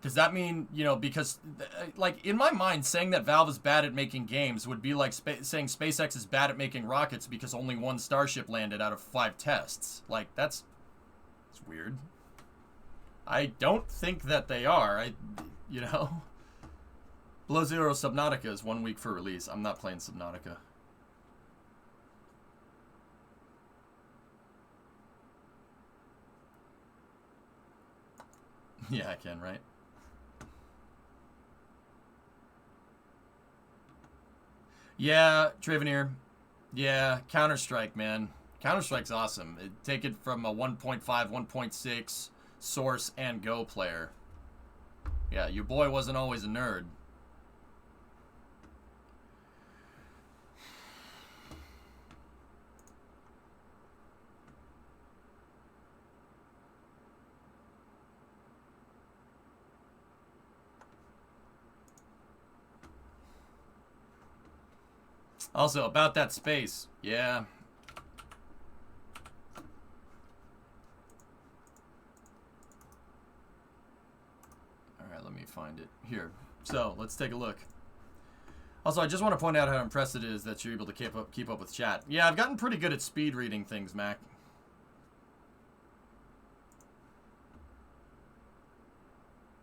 Does that mean, because, like, in my mind, saying that Valve is bad at making games would be like saying SpaceX is bad at making rockets because only one Starship landed out of 5 tests. Like, that's weird. I don't think that they are. Below Zero Subnautica is 1 week for release. I'm not playing Subnautica. Yeah, I can, right? Yeah, Traveneer. Yeah, Counter-Strike, man. Counter-Strike's awesome. Take it from a 1.5, 1.6 source and go player. Yeah, your boy wasn't always a nerd. Also, about that space. Yeah. Alright, let me find it. Here. So, let's take a look. Also, I just want to point out how impressed it is that you're able to keep up with chat. Yeah, I've gotten pretty good at speed reading things, Mac.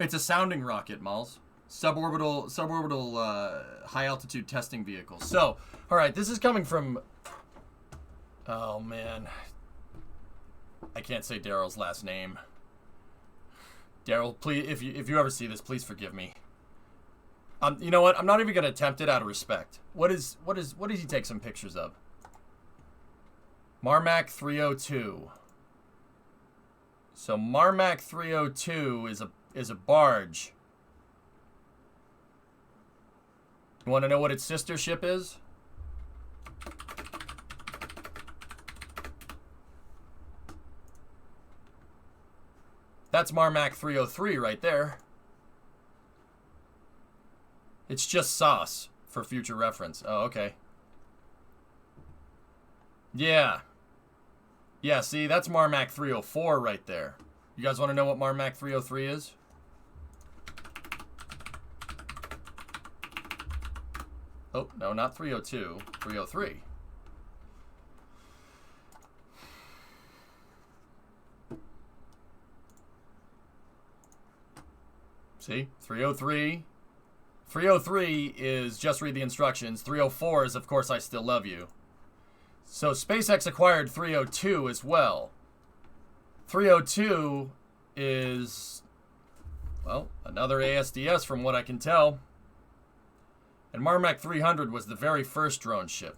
It's a sounding rocket, Malls. Suborbital high-altitude testing vehicle. So, alright, this is coming from... Oh, man. I can't say Daryl's last name. Daryl, please, if you ever see this, please forgive me. You know what? I'm not even going to attempt it out of respect. What did he take some pictures of? Marmac 302. So, Marmac 302 is a barge. You want to know what its sister ship is? That's Marmac 303 right there. It's just sauce for future reference. Oh, okay. Yeah. Yeah, see, that's Marmac 304 right there. You guys want to know what Marmac 303 is? Oh, no, not 302. 303. See? 303. 303 is just read the instructions. 304 is, of course, I still love you. So SpaceX acquired 302 as well. 302 is, well, another ASDS from what I can tell. And Marmac 300 was the very first drone ship.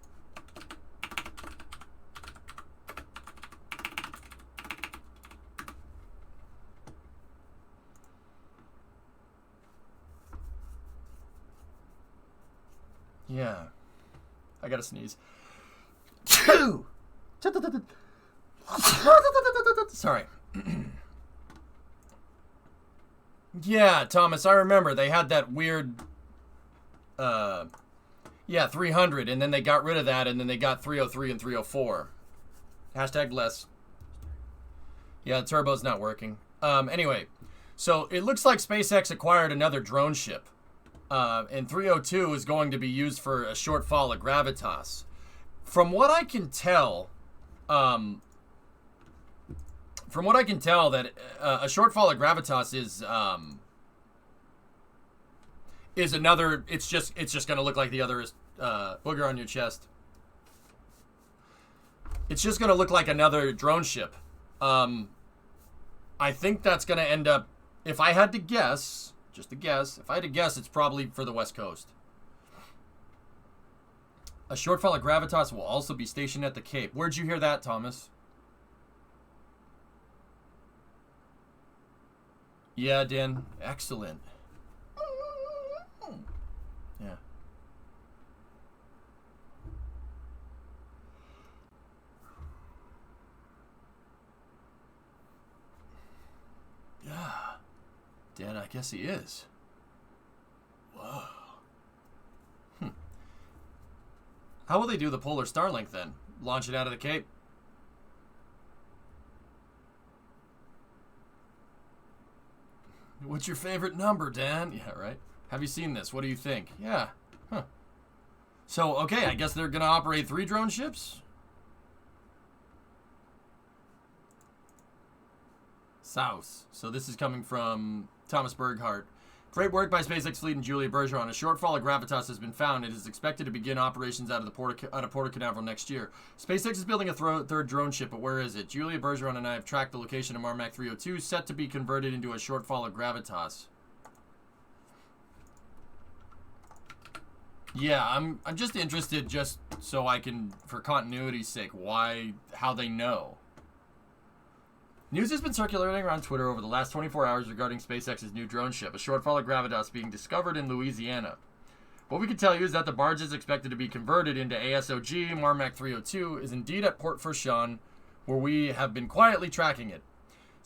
Yeah. I gotta sneeze. Sorry. Yeah, Thomas, I remember. They had that weird... yeah, 300, and then they got rid of that, and then they got 303 and 304. Hashtag less. Yeah, the turbo's not working. Anyway, so it looks like SpaceX acquired another drone ship. And 302 is going to be used for a short fall of gravitas. From what I can tell, that a short fall of gravitas is another. It's just going to look like the other booger on your chest. It's just going to look like another drone ship. I think that's going to end up. If I had to guess. Just a guess. If I had to guess, it's probably for the West Coast. A shortfall of gravitas will also be stationed at the Cape. Where'd you hear that, Thomas? Yeah, Dan. Excellent. Yeah. Yeah. Dan, I guess he is. Whoa. How will they do the Polar Starlink then? Launch it out of the Cape? What's your favorite number, Dan? Yeah, right. Have you seen this? What do you think? Yeah. Huh. So, okay, I guess they're going to operate 3 drone ships? South. So this is coming from Thomas Berghart. Great work by SpaceX fleet and Julia Bergeron. A shortfall of gravitas has been found. It is expected to begin operations out of Porto Canaveral next year. SpaceX is building a third drone ship, but where is it? Julia Bergeron and I have tracked the location of Marmac 302, set to be converted into a shortfall of gravitas. Yeah, I'm just interested, just so I can, for continuity's sake, how they know. News has been circulating around Twitter over the last 24 hours regarding SpaceX's new drone ship, a shortfall of gravitas being discovered in Louisiana. What we can tell you is that the barge is expected to be converted into ASOG Marmac 302 is indeed at Port Fourchon, where we have been quietly tracking it.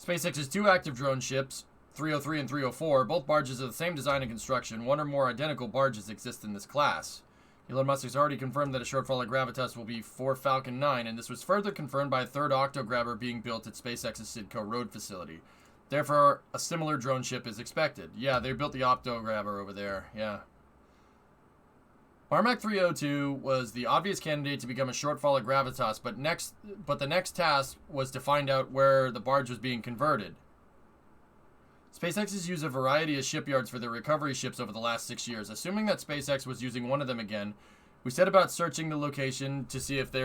SpaceX's two active drone ships, 303 and 304, both barges of the same design and construction. One or more identical barges exist in this class. Elon Musk has already confirmed that a shortfall of gravitas will be for Falcon 9, and this was further confirmed by a third octograbber being built at SpaceX's Sidco Road facility. Therefore, a similar drone ship is expected. Yeah, they built the octograbber over there, yeah. Marmac 302 was the obvious candidate to become a shortfall of gravitas, but the next task was to find out where the barge was being converted. SpaceX has used a variety of shipyards for their recovery ships over the last 6 years. Assuming that SpaceX was using one of them again, we set about searching the location to see if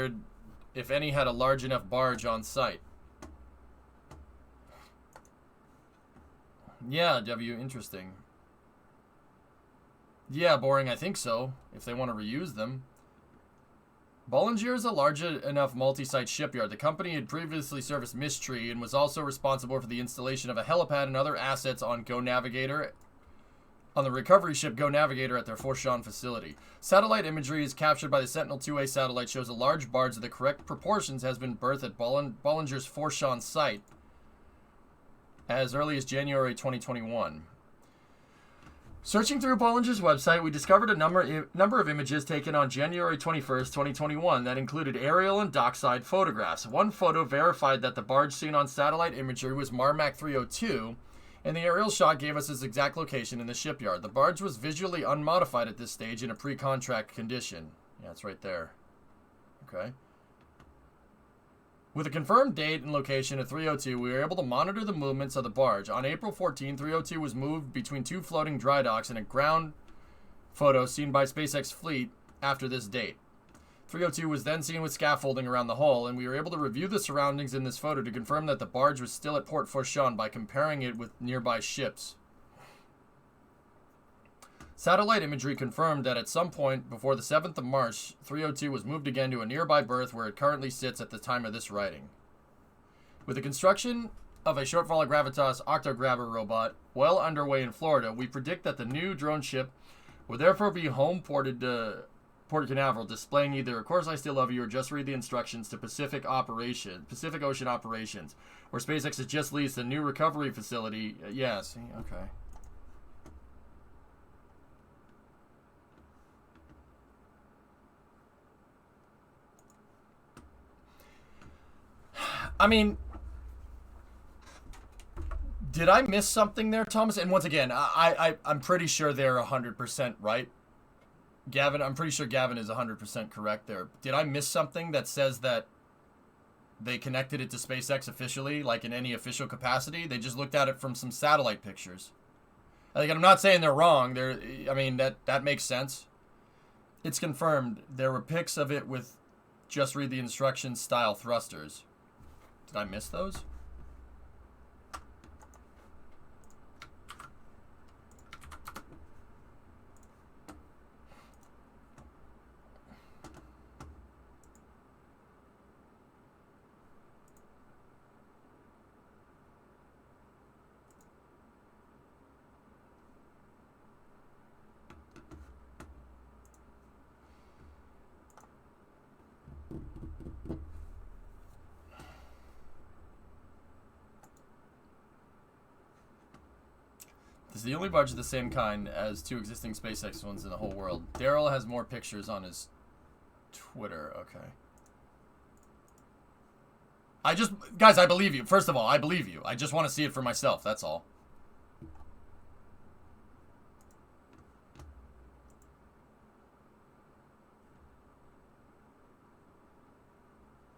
any had a large enough barge on site. Yeah, W, interesting. Yeah, boring, I think so, if they want to reuse them. Bollinger is a large enough multi-site shipyard. The company had previously serviced Mistry and was also responsible for the installation of a helipad and other assets on the recovery ship Go Navigator at their Fourchon facility. Satellite imagery is captured by the Sentinel-2A satellite shows a large barge of the correct proportions has been berthed at Bollinger's Fourchon site as early as January 2021. Searching through Bollinger's website, we discovered a number of images taken on January 21st, 2021 that included aerial and dockside photographs. One photo verified that the barge seen on satellite imagery was Marmac 302, and the aerial shot gave us its exact location in the shipyard. The barge was visually unmodified at this stage in a pre-contract condition. Yeah, it's right there. Okay. With a confirmed date and location of 302, we were able to monitor the movements of the barge. On April 14, 302 was moved between two floating dry docks in a ground photo seen by SpaceX fleet after this date. 302 was then seen with scaffolding around the hull, and we were able to review the surroundings in this photo to confirm that the barge was still at Port Fourchon by comparing it with nearby ships. Satellite imagery confirmed that at some point before the 7th of March, 302 was moved again to a nearby berth where it currently sits at the time of this writing. With the construction of a shortfall of gravitas octograbber robot well underway in Florida, we predict that the new drone ship will therefore be home ported to Port Canaveral, displaying either "Of course I still love you" or "Just read the instructions" to Pacific Ocean Operations, where SpaceX has just leased a new recovery facility. Yes, okay. I mean, did I miss something there, Thomas? And once again, I'm pretty sure they're 100% right. Gavin, I'm pretty sure Gavin is 100% correct there. Did I miss something that says that they connected it to SpaceX officially, like in any official capacity? They just looked at it from some satellite pictures. Like, I'm not saying they're wrong. I mean, that makes sense. It's confirmed. There were pics of it with "Just read the instructions" style thrusters. Did I miss those? This is the only barge of the same kind as two existing SpaceX ones in the whole world. Daryl has more pictures on his Twitter. Okay. Guys, I believe you. First of all, I believe you. I just want to see it for myself. That's all.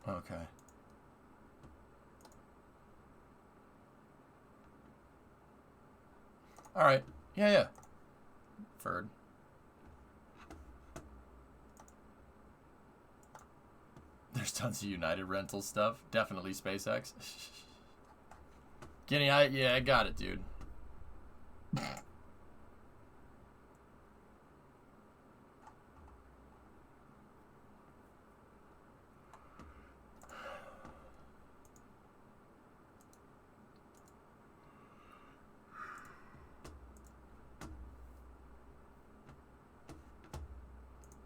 Okay. All right. Yeah. Ferd. There's tons of United rental stuff. Definitely SpaceX. Guinea, yeah, I got it, dude.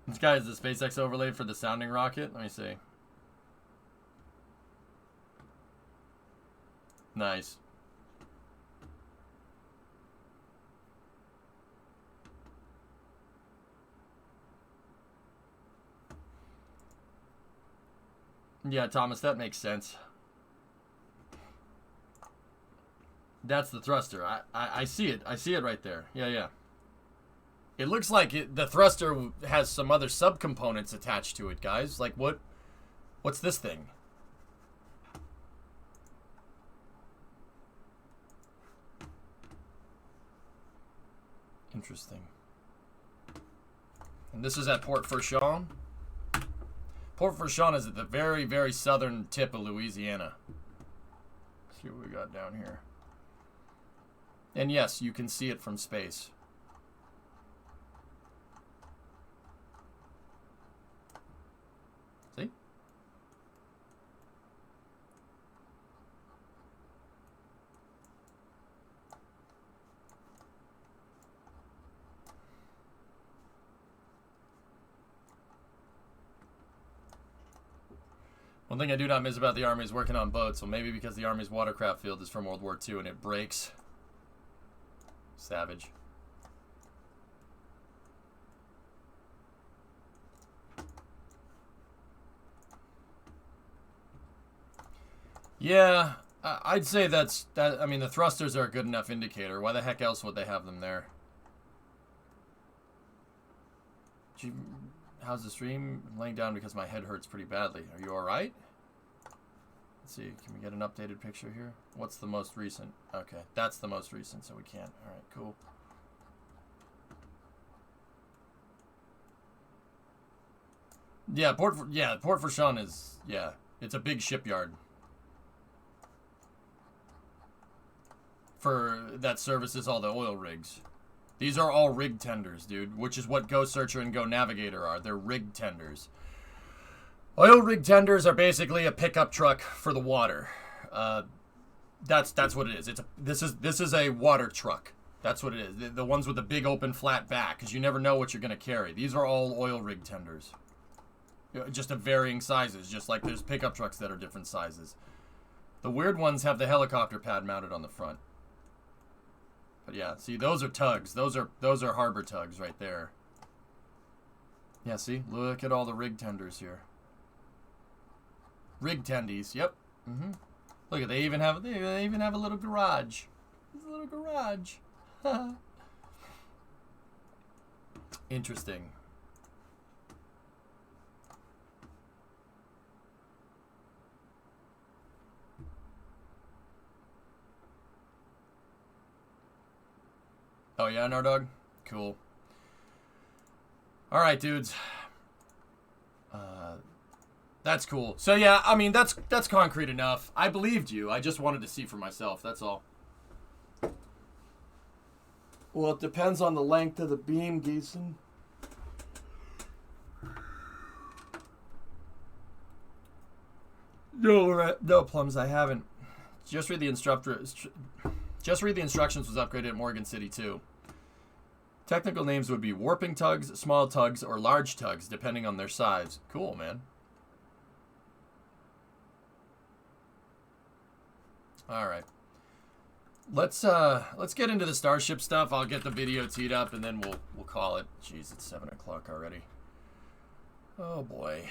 This guy is the SpaceX overlay for the sounding rocket. Let me see. Nice. Yeah, Thomas, that makes sense. That's the thruster. I see it. I see it right there. Yeah, yeah. It looks like the thruster has some other subcomponents attached to it, guys. Like what's this thing? Interesting. And this is at Port Fourchon. Port Fourchon is at the very, very southern tip of Louisiana. Let's see what we got down here. And yes, you can see it from space. See? One thing I do not miss about the Army is working on boats. Well, maybe because the Army's watercraft field is from World War II and it breaks. Savage. Yeah, I'd say that. I mean, the thrusters are a good enough indicator. Why the heck else would they have them there? How's the stream? I'm laying down because my head hurts pretty badly. Are you all right? Let's see. Can we get an updated picture here? What's the most recent? Okay, that's the most recent, so we can't. All right, cool. Yeah, Port Fourchon is, yeah, it's a big shipyard that services all the oil rigs. These are all rig tenders, dude, which is what Go Searcher and Go Navigator are. They're rig tenders. Oil rig tenders are basically a pickup truck for the water. That's what it is. This is a water truck. That's what it is. The ones with the big open flat back, because you never know what you're gonna carry. These are all oil rig tenders. Just of varying sizes, just like there's pickup trucks that are different sizes. The weird ones have the helicopter pad mounted on the front. But yeah, see, those are tugs. Those are harbor tugs right there. Yeah, see, look at all the rig tenders here. Rig tendies, yep. Look at they even have a little garage. There's a little garage. Interesting. Oh yeah, Nardog? Cool. Alright, dudes. That's cool. So yeah, I mean, that's concrete enough. I believed you. I just wanted to see for myself, that's all. Well, it depends on the length of the beam, Geeson. No, Plums, I haven't. Just read the instructions was upgraded at Morgan City too. Technical names would be warping tugs, small tugs, or large tugs, depending on their size. Cool, man. All right. Let's get into the Starship stuff. I'll get the video teed up and then we'll call it. Jeez, it's 7 o'clock already. Oh boy.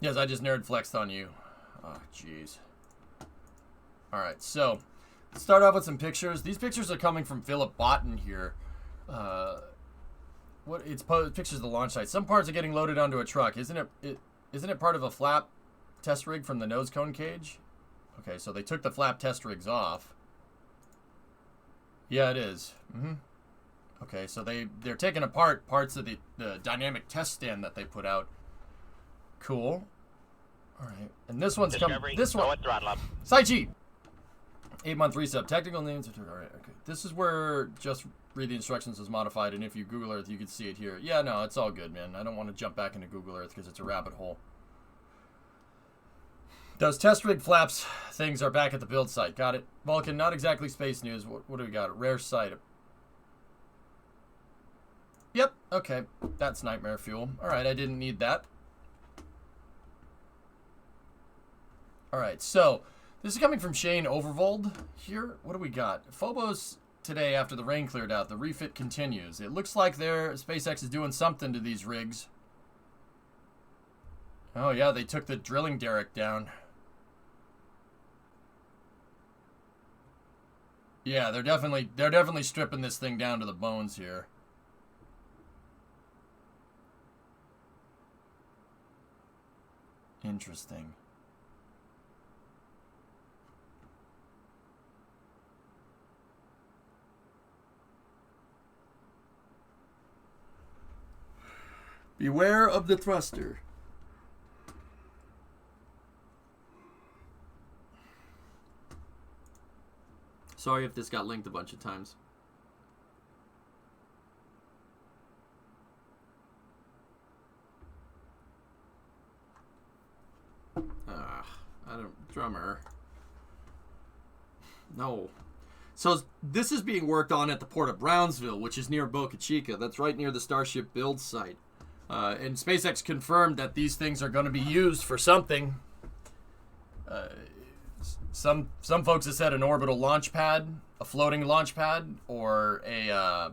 Yes, I just nerd flexed on you. Oh, jeez. All right, so start off with some pictures. These pictures are coming from Philip Botten here. Pictures of the launch site. Some parts are getting loaded onto a truck. Isn't it part of a flap test rig from the nose cone cage? Okay, so they took the flap test rigs off. Yeah, it is. Okay, so they're taking apart parts of the dynamic test stand that they put out. Cool. All right, and this one's coming. This one. Go at throttle up. Saichi. 8-month resub. Technical names. All right. Okay. This is where just read the instructions is modified, and if you Google Earth, you can see it here. Yeah, no, it's all good, man. I don't want to jump back into Google Earth because it's a rabbit hole. Those test rig flaps things are back at the build site. Got it. Vulcan, not exactly space news. What do we got? Rare site. Yep. Okay. That's nightmare fuel. All right. I didn't need that. All right. So this is coming from Shane Overvold here. What do we got? Phobos today after the rain cleared out. The refit continues. It looks like SpaceX is doing something to these rigs. Oh yeah, they took the drilling derrick down. Yeah, they're definitely stripping this thing down to the bones here. Interesting. Beware of the thruster. Sorry if this got linked a bunch of times. Drummer. No. So this is being worked on at the port of Brownsville, which is near Boca Chica. That's right near the Starship build site. And SpaceX confirmed that these things are going to be used for something. Some folks have said an orbital launch pad, a floating launch pad, or a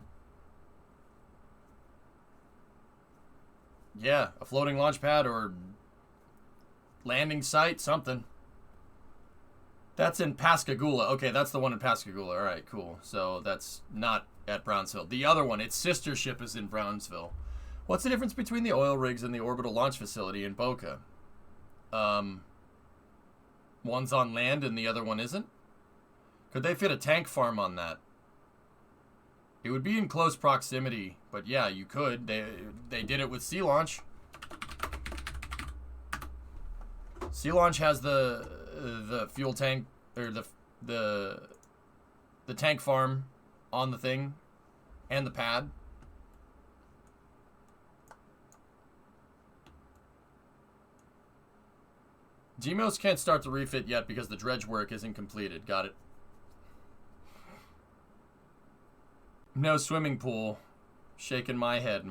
floating launch pad or landing site, something. That's in Pascagoula. Okay, that's the one in Pascagoula. All right, cool. So that's not at Brownsville. The other one, its sister ship, is in Brownsville. What's the difference between the oil rigs and the orbital launch facility in Boca? One's on land and the other one isn't? Could they fit a tank farm on that? It would be in close proximity, but yeah, you could. They did it with Sea Launch. Sea Launch has the fuel tank, or the tank farm on the thing and the pad. GMOS can't start the refit yet because the dredge work isn't completed. Got it. No swimming pool. Shaking my head.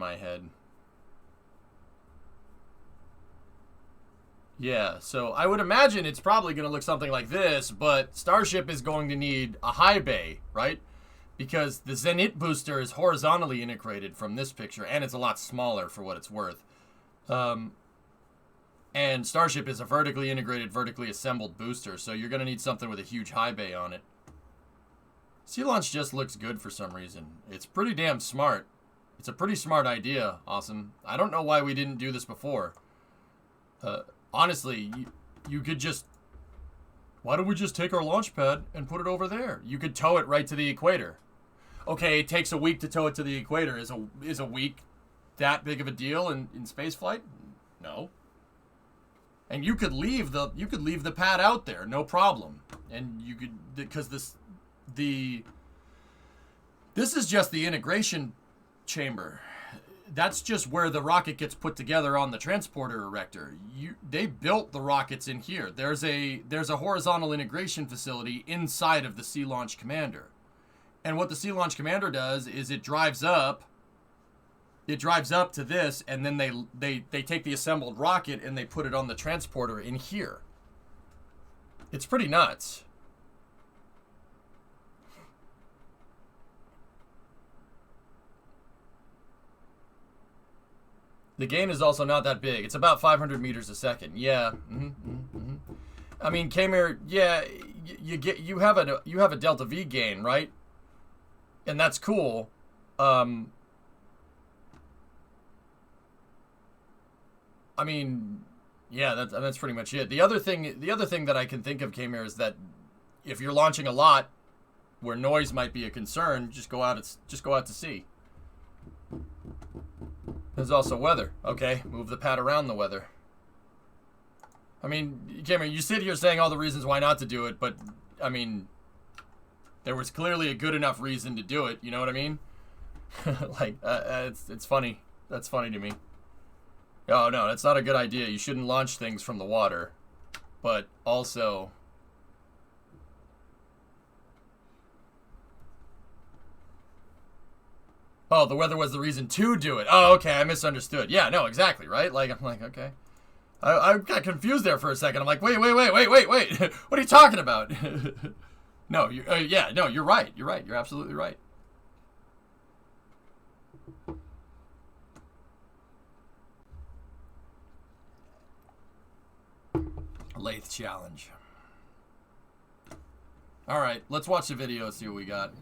Yeah, so I would imagine it's probably going to look something like this, but Starship is going to need a high bay, right? Because the Zenit booster is horizontally integrated from this picture, and it's a lot smaller for what it's worth. And Starship is a vertically integrated, vertically assembled booster, so you're going to need something with a huge high bay on it. Sea Launch just looks good for some reason. It's pretty damn smart. It's a pretty smart idea, Awesome. I don't know why we didn't do this before. Honestly, you could just... Why don't we just take our launch pad and put it over there? You could tow it right to the equator. Okay, it takes a week to tow it to the equator. Is a week that big of a deal in space flight? No. And you could leave the pad out there, no problem. And you could, because this is just the integration chamber. That's just where the rocket gets put together on the transporter erector. They built the rockets in here. There's a horizontal integration facility inside of the Sea Launch Commander. And what the Sea Launch Commander does is it drives up to this, and then they take the assembled rocket and they put it on the transporter in here. It's pretty nuts. The gain is also not that big. It's about 500 meters a second. Yeah. I mean, Kmir, yeah, you have a delta V gain, right? And that's cool. I mean, yeah, that's pretty much it. The other thing that I can think of, Kmere, is that if you're launching a lot where noise might be a concern, just go out to sea. There's also weather. Okay, move the pad around the weather. I mean, Cameron, you sit here saying all the reasons why not to do it, but, I mean, there was clearly a good enough reason to do it, you know what I mean? Like, it's funny. That's funny to me. Oh, no, that's not a good idea. You shouldn't launch things from the water. But also... Oh, the weather was the reason to do it. Oh, okay, I misunderstood. Yeah, no, exactly, right? Like, I'm like, okay. I got confused there for a second. I'm like, wait. What are you talking about? No, yeah, no, you're right. You're right. You're absolutely right. Lathe challenge. All right, let's watch the video, see what we got.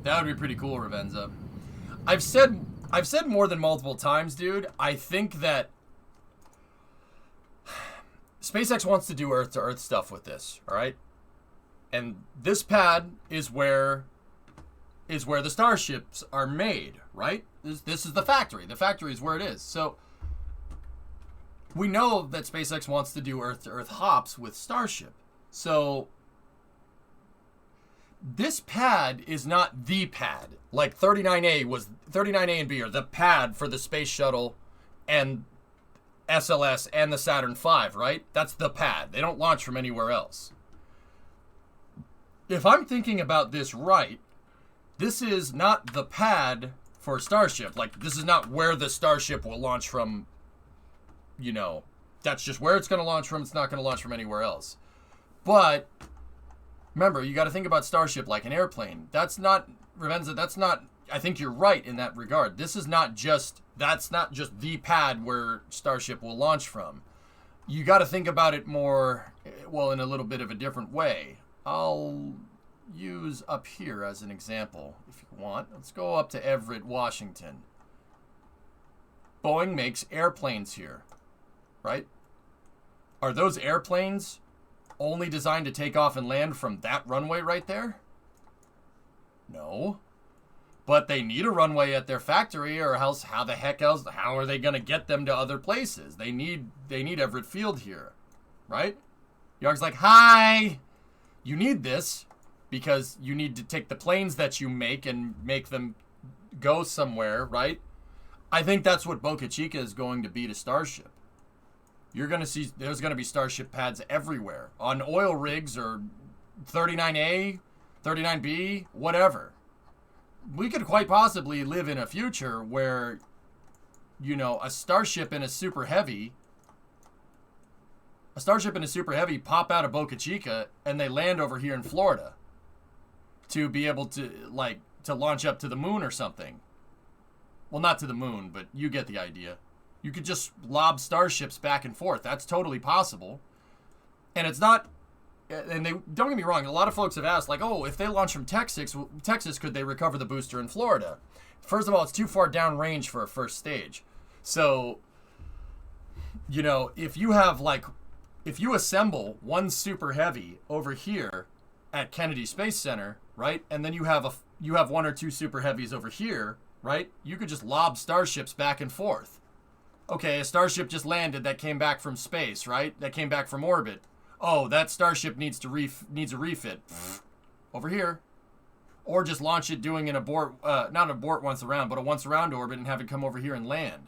That would be pretty cool, Ravenza. I've said more than multiple times, dude. I think that SpaceX wants to do Earth-to-Earth stuff with this, all right? And this pad is where the starships are made, right? This is the factory. The factory is where it is. So we know that SpaceX wants to do Earth-to-Earth hops with Starship. So this pad is not the pad. Like 39A and B are the pad for the space shuttle and SLS and the Saturn V, right? That's the pad. They don't launch from anywhere else. If I'm thinking about this right, this is not the pad for Starship. Like, this is not where the Starship will launch from, you know. That's just where it's going to launch from. It's not going to launch from anywhere else. But remember, you got to think about Starship like an airplane. That's not, Ravenza, that's not, I think you're right in that regard. This is not just, that's not just the pad where Starship will launch from. You got to think about it more, well, in a little bit of a different way. I'll use up here as an example, if you want. Let's go up to Everett, Washington. Boeing makes airplanes here, right? Are those airplanes only designed to take off and land from that runway right there? No. But they need a runway at their factory, or else how are they going to get them to other places? They need Everett Field here, right? Yarg's like, hi! You need this because you need to take the planes that you make and make them go somewhere, right? I think that's what Boca Chica is going to be to Starship. You're going to see, there's going to be Starship pads everywhere. On oil rigs or 39A, 39B, whatever. We could quite possibly live in a future where, you know, a Starship and a Super Heavy pop out of Boca Chica and they land over here in Florida to be able to, like, to launch up to the moon or something. Well, not to the moon, but you get the idea. You could just lob Starships back and forth. That's totally possible. And it's not, and they, don't get me wrong, a lot of folks have asked, like, oh, if they launch from Texas, could they recover the booster in Florida? First of all, it's too far downrange for a first stage. So, you know, if you assemble one Super Heavy over here at Kennedy Space Center, right, and then you have one or two Super Heavies over here, right, you could just lob Starships back and forth. Okay, a Starship just landed that came back from space, right? That came back from orbit. Oh, that Starship needs a refit. Over here. Or just launch it doing an abort, not an abort once around, but a once around orbit and have it come over here and land.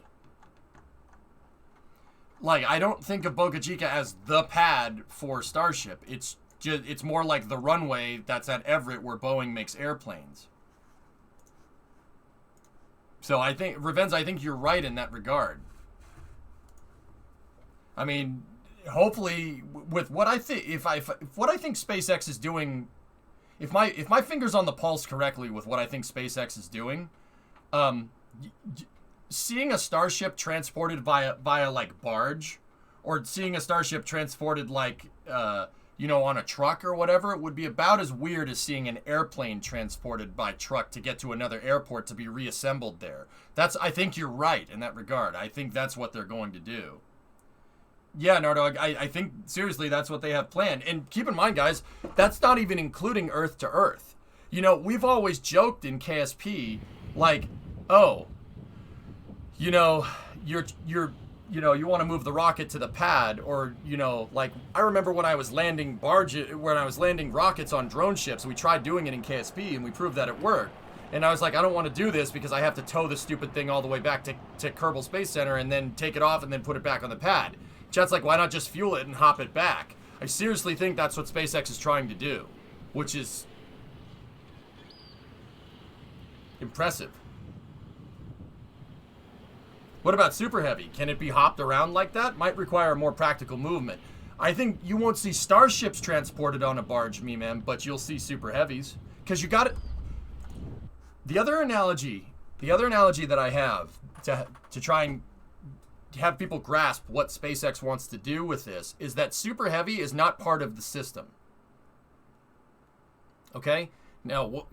Like, I don't think of Boca Chica as the pad for Starship. It's more like the runway that's at Everett where Boeing makes airplanes. So I think you're right in that regard. I mean, hopefully, with what I think, if what I think SpaceX is doing, if my finger's on the pulse correctly with what I think SpaceX is doing, seeing a Starship transported via like barge, or seeing a Starship transported like on a truck or whatever, it would be about as weird as seeing an airplane transported by truck to get to another airport to be reassembled there. I think you're right in that regard. I think that's what they're going to do. Yeah, Nardo, I think, seriously, that's what they have planned. And keep in mind, guys, that's not even including Earth to Earth. We've always joked in KSP, like, oh, you want to move the rocket to the pad, or, like, I remember when I was landing rockets on drone ships, we tried doing it in KSP, and we proved that it worked. And I was like, I don't want to do this because I have to tow this stupid thing all the way back to Kerbal Space Center and then take it off and then put it back on the pad. Chat's like, why not just fuel it and hop it back? I seriously think that's what SpaceX is trying to do, which is impressive. What about Super Heavy? Can it be hopped around like that? Might require more practical movement. I think you won't see Starships transported on a barge, man, but you'll see Super Heavies. Because you got it. The other analogy that I have to try and have people grasp what SpaceX wants to do with this is that Super Heavy is not part of the system. Okay? Now,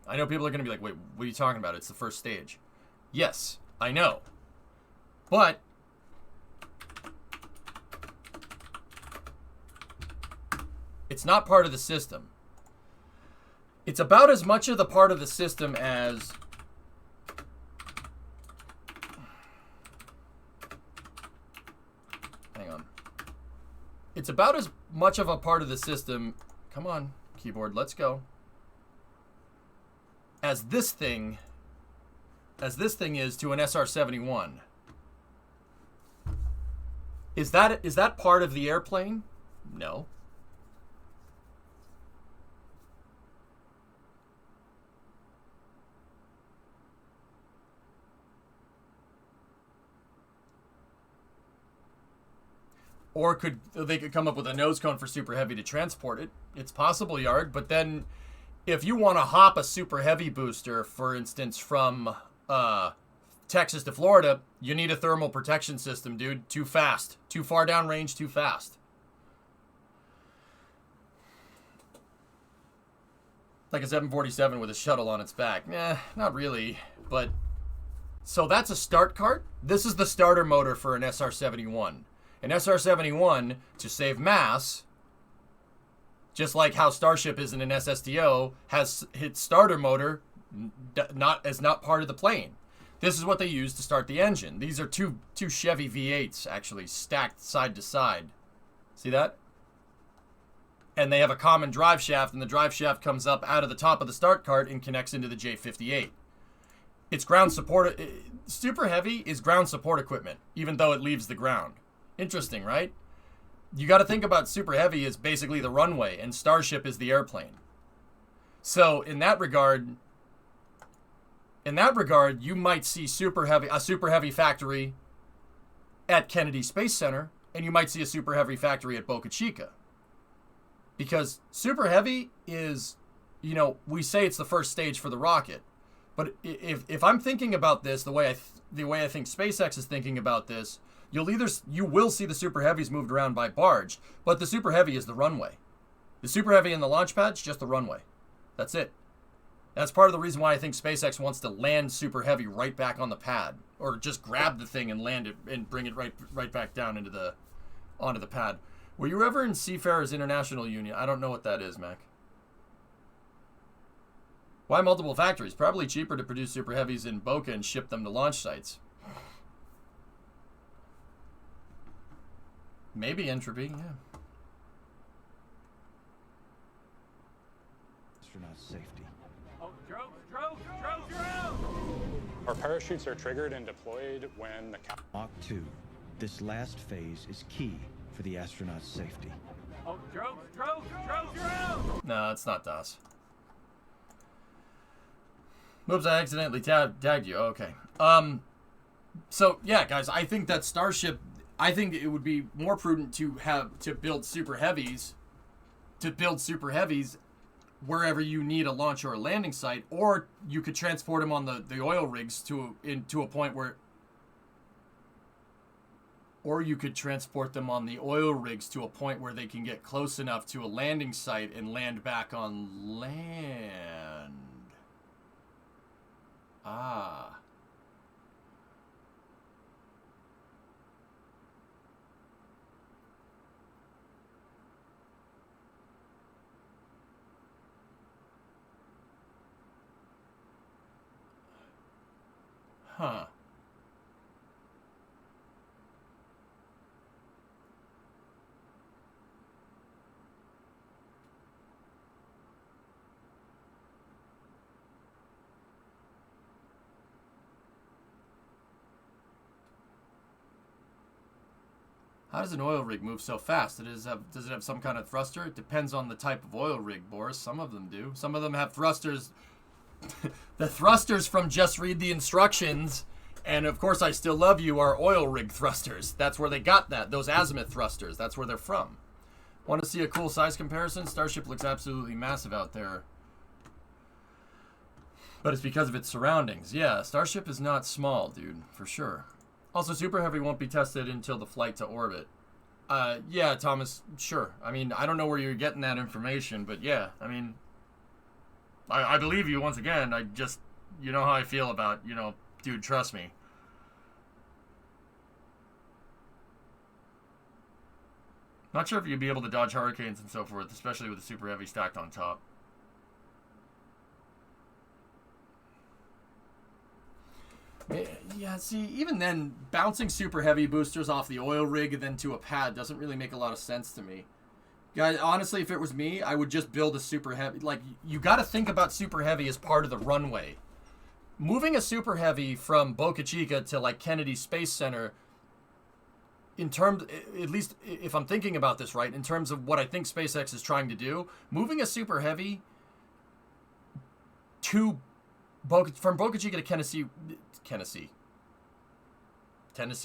I know people are going to be like, wait, what are you talking about? It's the first stage. Yes, I know. But it's not part of the system. It's about as much of the part of the system as... Hang on. It's about as much of a part of the system... Come on, keyboard, let's go. As this thing is to an SR-71. Is that part of the airplane? No. Or they could come up with a nose cone for Super Heavy to transport it. It's possible, Yard, but then if you want to hop a Super Heavy booster, for instance, from Texas to Florida, you need a thermal protection system, dude. Too fast. Too far down range, too fast. Like a 747 with a shuttle on its back. Nah, not really. But, so that's a start cart. This is the starter motor for an SR-71. An SR-71, to save mass, just like how Starship is in an SSTO, has its starter motor not part of the plane. This is what they use to start the engine. These are two Chevy V8s, actually, stacked side to side. See that? And they have a common drive shaft, and the drive shaft comes up out of the top of the start cart and connects into the J58. It's ground support. Super Heavy is ground support equipment, even though it leaves the ground. Interesting, right? You got to think about Super Heavy as basically the runway, and Starship is the airplane. So in that regard, you might see a Super Heavy factory at Kennedy Space Center, and you might see a Super Heavy factory at Boca Chica. Because Super Heavy is, we say it's the first stage for the rocket, but if I'm thinking about this the way I think SpaceX is thinking about this, you will see the Super Heavies moved around by barge, but the Super Heavy is the runway. The Super Heavy and the launch pad's just the runway. That's it. That's part of the reason why I think SpaceX wants to land Super Heavy right back on the pad, or just grab the thing and land it and bring it right back down onto the pad. Were you ever in Seafarers International Union? I don't know what that is, Mac. Why multiple factories? Probably cheaper to produce Super Heavies in Boca and ship them to launch sites. Maybe Entropy, yeah. Astronaut safety. Oh, drones around! Our parachutes are triggered and deployed when the Mach 2. This last phase is key for the astronaut's safety. Oh, drones around! No, it's not DOS. Oops, I accidentally tagged you. Okay. So, yeah, guys, I think that Starship... I think it would be more prudent to build super heavies wherever you need a launch or a landing site, or you could transport them on the oil rigs to a point where, or you could transport them on the oil rigs to a point where they can get close enough to a landing site and land back on land. Ah. Huh. How does an oil rig move so fast? Does it have some kind of thruster? It depends on the type of oil rig, Boris. Some of them do. Some of them have thrusters. The thrusters from Just Read the Instructions, and of course I Still Love You, are oil rig thrusters. That's where they got that. Those azimuth thrusters. That's where they're from. Want to see a cool size comparison? Starship looks absolutely massive out there. But it's because of its surroundings. Yeah, Starship is not small, dude, for sure. Also, Super Heavy won't be tested until the flight to orbit. Yeah, Thomas, sure. I mean, I don't know where you're getting that information, but yeah, I mean, I believe you once again. I just, you know how I feel about, dude, trust me. Not sure if you'd be able to dodge hurricanes and so forth, especially with the Super Heavy stacked on top. Yeah, see, even then, bouncing Super Heavy boosters off the oil rig and then to a pad doesn't really make a lot of sense to me. Guys, honestly, if it was me, I would just build a Super Heavy. Like, you got to think about Super Heavy as part of the runway. Moving a Super Heavy from Boca Chica to, like, Kennedy Space Center, in terms, at least if I'm thinking about this right, in terms of what I think SpaceX is trying to do, moving a Super Heavy to from Boca Chica to Tennessee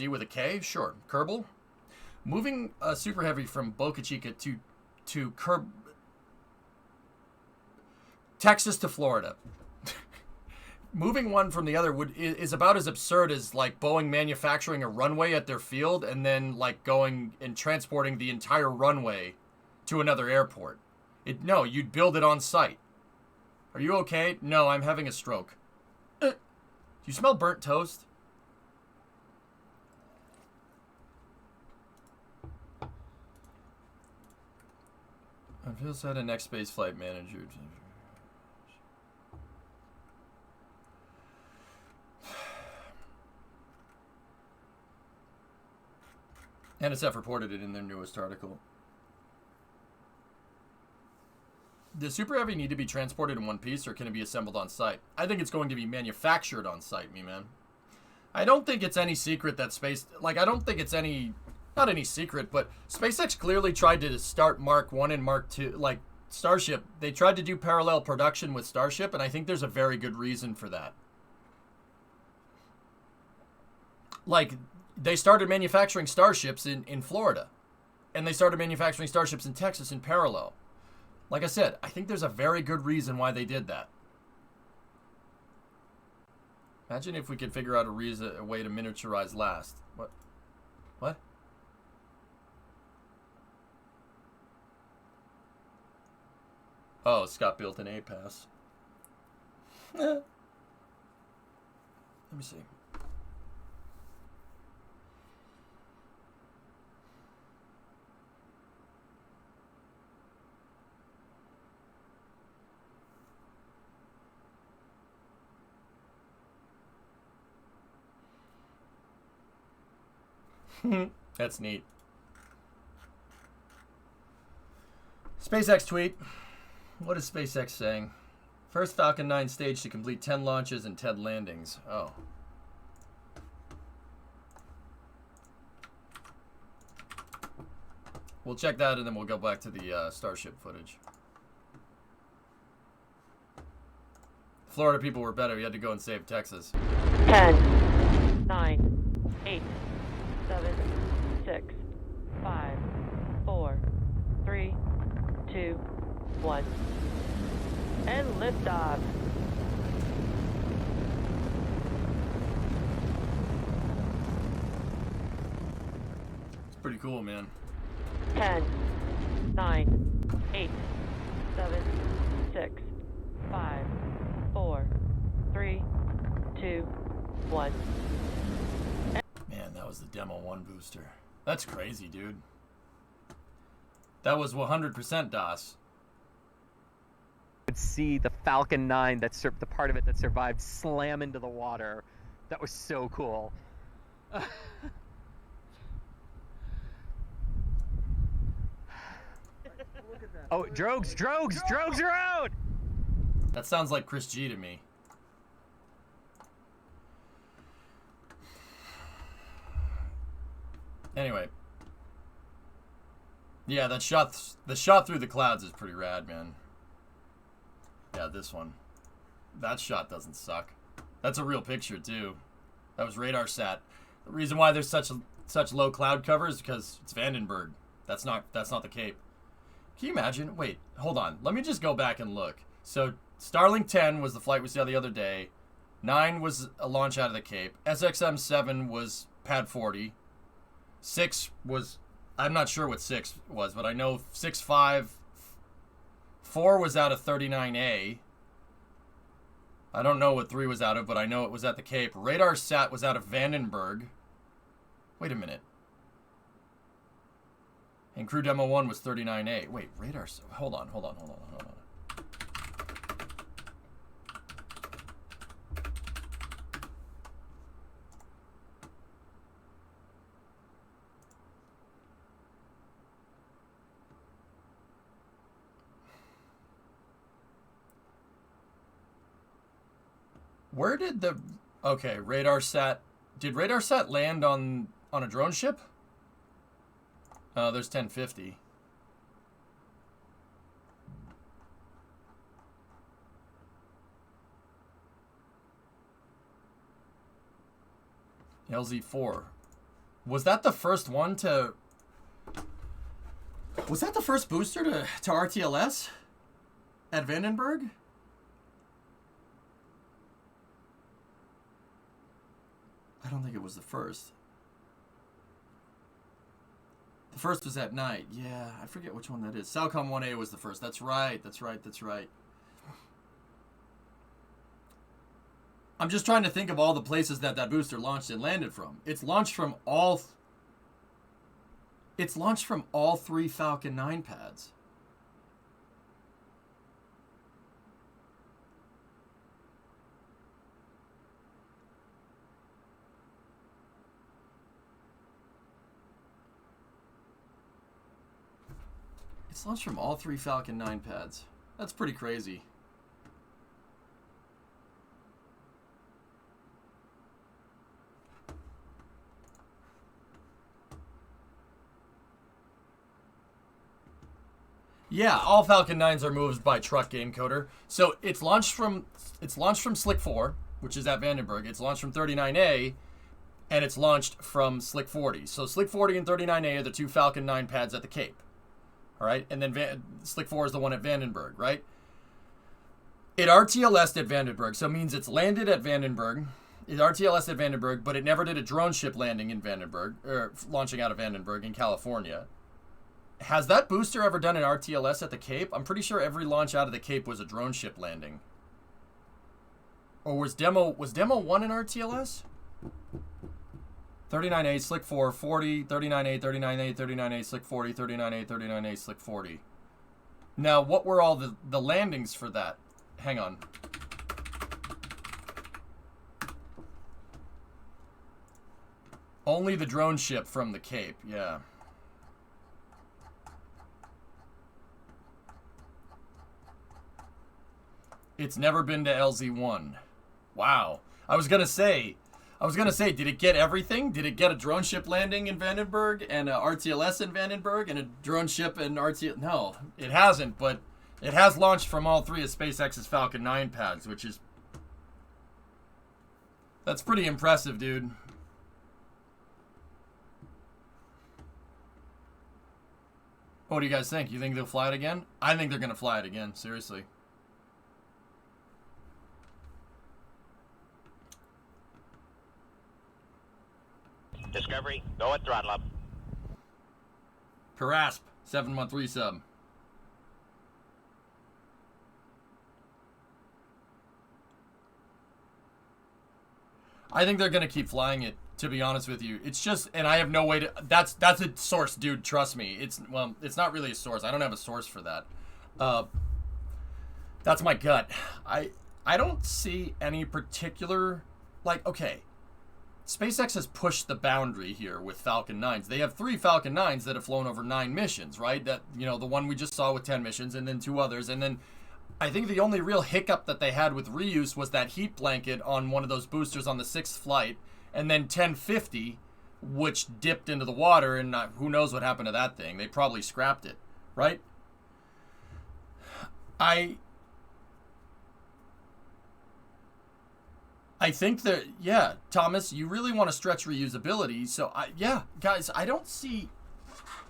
with a K, sure. Kerbal. Moving a Super Heavy from Boca Chica to Texas to Florida. Moving one from the other is about as absurd as like Boeing manufacturing a runway at their field and then like going and transporting the entire runway to another airport. No, you'd build it on site. Are you okay? No, I'm having a stroke. Do you smell burnt toast? I feel sad a next space flight manager. NSF reported it in their newest article. Does Super Heavy need to be transported in one piece, or can it be assembled on site? I think it's going to be manufactured on site, me man. I don't think it's any secret that I don't think it's not any secret, but SpaceX clearly tried to start Mark 1 and Mark 2, like Starship. They tried to do parallel production with Starship, and I think there's a very good reason for that. Like, they started manufacturing Starships in Florida, and they started manufacturing Starships in Texas in parallel. Like I said, I think there's a very good reason why they did that. Imagine if we could figure out a way to miniaturize last. What? What? Oh, Scott built an A-Pass. Let me see. That's neat. SpaceX tweet. What is SpaceX saying? First Falcon 9 stage to complete 10 launches and 10 landings. Oh. We'll check that and then we'll go back to the Starship footage. Florida people were better. You had to go and save Texas. 10, 9, 8, 7, 5, 4, 3, 2, 1. And liftoff. It's pretty cool, man. 10, 9, 8, 7, 6, 5, 4, 3, 2, 1. Man, that was the Demo 1 booster. That's crazy, dude. That was 100% DOS. Could see the Falcon 9, the part of it that survived, slam into the water. That was so cool. Oh, drogues are out! That sounds like Chris G to me. Anyway. Yeah, the shot through the clouds is pretty rad, man. Yeah, this one. That shot doesn't suck. That's a real picture, too. That was radar sat. The reason why there's such low cloud cover is because it's Vandenberg. That's not the Cape. Can you imagine? Wait, hold on. Let me just go back and look. So, Starlink 10 was the flight we saw the other day. 9 was a launch out of the Cape. SXM-7 was pad 40. 6 was... I'm not sure what 6 was, but I know 6.5... 4 was out of 39A. I don't know what 3 was out of, but I know it was at the Cape. Radar Sat was out of Vandenberg. Wait a minute. And Crew Demo 1 was 39A. Wait, Radar... Hold on. Where did the... Okay, Radar Sat... Did Radar Sat land on a drone ship? There's 1050. LZ4. Was that the first one to... Was that the first booster to RTLS? At Vandenberg? I don't think it was the first. The first was at night. Yeah, I forget which one that is. Salcom 1A was the first. That's right. I'm just trying to think of all the places that booster launched and landed from. It's launched from all 3 Falcon 9 pads. It's launched from all 3 Falcon 9 pads. That's pretty crazy. Yeah, all Falcon 9s are moved by truck game coder. So it's launched from Slick 4, which is at Vandenberg. It's launched from 39A, and it's launched from Slick 40. So Slick 40 and 39A are the 2 Falcon 9 pads at the Cape. All right, and then Slick 4 is the one at Vandenberg, right? It RTLS'd at Vandenberg, so it means it's landed at Vandenberg. It RTLS'd at Vandenberg, but it never did a drone ship landing in Vandenberg, or launching out of Vandenberg in California. Has that booster ever done an RTLS at the Cape? I'm pretty sure every launch out of the Cape was a drone ship landing. Or was Demo 1 an RTLS? 39A, Slick 4, 40, 39A, 39A, 39A, Slick 40, 39A, 39A, Slick 40. Now, what were all the landings for that? Hang on. Only the drone ship from the Cape, yeah. It's never been to LZ1. Wow. I was gonna say, did it get everything? Did it get a drone ship landing in Vandenberg and a RTLS in Vandenberg and a drone ship and RTLS? No, it hasn't, but it has launched from all 3 of SpaceX's Falcon 9 pads, which is... That's pretty impressive, dude. What do you guys think? You think they'll fly it again? I think they're going to fly it again, seriously. Discovery, go at throttle up. Parasp, 7-month resub. I think they're going to keep flying it, to be honest with you. It's just, and I have no way to, that's a source, dude, trust me. It's not really a source. I don't have a source for that. That's my gut. I don't see any particular, like, okay, SpaceX has pushed the boundary here with Falcon 9s. They have 3 Falcon 9s that have flown over 9 missions, right? That, you know, the one we just saw with 10 missions, and then 2 others, and then I think the only real hiccup that they had with reuse was that heat blanket on one of those boosters on the 6th flight, and then 1050, which dipped into the water, and who knows what happened to that thing. They probably scrapped it, right? I think that, yeah, Thomas, you really want to stretch reusability. So, yeah, guys, I don't see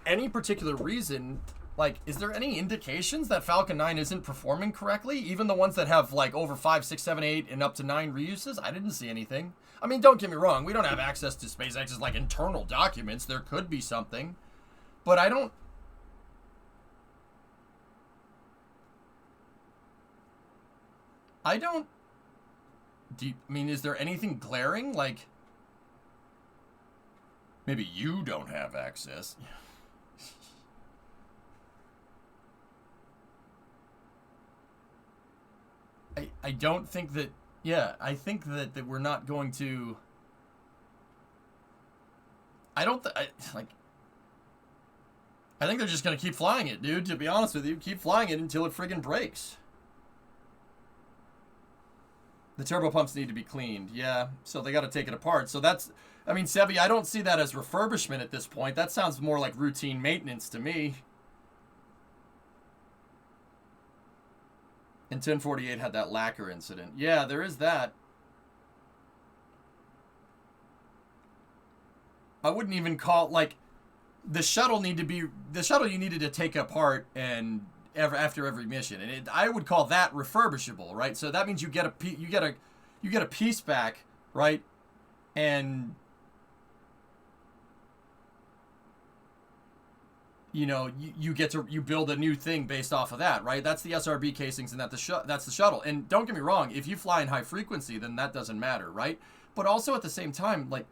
any particular reason. Like, is there any indications that Falcon 9 isn't performing correctly? Even the ones that have, like, over 5, 6, 7, 8, and up to 9 reuses? I didn't see anything. I mean, don't get me wrong. We don't have access to SpaceX's, like, internal documents. There could be something. But I don't... I mean, is there anything glaring? Like, maybe you don't have access. I don't think that, yeah, I think that we're not going to, I think they're just going to keep flying it, dude, to be honest with you. Keep flying it until it friggin' breaks. The turbo pumps need to be cleaned, yeah, so they got to take it apart. So that's, I mean, Sebi, I don't see that as refurbishment at this point. That sounds more like routine maintenance to me. And 1048 had that lacquer incident. Yeah, there is that. I wouldn't even call, like, the shuttle you needed to take apart and after every mission, and I would call that refurbishable, right? So that means you get a piece back, right? And you know, you build a new thing based off of that, right? That's the SRB casings, and that's the shuttle. And don't get me wrong, if you fly in high frequency, then that doesn't matter, right? But also at the same time, like,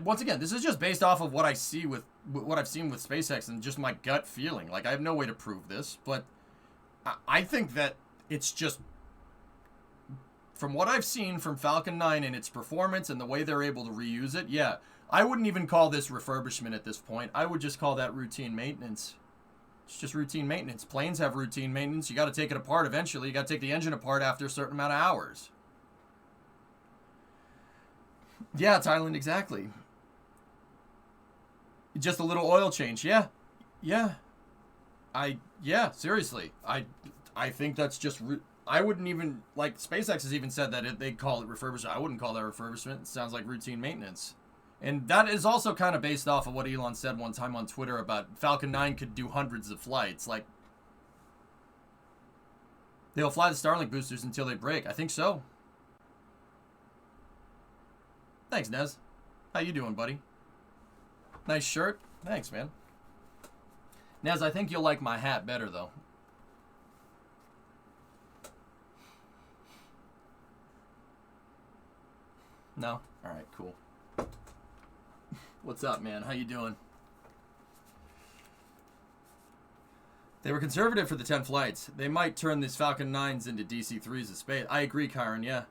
once again, this is just based off of what I see with what I've seen with SpaceX and just my gut feeling. Like, I have no way to prove this, but I think that it's just, from what I've seen from Falcon 9 and its performance and the way they're able to reuse it, yeah, I wouldn't even call this refurbishment at this point. I would just call that routine maintenance. It's just routine maintenance. Planes have routine maintenance. You got to take it apart eventually. You got to take the engine apart after a certain amount of hours. Yeah, Thailand, exactly. Just a little oil change. Yeah. Yeah. Yeah, seriously. I think that's just, I wouldn't even, like, SpaceX has even said that they call it refurbishment. I wouldn't call that refurbishment. It sounds like routine maintenance. And that is also kind of based off of what Elon said one time on Twitter about Falcon 9 could do hundreds of flights. Like, they'll fly the Starlink boosters until they break. I think so. Thanks, Nez. How you doing, buddy? Nice shirt. Thanks, man. Nez, I think you'll like my hat better, though. No? Alright, cool. What's up, man? How you doing? They were conservative for the 10 flights. They might turn these Falcon 9s into DC-3s of space. I agree, Kyron, yeah.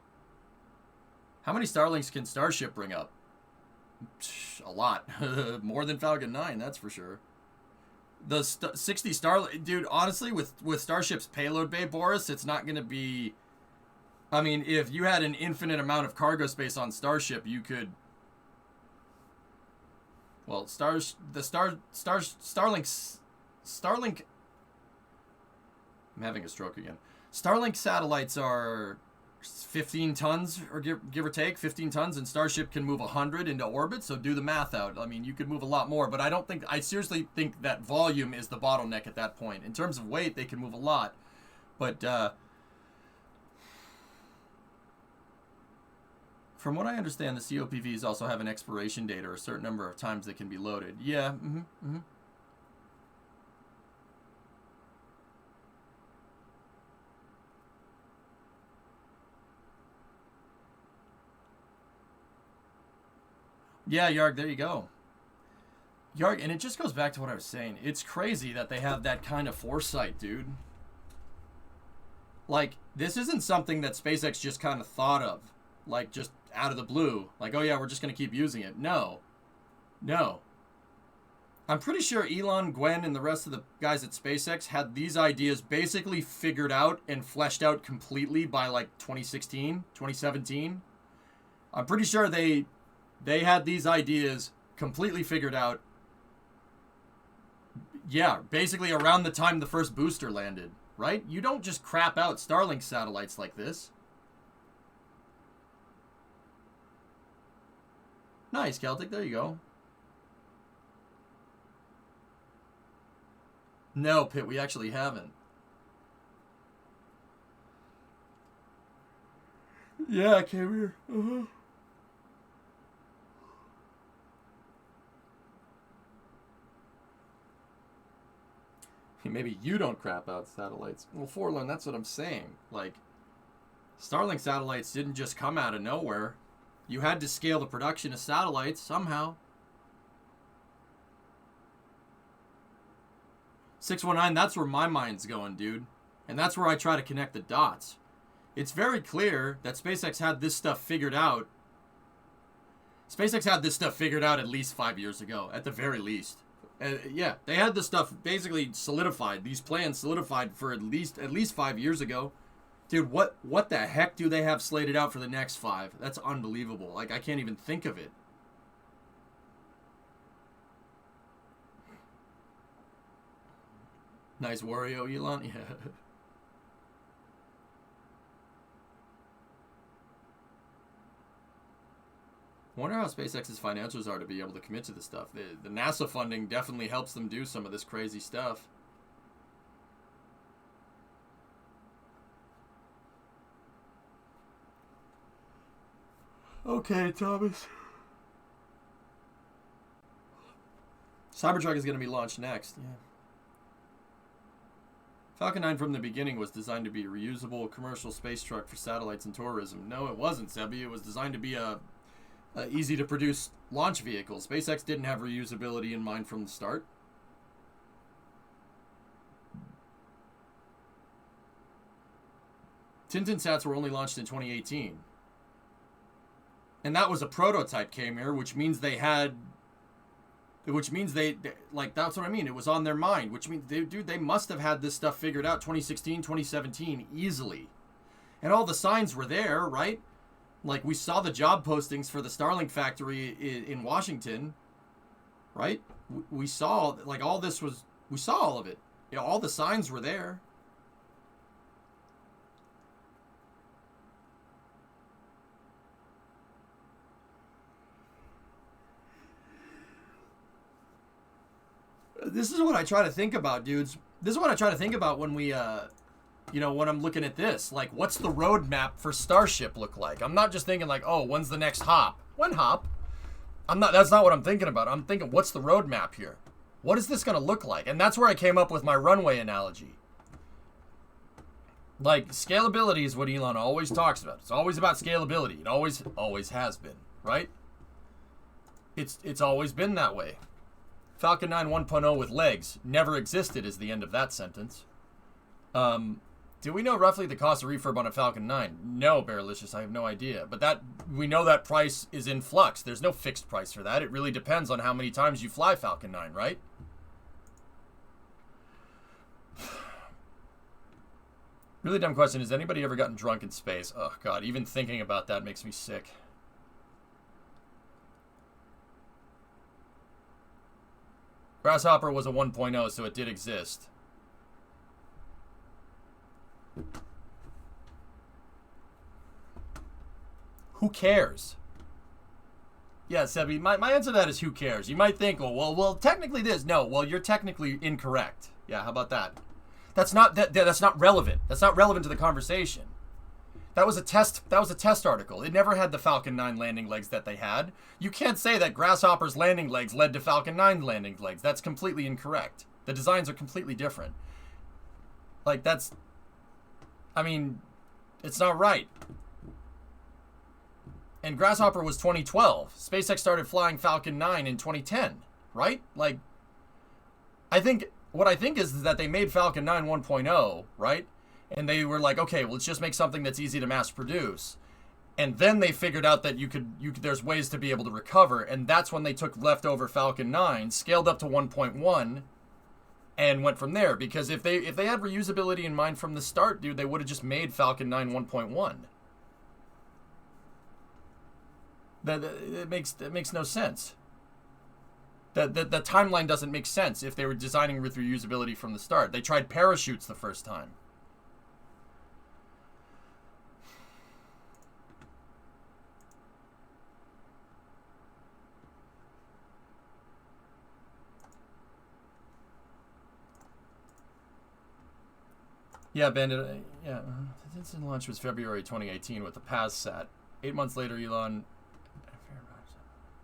How many Starlinks can Starship bring up? A lot. More than Falcon 9, that's for sure. The 60 Starlink... Dude, honestly, with Starship's payload bay, Boris, it's not going to be... I mean, if you had an infinite amount of cargo space on Starship, you could... Well, Starlink... I'm having a stroke again. Starlink satellites are 15 tons, or give or take 15 tons, and Starship can move 100 into orbit. So do the math out. I mean, you could move a lot more, but I seriously think that volume is the bottleneck at that point. In terms of weight, they can move a lot, but from what I understand, the COPVs also have an expiration date or a certain number of times they can be loaded. Yeah. Yeah, Yarg, there you go. Yarg, and it just goes back to what I was saying. It's crazy that they have that kind of foresight, dude. Like, this isn't something that SpaceX just kind of thought of. Like, just out of the blue. Like, oh yeah, we're just going to keep using it. No. No. I'm pretty sure Elon, Gwen, and the rest of the guys at SpaceX had these ideas basically figured out and fleshed out completely by, like, 2016, 2017. I'm pretty sure they had these ideas completely figured out. Yeah, basically around the time the first booster landed, right? You don't just crap out Starlink satellites like this. Nice, Celtic. There you go. No, Pitt, we actually haven't. Yeah, I came here. Maybe you don't crap out satellites. Well, Forlorn, that's what I'm saying. Like, Starlink satellites didn't just come out of nowhere. You had to scale the production of satellites somehow. 619, that's where my mind's going, dude. And that's where I try to connect the dots. It's very clear that SpaceX had this stuff figured out. SpaceX had this stuff figured out at least 5 years ago, at the very least. Yeah, they had this stuff basically solidified. These plans solidified for at least 5 years ago. Dude, what the heck do they have slated out for the next 5? That's unbelievable. Like, I can't even think of it. Nice Wario, Elon. Yeah. Wonder how SpaceX's financials are to be able to commit to this stuff. The NASA funding definitely helps them do some of this crazy stuff. Okay, Thomas. Cybertruck is going to be launched next. Yeah. Falcon 9 from the beginning was designed to be a reusable commercial space truck for satellites and tourism. No, it wasn't, Sebi. It was designed to be a easy to produce launch vehicle. SpaceX didn't have reusability in mind from the start. Tintin-Sats were only launched in 2018. And that was a prototype, K-Mir, which means they, like, that's what I mean. It was on their mind, which means, they must have had this stuff figured out 2016, 2017, easily. And all the signs were there, right? Like, we saw the job postings for the Starlink factory in Washington, right? We saw, like, all this was, we saw all of it. You know, all the signs were there. This is what I try to think about, dudes. This is what I try to think about when we, you know, when I'm looking at this. Like, what's the roadmap for Starship look like? I'm not just thinking like, oh, when's the next hop? When hop? That's not what I'm thinking about. I'm thinking, what's the roadmap here? What is this going to look like? And that's where I came up with my runway analogy. Like, scalability is what Elon always talks about. It's always about scalability. It always has been, right? It's always been that way. Falcon 9 1.0 with legs never existed is the end of that sentence. Do we know roughly the cost of refurb on a Falcon 9? No, Barrelicious, I have no idea. But that we know that price is in flux. There's no fixed price for that. It really depends on how many times you fly Falcon 9, right? Really dumb question. Has anybody ever gotten drunk in space? Oh, God. Even thinking about that makes me sick. Grasshopper was a 1.0, so it did exist. Who cares? Yeah, Sebi, my answer to that is who cares? You might think, well, technically this. No, well, you're technically incorrect. Yeah, how about that? That's not relevant. That's not relevant to the conversation. That was a test article. It never had the Falcon 9 landing legs that they had. You can't say that Grasshopper's landing legs led to Falcon 9 landing legs. That's completely incorrect. The designs are completely different. Like, I mean, it's not right. And Grasshopper was 2012. SpaceX started flying Falcon 9 in 2010, right? Like, what I think is that they made Falcon 9 1.0, right? And they were like, okay, well, let's just make something that's easy to mass produce. And then they figured out that there's ways to be able to recover. And that's when they took leftover Falcon 9, scaled up to 1.1, and went from there. Because if they had reusability in mind from the start, dude, they would have just made Falcon 9 1.1. It makes no sense. The timeline doesn't make sense if they were designing with reusability from the start. They tried parachutes the first time. Yeah, Bandit. Yeah, the instant launch was February 2018 with the PASSat. 8 months later, Elon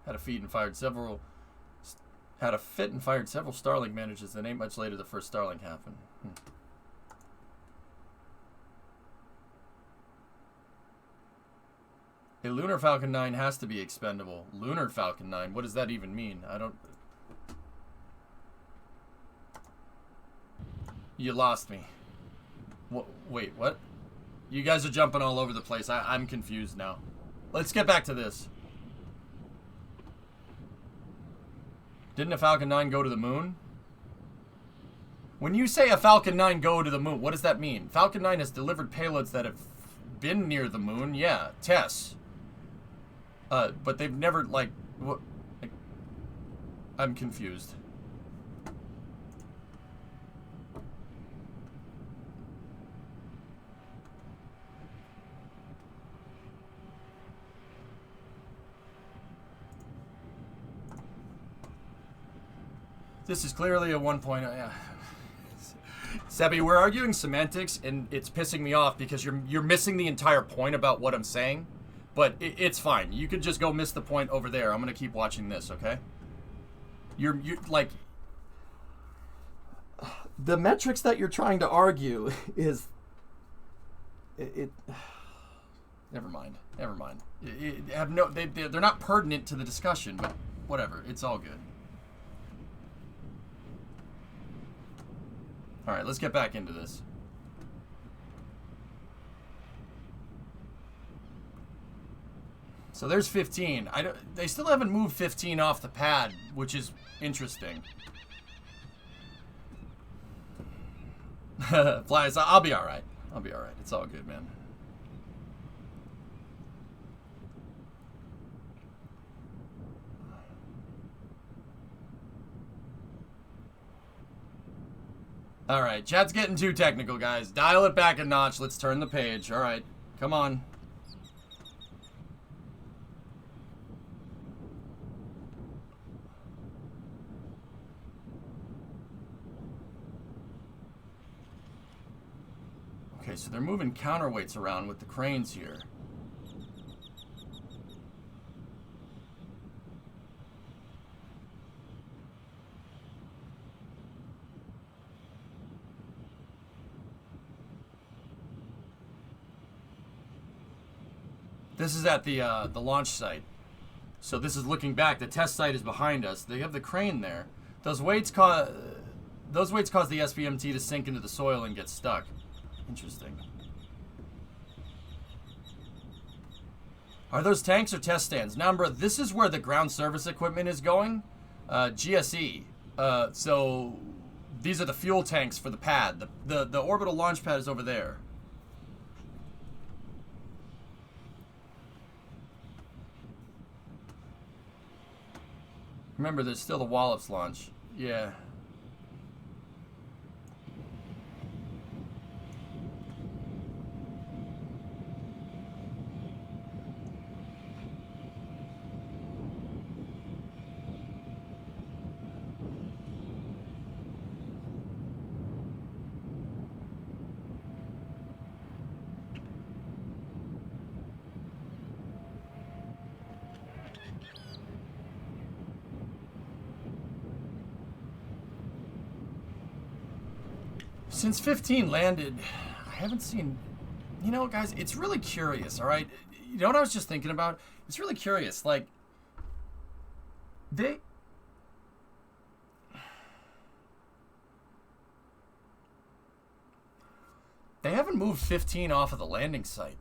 had a fit and fired several Starlink managers. Then 8 months later, the first Starlink happened. A Lunar Falcon 9 has to be expendable. Lunar Falcon 9? What does that even mean? I don't... You lost me. Wait, what? You guys are jumping all over the place. I'm confused now. Let's get back to this. Didn't a Falcon 9 go to the moon? When you say a Falcon 9 go to the moon, what does that mean? Falcon 9 has delivered payloads that have been near the moon. Yeah, tests. But they've never, like, what? Like, I'm confused. This is clearly a 1.0. Yeah. Sebi, we're arguing semantics, and it's pissing me off because you're missing the entire point about what I'm saying. But it's fine. You could just go miss the point over there. I'm gonna keep watching this, okay? You're like, the metrics that you're trying to argue is it. Never mind. They're not pertinent to the discussion, but whatever. It's all good. All right, let's get back into this. So there's 15. They still haven't moved 15 off the pad, which is interesting. Flies, I'll be all right. It's all good, man. All right, chat's getting too technical, guys. Dial it back a notch. Let's turn the page. All right, come on. Okay, so they're moving counterweights around with the cranes here. This is at the launch site. So this is looking back. The test site is behind us. They have the crane there. Those weights cause the SBMT to sink into the soil and get stuck. Interesting. Are those tanks or test stands? Nambra, this is where the ground service equipment is going. GSE. So these are the fuel tanks for the pad. The orbital launch pad is over there. Remember, there's still the Wallops launch. Yeah. Since 15 landed, I haven't seen... You know, guys, it's really curious, all right? You know what I was just thinking about? It's really curious. Like, they haven't moved 15 off of the landing site.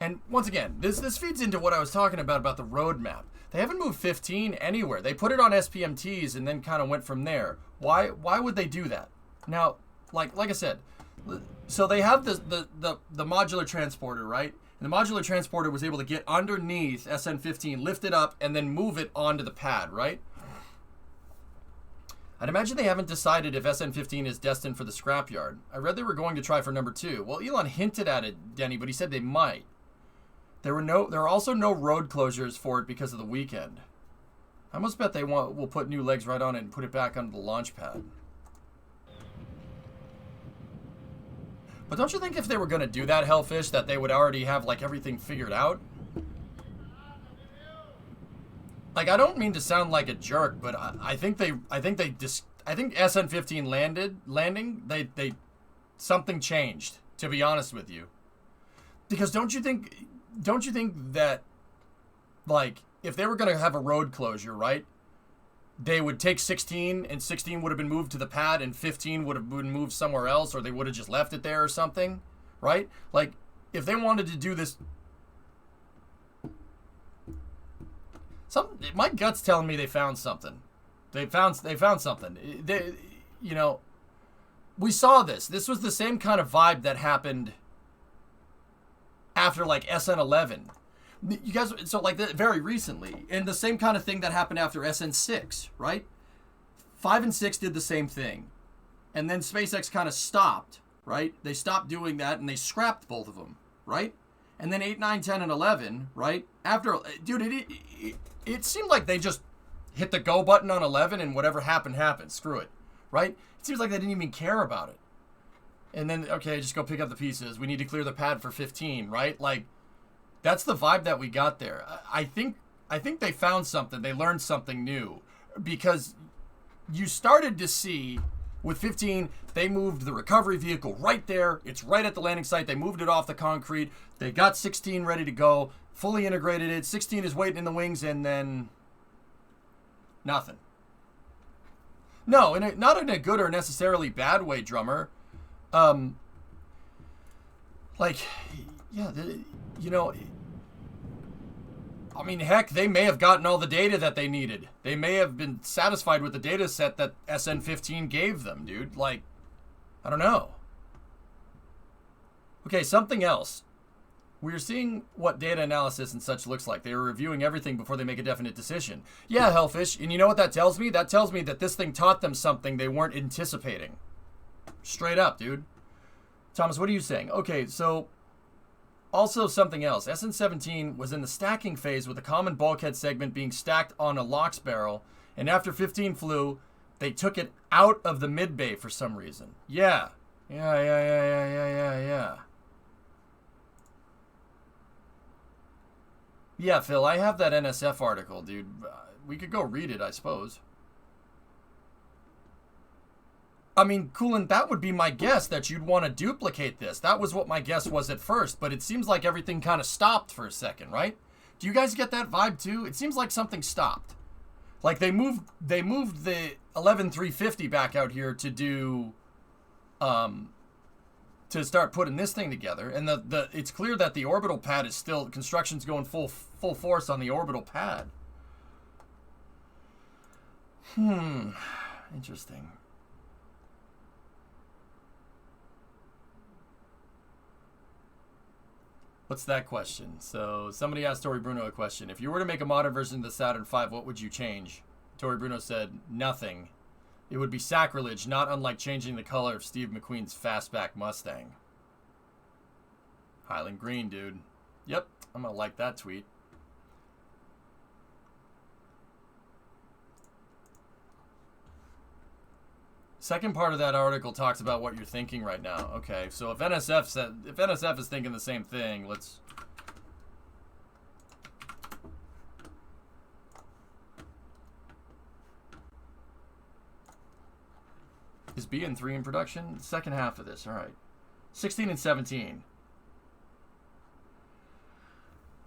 And once again, this feeds into what I was talking about the roadmap. They haven't moved 15 anywhere. They put it on SPMTs and then kind of went from there. Why would they do that? Now, like I said, so they have the modular transporter, right? And the modular transporter was able to get underneath SN15, lift it up, and then move it onto the pad, right? I'd imagine they haven't decided if SN15 is destined for the scrapyard. I read they were going to try for number 2. Well, Elon hinted at it, Denny, but he said they might. There are also no road closures for it because of the weekend. I must bet they will put new legs right on it and put it back onto the launch pad. But don't you think if they were going to do that, Hellfish, that they would already have like everything figured out? Like, I don't mean to sound like a jerk, but I think SN15 landing, something changed, to be honest with you. Because don't you think that, like, if they were going to have a road closure, right, they would take 16 and 16 would have been moved to the pad and 15 would have been moved somewhere else, or they would have just left it there or something, right? Like, if they wanted to do this, my gut's telling me they found something. They found something. You know, we saw this. This was the same kind of vibe that happened after, like, SN11. You guys, so, like, very recently. And the same kind of thing that happened after SN6, right? 5 and 6 did the same thing. And then SpaceX kind of stopped, right? They stopped doing that, and they scrapped both of them, right? And then 8, 9, 10, and 11, right? After, dude, it seemed like they just hit the go button on 11, and whatever happened, happened. Screw it, right? It seems like they didn't even care about it. And then, okay, just go pick up the pieces. We need to clear the pad for 15, right? Like, that's the vibe that we got there. I think they found something. They learned something new. Because you started to see, with 15, they moved the recovery vehicle right there. It's right at the landing site. They moved it off the concrete. They got 16 ready to go. Fully integrated it. 16 is waiting in the wings, and then nothing. No, not in a good or necessarily bad way, Drummer. Like, yeah, you know, I mean, heck, they may have gotten all the data that they needed. They may have been satisfied with the data set that SN15 gave them, dude. Like, I don't know. Okay, something else. We're seeing what data analysis and such looks like. They are reviewing everything before they make a definite decision. Yeah, Hellfish, and you know what that tells me? That tells me that this thing taught them something they weren't anticipating. Straight up, dude. Thomas, what are you saying? Okay, so also something else. SN17 was in the stacking phase with a common bulkhead segment being stacked on a LOX barrel, and after 15 flew, they took it out of the mid-bay for some reason. Yeah, Phil, I have that NSF article, dude. We could go read it, I suppose. I mean, Coolin, that would be my guess, that you'd want to duplicate this. That was what my guess was at first, but it seems like everything kind of stopped for a second, right? Do you guys get that vibe too? It seems like something stopped. Like they moved the 11350 back out here to do to start putting this thing together, and it's clear that the orbital pad is still, construction's going full force on the orbital pad. Interesting. What's that question? So somebody asked Tori Bruno a question. If you were to make a modern version of the Saturn V, what would you change? Tori Bruno said, nothing. It would be sacrilege, not unlike changing the color of Steve McQueen's fastback Mustang. Highland Green, dude. Yep, I'm going to like that tweet. Second part of that article talks about what you're thinking right now. Okay, so if NSF is thinking the same thing, let's... Is BN3 in production? Second half of this, all right. 16 and 17.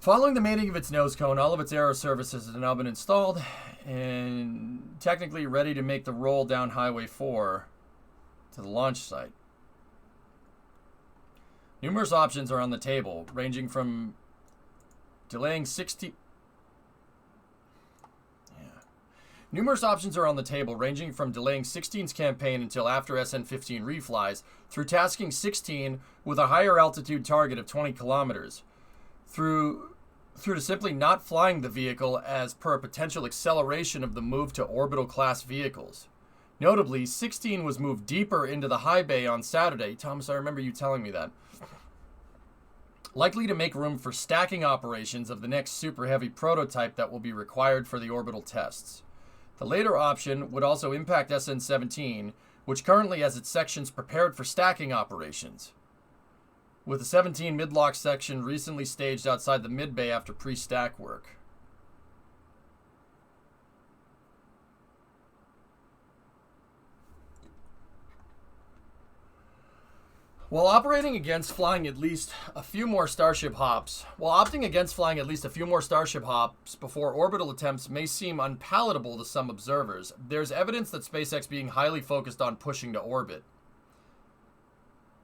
Following the mating of its nose cone, all of its aero services have now been installed and technically ready to make the roll down Highway 4 to the launch site. Numerous options are on the table, ranging from delaying 16... Numerous options are on the table, ranging from delaying 16's campaign until after SN-15 reflies, through tasking 16 with a higher altitude target of 20 kilometers, through to simply not flying the vehicle as per a potential acceleration of the move to orbital class vehicles. Notably, 16 was moved deeper into the high bay on Saturday. Thomas, I remember you telling me that. Likely to make room for stacking operations of the next super heavy prototype that will be required for the orbital tests. The later option would also impact SN-17, which currently has its sections prepared for stacking operations, with the 17 mid-lock section recently staged outside the mid-bay after pre-stack work. While opting against flying at least a few more Starship hops before orbital attempts may seem unpalatable to some observers, there's evidence that SpaceX being highly focused on pushing to orbit.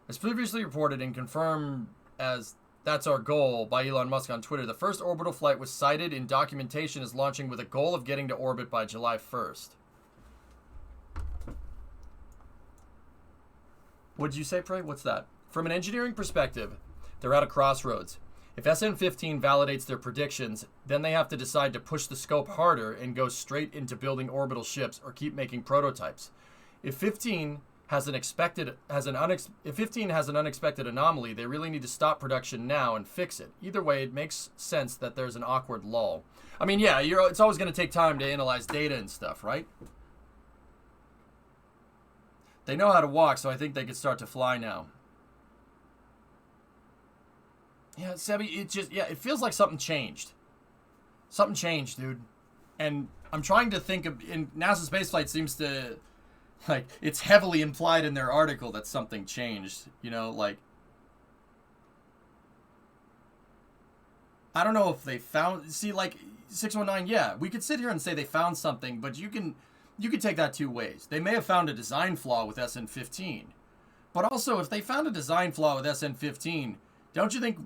As previously reported and confirmed as "that's our goal" by Elon Musk on Twitter, the first orbital flight was cited in documentation as launching with a goal of getting to orbit by July 1st. What'd you say, Prey? What's that? From an engineering perspective, they're at a crossroads. If SN-15 validates their predictions, then they have to decide to push the scope harder and go straight into building orbital ships or keep making prototypes. If 15 has an unexpected anomaly, they really need to stop production now and fix it. Either way, it makes sense that there's an awkward lull. I mean, yeah, it's always going to take time to analyze data and stuff, right? They know how to walk, so I think they could start to fly now. Yeah, Sebi, it feels like something changed. Something changed, dude. And I'm trying to think of, and NASA spaceflight seems to, like, it's heavily implied in their article that something changed. You know, like, I don't know if they found, see, like, 619, yeah, we could sit here and say they found something, but you could take that two ways. They may have found a design flaw with SN-15. But also, if they found a design flaw with SN-15, don't you think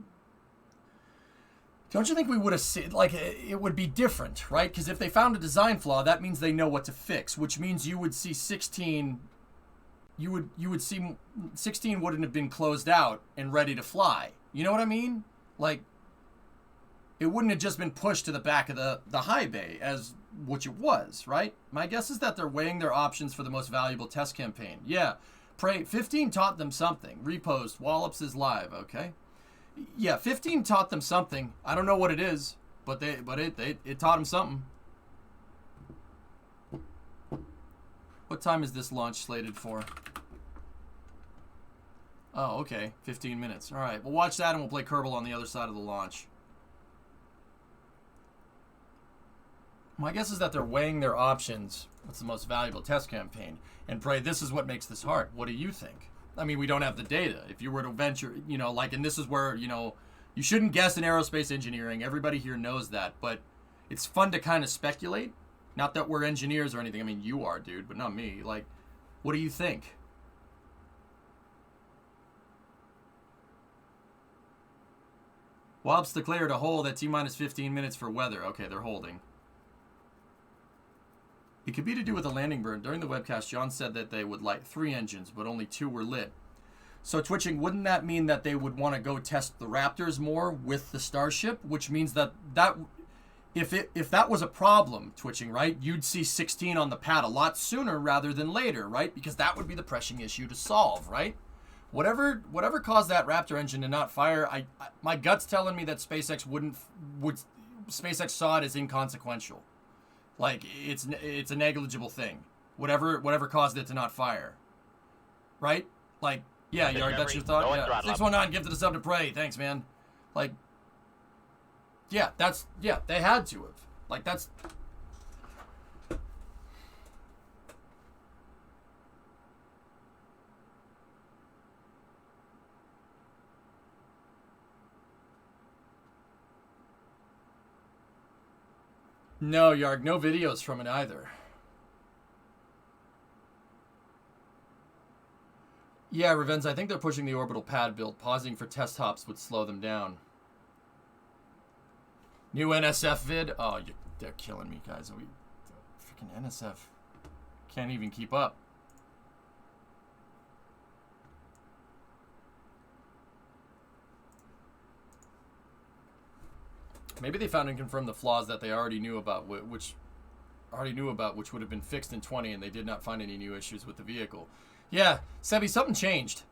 we would have seen, like, it would be different, right? Because if they found a design flaw, that means they know what to fix, which means you would see 16, you would see 16 wouldn't have been closed out and ready to fly. You know what I mean? Like, it wouldn't have just been pushed to the back of the high bay as which it was, right? My guess is that they're weighing their options for the most valuable test campaign. Yeah, Pray 15 taught them something. Repost Wallops is live, okay? Yeah, 15 taught them something. I don't know what it is, but it taught them something. What time is this launch slated for? Oh, okay, 15 minutes. All right, we'll watch that and we'll play Kerbal on the other side of the launch. My guess is that they're weighing their options. What's the most valuable test campaign? And Pray, this is what makes this hard. What do you think? I mean, we don't have the data. If you were to venture, you know, like, and this is where, you know, you shouldn't guess in aerospace engineering. Everybody here knows that. But it's fun to kind of speculate. Not that we're engineers or anything. I mean, you are, dude, but not me. Like, what do you think? Wallops declared a hold at T-minus 15 minutes for weather. Okay, they're holding. It could be to do with the landing burn. During the webcast, John said that they would light 3 engines, but only 2 were lit. So, Twitching, wouldn't that mean that they would want to go test the Raptors more with the Starship? Which means that if that was a problem, Twitching, right, you'd see 16 on the pad a lot sooner rather than later, right? Because that would be the pressing issue to solve, right? Whatever caused that Raptor engine to not fire, my gut's telling me that SpaceX SpaceX saw it as inconsequential. Like, it's a negligible thing. Whatever caused it to not fire. right? Like, yeah, Yard, that's your thought? Go Yeah. throttle up. 619, gifted a sub to Prey. Thanks, man. Like, yeah, they had to have. Like, that's... No, Yarg, no videos from it either. Yeah, Revenz, I think they're pushing the orbital pad build. Pausing for test hops would slow them down. New NSF vid? Oh, they're killing me, guys. Freaking NSF can't even keep up. Maybe they found and confirmed the flaws that they already knew about, which would have been fixed in 20, and they did not find any new issues with the vehicle. Yeah, Sebi, something changed.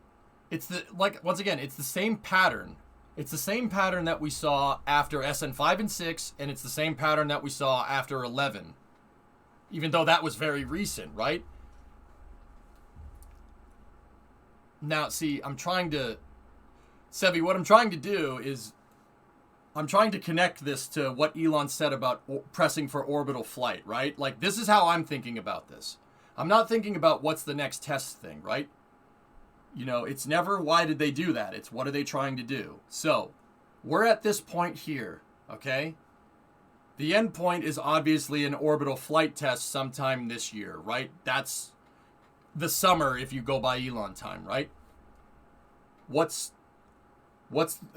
It's once again, it's the same pattern. It's the same pattern that we saw after SN5 and 6, and it's the same pattern that we saw after 11. Even though that was very recent, right? Now, see, Sebi, what I'm trying to do is I'm trying to connect this to what Elon said about pressing for orbital flight, right? Like, this is how I'm thinking about this. I'm not thinking about what's the next test thing, right? You know, it's never why did they do that. It's what are they trying to do. So, we're at this point here, okay? The end point is obviously an orbital flight test sometime this year, right? That's the summer if you go by Elon time, right?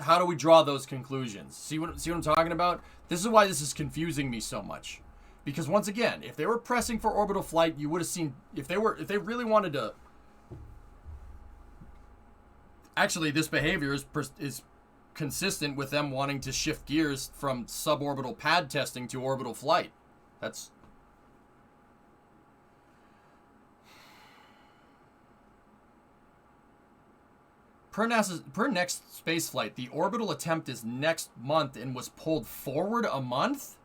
How do we draw those conclusions? See what I'm talking about? This is why this is confusing me so much. Because once again, if they were pressing for orbital flight, you would have seen if they really wanted to. Actually, this behavior is consistent with them wanting to shift gears from suborbital pad testing to orbital flight. That's per next space flight. The orbital attempt is next month and was pulled forward a month.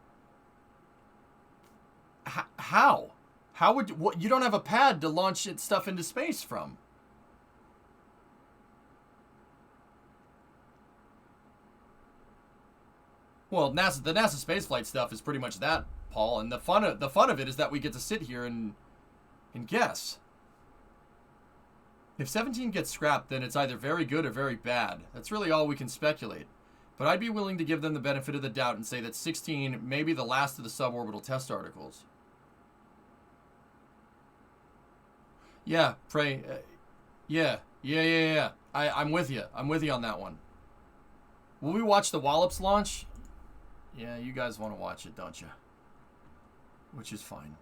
How? How would you don't have a pad to launch stuff into space from? Well, the NASA spaceflight stuff is pretty much that, Paul, and the fun of it is that we get to sit here and guess. If 17 gets scrapped, then it's either very good or very bad. That's really all we can speculate. But I'd be willing to give them the benefit of the doubt and say that 16 may be the last of the suborbital test articles. Yeah, Prey. Yeah. I'm with you. I'm with you on that one. Will we watch the Wallops launch? Yeah, you guys want to watch it, don't you? Which is fine.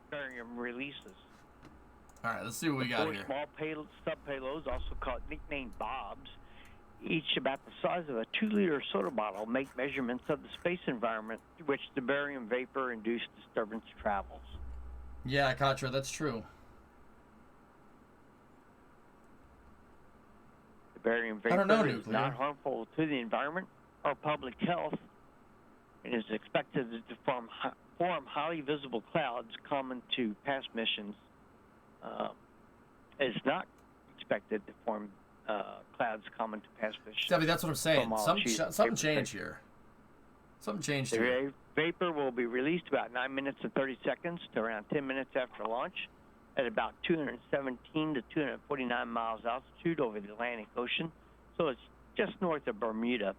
Barium releases. All right, let's see what we got here. Small sub-payloads, also called nicknamed Bobs, each about the size of a 2-liter soda bottle, make measurements of the space environment through which the barium vapor-induced disturbance travels. Yeah, Katra, that's true. The barium vapor is not harmful to the environment or public health and is expected to form highly visible clouds common to past missions. It's not expected to form clouds common to past missions. Debbie, that's what I'm saying. Something changed here. Something changed here. The vapor will be released about 9 minutes and 30 seconds to around 10 minutes after launch at about 217 to 249 miles altitude over the Atlantic Ocean. So it's just north of Bermuda.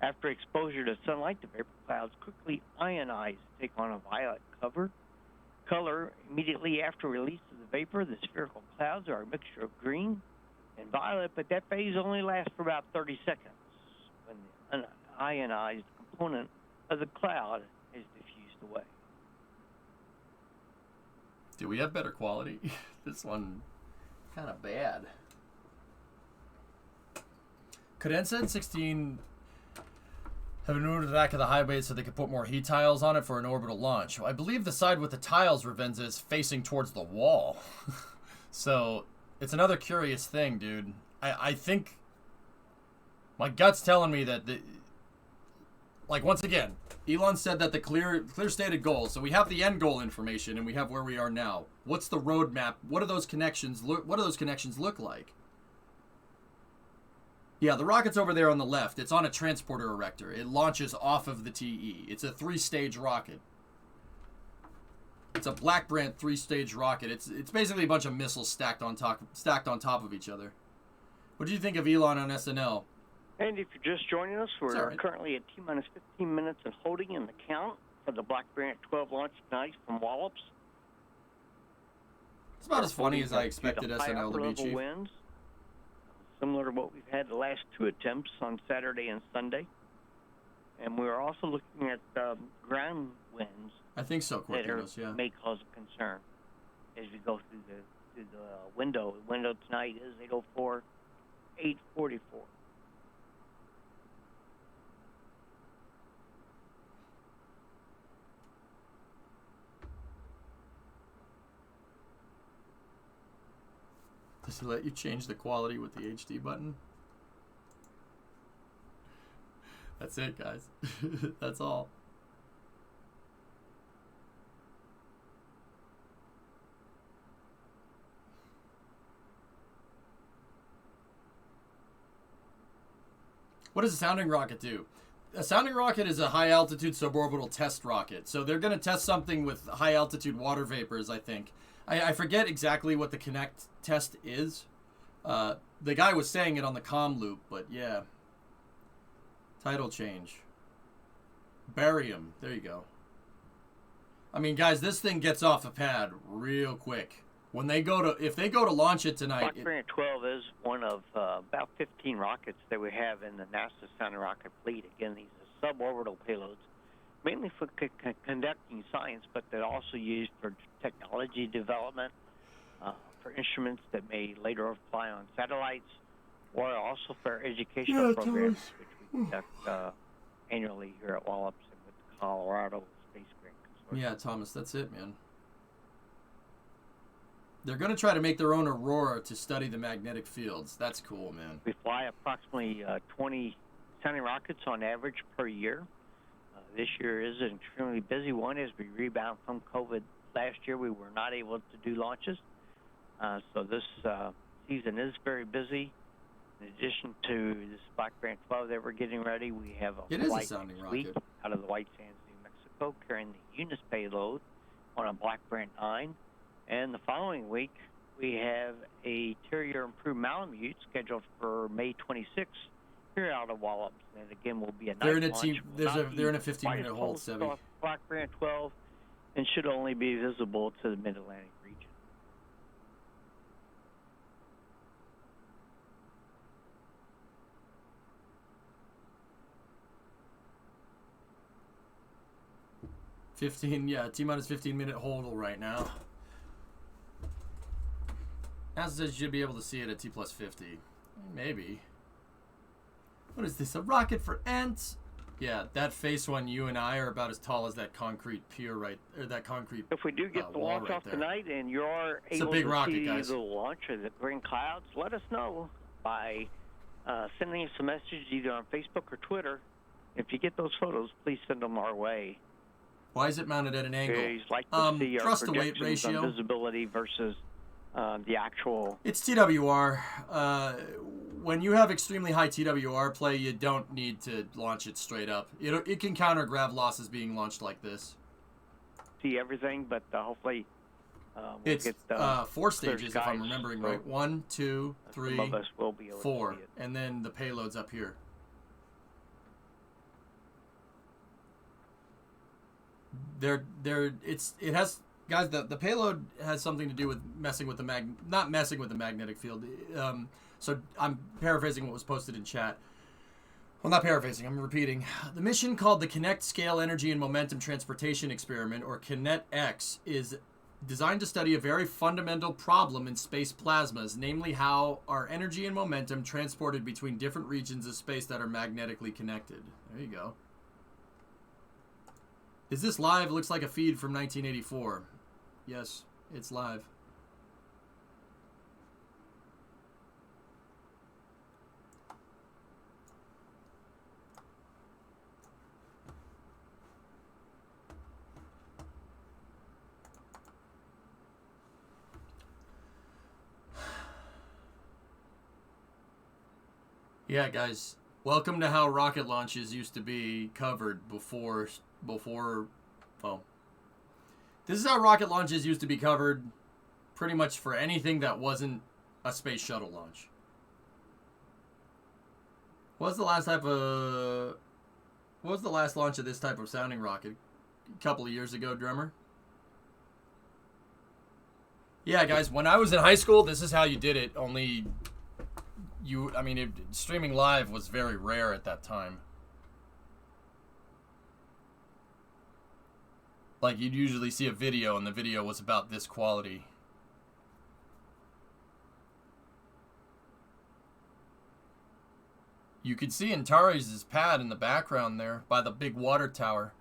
After exposure to sunlight, the vapor clouds quickly ionize, take on a violet color. Immediately after release of the vapor, the spherical clouds are a mixture of green and violet, but that phase only lasts for about 30 seconds when the ionized component of the cloud is diffused away. Do we have better quality? This one kind of bad. Could NSN 16 have been moved to the back of the high base so they could put more heat tiles on it for an orbital launch. Well, I believe the side with the tiles, Ravenza, is facing towards the wall. So, it's another curious thing, dude. I think... My gut's telling me that... Like, once again, Elon said that the clear stated goals. So we have the end goal information, and we have where we are now. What's the roadmap? What do those connections look like? Yeah, the rocket's over there on the left. It's on a transporter erector. It launches off of the TE. It's a 3-stage rocket. It's a Black Brant 3-stage rocket. It's basically a bunch of missiles stacked on top of each other. What do you think of Elon on SNL? And if you're just joining us, we're currently at T-minus 15 minutes and holding in the count for the Black Brant 12 launch tonight from Wallops. It's about as funny as I expected SNL to be, Chief. Winds, similar to what we've had the last 2 attempts on Saturday and Sunday. And we're also looking at ground winds. I think so, Cortinos, yeah. May cause a concern as we go through the window. The window tonight is 8:04, 8:44. Does it let you change the quality with the HD button? That's it, guys. That's all. What does a sounding rocket do? A sounding rocket is a high-altitude suborbital test rocket. So they're going to test something with high-altitude water vapors, I think. I forget exactly what the Connect test is. The guy was saying it on the comm loop, but yeah. Title change. Barium. There you go. I mean, guys, this thing gets off a pad real quick. When they go to, if they go to launch it tonight... Black Brant 12 is one of about 15 rockets that we have in the NASA sounding rocket fleet. Again, these are suborbital payloads, mainly for conducting science, but they're also used for technology development, for instruments that may later fly on satellites, or also for educational programs, which we conduct annually here at Wallops and with the Colorado Space Grant Consortium. Yeah, Thomas, that's it, man. They're going to try to make their own aurora to study the magnetic fields. That's cool, man. We fly approximately 20 sounding rockets on average per year. This year is an extremely busy one as we rebound from COVID. Last year we were not able to do launches. So this season is very busy. In addition to this Black Brant 12 that we're getting ready, we have a flight next week out of the White Sands, New Mexico, carrying the Eunice payload on a Black Brant 9. And the following week, we have a Terrier improved Malamute scheduled for May 26th here out of Wallops. And again, will be a night launch. They're in a 15-minute hold, Sevi. Black Brant 12, and should only be visible to the Mid-Atlantic region. T-minus 15-minute hold right now. NASA says you should be able to see it at T+50. Maybe. What is this? A rocket for ants? Yeah, that face one, you and I are about as tall as that concrete pier that concrete If we do get the launch off tonight and you're able to rocket, see guys. the launch of the green clouds, let us know by sending us a message either on Facebook or Twitter. If you get those photos, please send them our way. Why is it mounted at an angle? Like to see our trust to weight projections ratio. on visibility versus the actual... It's TWR. When you have extremely high TWR play, you don't need to launch it straight up. It can counter grav losses being launched like this. See everything, but hopefully we'll it's get 4 stages if I'm remembering right. 1, 2, 3, some of us will be able 4, to see it. And then the payload's up here. It has, guys, the payload has something to do with messing with the not messing with the magnetic field. So I'm paraphrasing what was posted in chat. Well, not paraphrasing, I'm repeating. The mission called the Connect Scale Energy and Momentum Transportation Experiment, or KINET-X, is designed to study a very fundamental problem in space plasmas, namely how are energy and momentum transported between different regions of space that are magnetically connected. There you go. Is this live? Looks like a feed from 1984. Yes, it's live. Yeah, guys, welcome to how rocket launches used to be covered before, well, this is how rocket launches used to be covered pretty much for anything that wasn't a space shuttle launch. What was the last launch of this type of sounding rocket? A couple of years ago, drummer? Yeah, guys, when I was in high school, this is how you did it, only... streaming live was very rare at that time. Like, you'd usually see a video, and the video was about this quality. You could see Antares' pad in the background there, by the big water tower.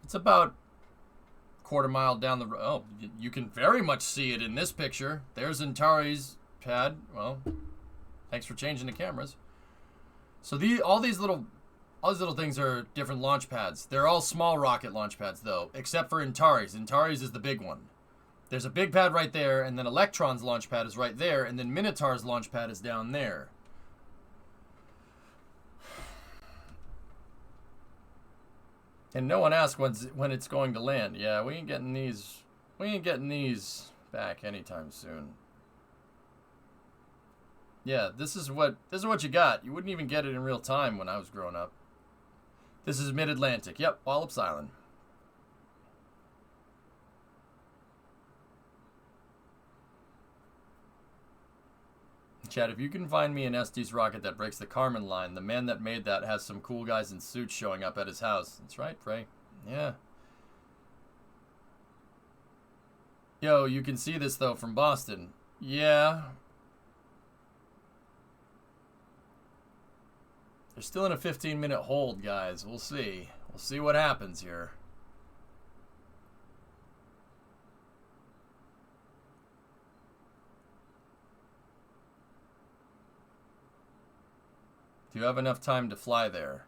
It's about a quarter mile down the road. Oh, you can very much see it in this picture. There's Antares' pad. Well... thanks for changing the cameras. So all these little things are different launch pads. They're all small rocket launch pads, though, except for Antares. Antares is the big one. There's a big pad right there, and then Electron's launch pad is right there, and then Minotaur's launch pad is down there. And no one asked when it's going to land. Yeah, we ain't getting these back anytime soon. Yeah, this is what you got. You wouldn't even get it in real time when I was growing up. This is Mid-Atlantic. Yep, Wallops Island. Chad, if you can find me an Estes rocket that breaks the Kármán line, the man that made that has some cool guys in suits showing up at his house. That's right, Frey. Yeah. Yo, you can see this, though, from Boston. Yeah. They're still in a 15-minute hold, guys. We'll see. We'll see what happens here. Do you have enough time to fly there?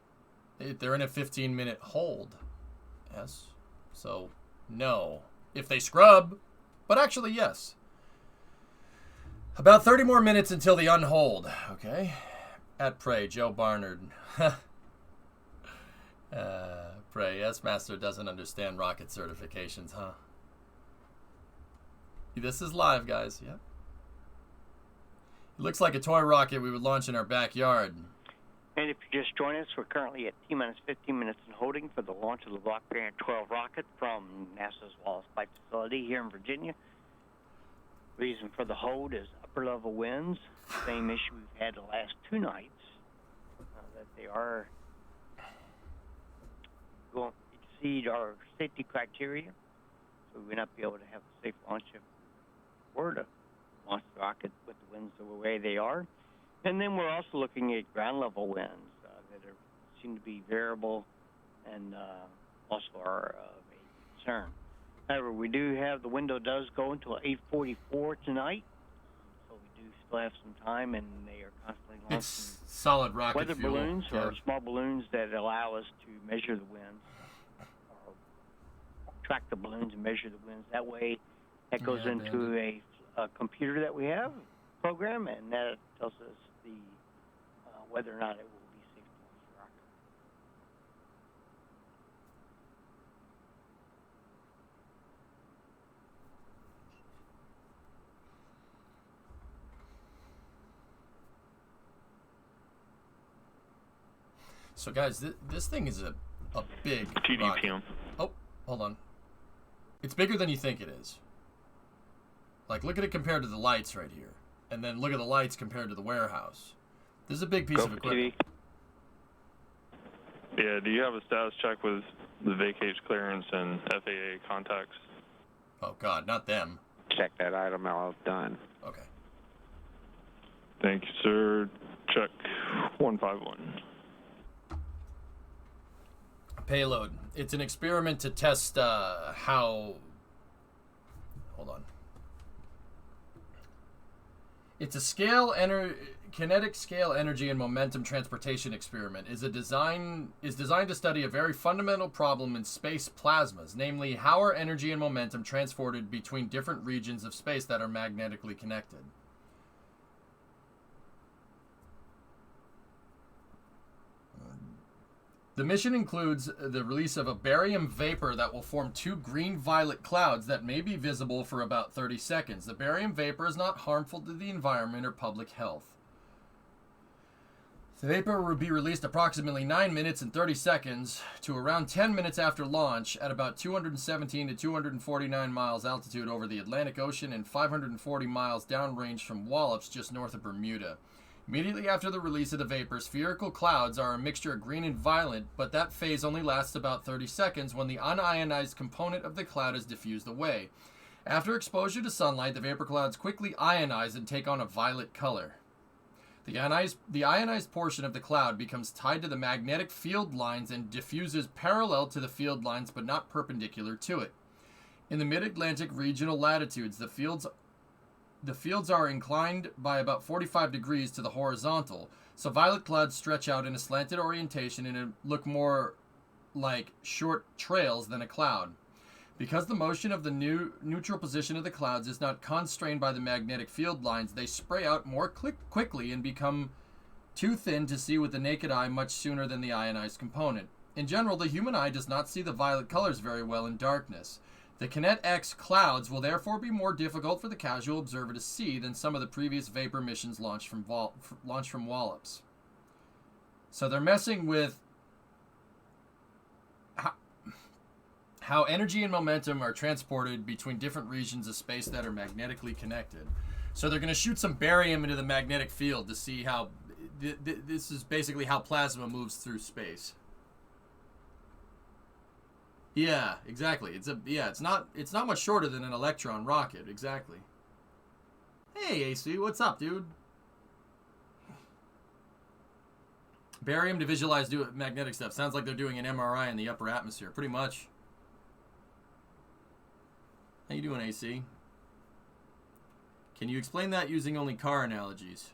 They're in a 15-minute hold. Yes. So, no. If they scrub. But actually, yes. About 30 more minutes until the unhold. Okay. At Prey, Joe Barnard. Prey, yes, Master doesn't understand rocket certifications, huh? This is live, guys. Yep. It looks like a toy rocket we would launch in our backyard. And if you just join us, we're currently at T-minus 15 minutes in holding for the launch of the Block Parent 12 rocket from NASA's Wallace Flight Facility here in Virginia. Reason for the hold is upper-level winds. Same issue we've had the last 2 nights. That they are going to exceed our safety criteria. So we will not be able to have a safe launch if we were to launch the rocket with the winds the way they are. And then we're also looking at ground level winds that seem to be variable and also are of a concern. However, we do have the window does go until 8:44 tonight, so we do still have some time, and they are constantly launching It's solid rocket weather fuel. balloons Yeah. or small balloons that allow us to measure the winds, or track the balloons and measure the winds. That way, that goes Yeah, into a computer that we have program, and that tells us the whether or not it will be safe to launch the rocket. So, guys, this thing is a big rocket. TDPM. Oh, hold on. It's bigger than you think it is. Like, look at it compared to the lights right here. And then look at the lights compared to the warehouse. This is a big piece of equipment. Yeah, do you have a status check with the vacate clearance and FAA contacts? Oh, God, not them. Check that item out. Done. Okay. Thank you, sir. Check 151. Payload. It's an experiment to test how... Hold on. It's a kinetic scale energy and momentum transportation experiment. Is designed to study a very fundamental problem in space plasmas, namely how are energy and momentum transported between different regions of space that are magnetically connected. The mission includes the release of a barium vapor that will form two green-violet clouds that may be visible for about 30 seconds. The barium vapor is not harmful to the environment or public health. The vapor will be released approximately 9 minutes and 30 seconds to around 10 minutes after launch at about 217 to 249 miles altitude over the Atlantic Ocean and 540 miles downrange from Wallops just north of Bermuda. Immediately after the release of the vapor, spherical clouds are a mixture of green and violet, but that phase only lasts about 30 seconds when the unionized component of the cloud is diffused away. After exposure to sunlight, the vapor clouds quickly ionize and take on a violet color. The ionized portion of the cloud becomes tied to the magnetic field lines and diffuses parallel to the field lines but not perpendicular to it. In the mid-Atlantic regional latitudes, the fields are inclined by about 45 degrees to the horizontal, so violet clouds stretch out in a slanted orientation and look more like short trails than a cloud. Because the motion of the neutral position of the clouds is not constrained by the magnetic field lines, they spray out more quickly and become too thin to see with the naked eye much sooner than the ionized component. In general, the human eye does not see the violet colors very well in darkness. The Kinet-X clouds will therefore be more difficult for the casual observer to see than some of the previous vapor missions launched from Wallops. So they're messing with how energy and momentum are transported between different regions of space that are magnetically connected. So they're going to shoot some barium into the magnetic field to see how... this is basically how plasma moves through space. Yeah, exactly. It's not much shorter than an electron rocket, exactly. Hey, AC, what's up, dude? Barium to visualize magnetic stuff. Sounds like they're doing an MRI in the upper atmosphere, pretty much. How you doing, AC? Can you explain that using only car analogies?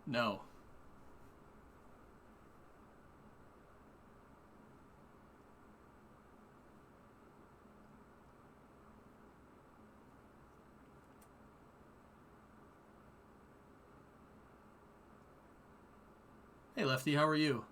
No. Hey, Lefty, how are you?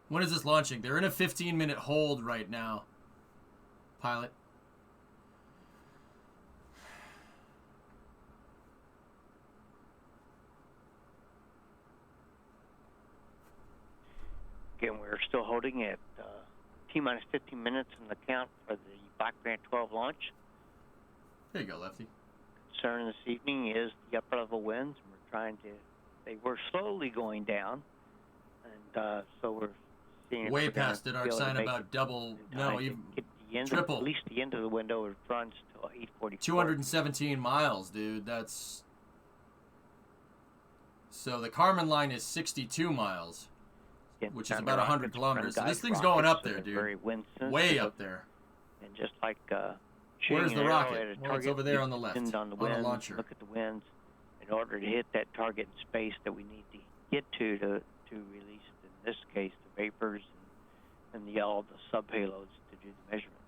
When is this launching? They're in a 15-minute hold right now. Pilot. Again, we're still holding at T-minus 15 minutes in the count for the Black Grant 12 launch. There you go, Lefty. Concern this evening is the upper level winds. They were slowly going down, and so we're seeing way past the dark sign about double, no, even triple. At least the end of the window runs to 8:44. 217 miles, dude. That's so the Kármán line is 62 miles, which is about 100 kilometers. So this thing's going up there, dude. Way up there. And just like where's the rocket? Well, it's over there on the left, on the launcher. Look at the winds in order to hit that target in space that we need to get to release, in this case, the vapors and all the sub-payloads to do the measurements.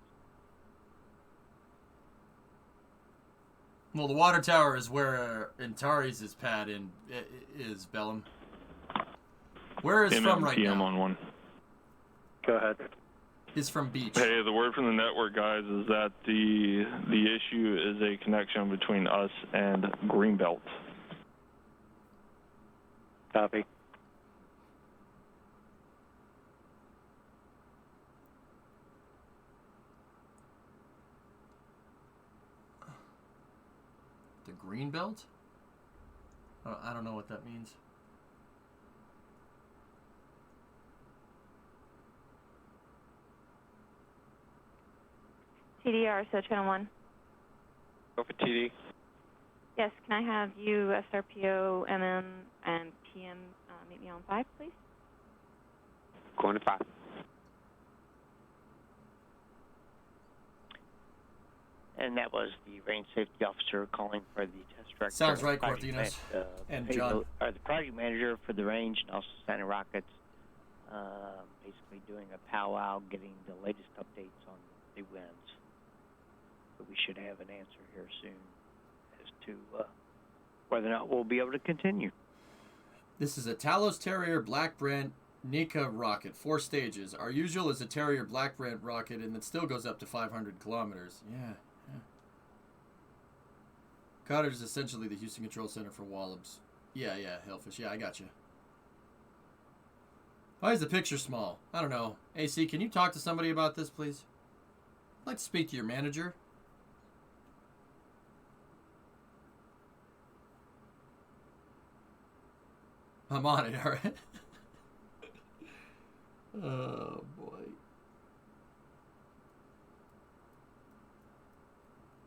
Well, the water tower is where Antares' pad is, Bellum. Where is from right now? on one. Go ahead. Is from beach. Hey, the word from the network, guys, is that the issue is a connection between us and Greenbelt. Copy. green belt? I don't know what that means. TDR, so channel 1. Go for TD. Yes, can I have you, SRPO, MM, and PM meet me on 5, please? Going to 5. And that was the range safety officer calling for the test director. Sounds right, project Cortinas. And payload- John. Or the project manager for the range and also Santa Rockets, basically doing a powwow, getting the latest updates on the winds. So we should have an answer here soon as to whether or not we'll be able to continue. This is a Talos Terrier Black Brant Nika rocket, 4 stages. Our usual is a Terrier Black Brant rocket, and it still goes up to 500 kilometers. Yeah. Cottage is essentially the Houston Control Center for Wallops. Yeah, Hellfish. Yeah, I got you. Why is the picture small? I don't know. AC, can you talk to somebody about this, please? I'd like to speak to your manager. I'm on it, alright? Oh, boy.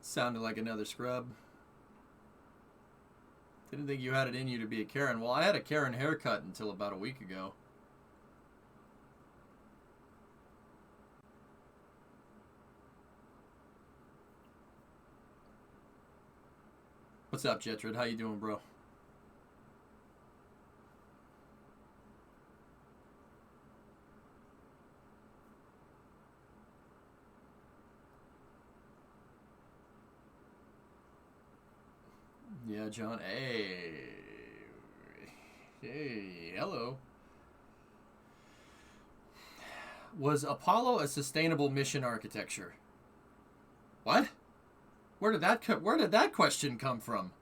Sounded like another scrub. Didn't think you had it in you to be a Karen. Well, I had a Karen haircut until about a week ago. What's up, Jetred? How you doing, bro? Yeah, John. Hey, hello. Was Apollo a sustainable mission architecture? What? Where did that question come from?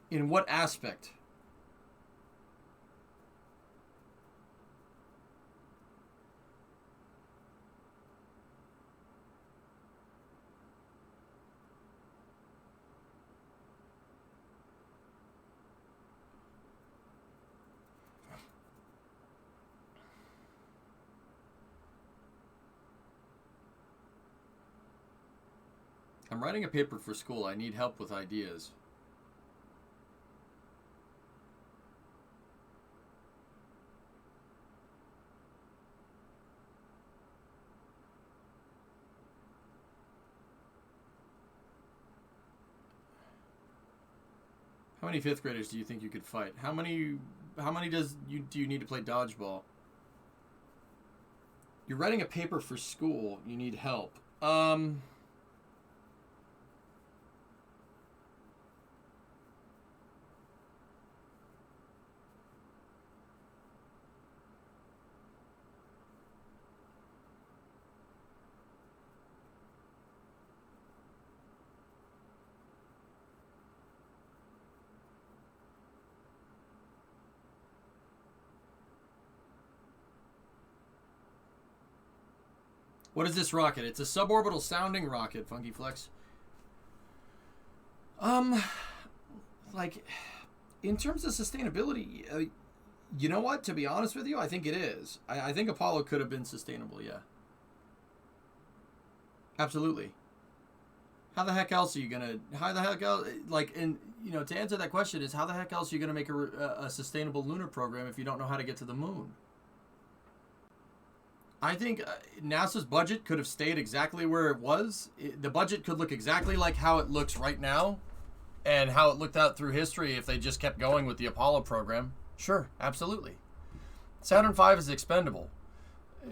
In what aspect? I'm writing a paper for school. I need help with ideas. How many 5th graders do you think you could fight? How many do you need to play dodgeball? You're writing a paper for school. You need help. What is this rocket? It's a suborbital sounding rocket, Funky Flex. Like, in terms of sustainability, you know what? To be honest with you, I think it is. I think Apollo could have been sustainable, yeah. Absolutely. How the heck else are you gonna? How the heck else? Like, and you know, to answer that question is how the heck else are you gonna make a sustainable lunar program if you don't know how to get to the moon? I think NASA's budget could have stayed exactly where it was. The budget could look exactly like how it looks right now and how it looked out through history if they just kept going with the Apollo program. Sure, absolutely. Saturn V is expendable.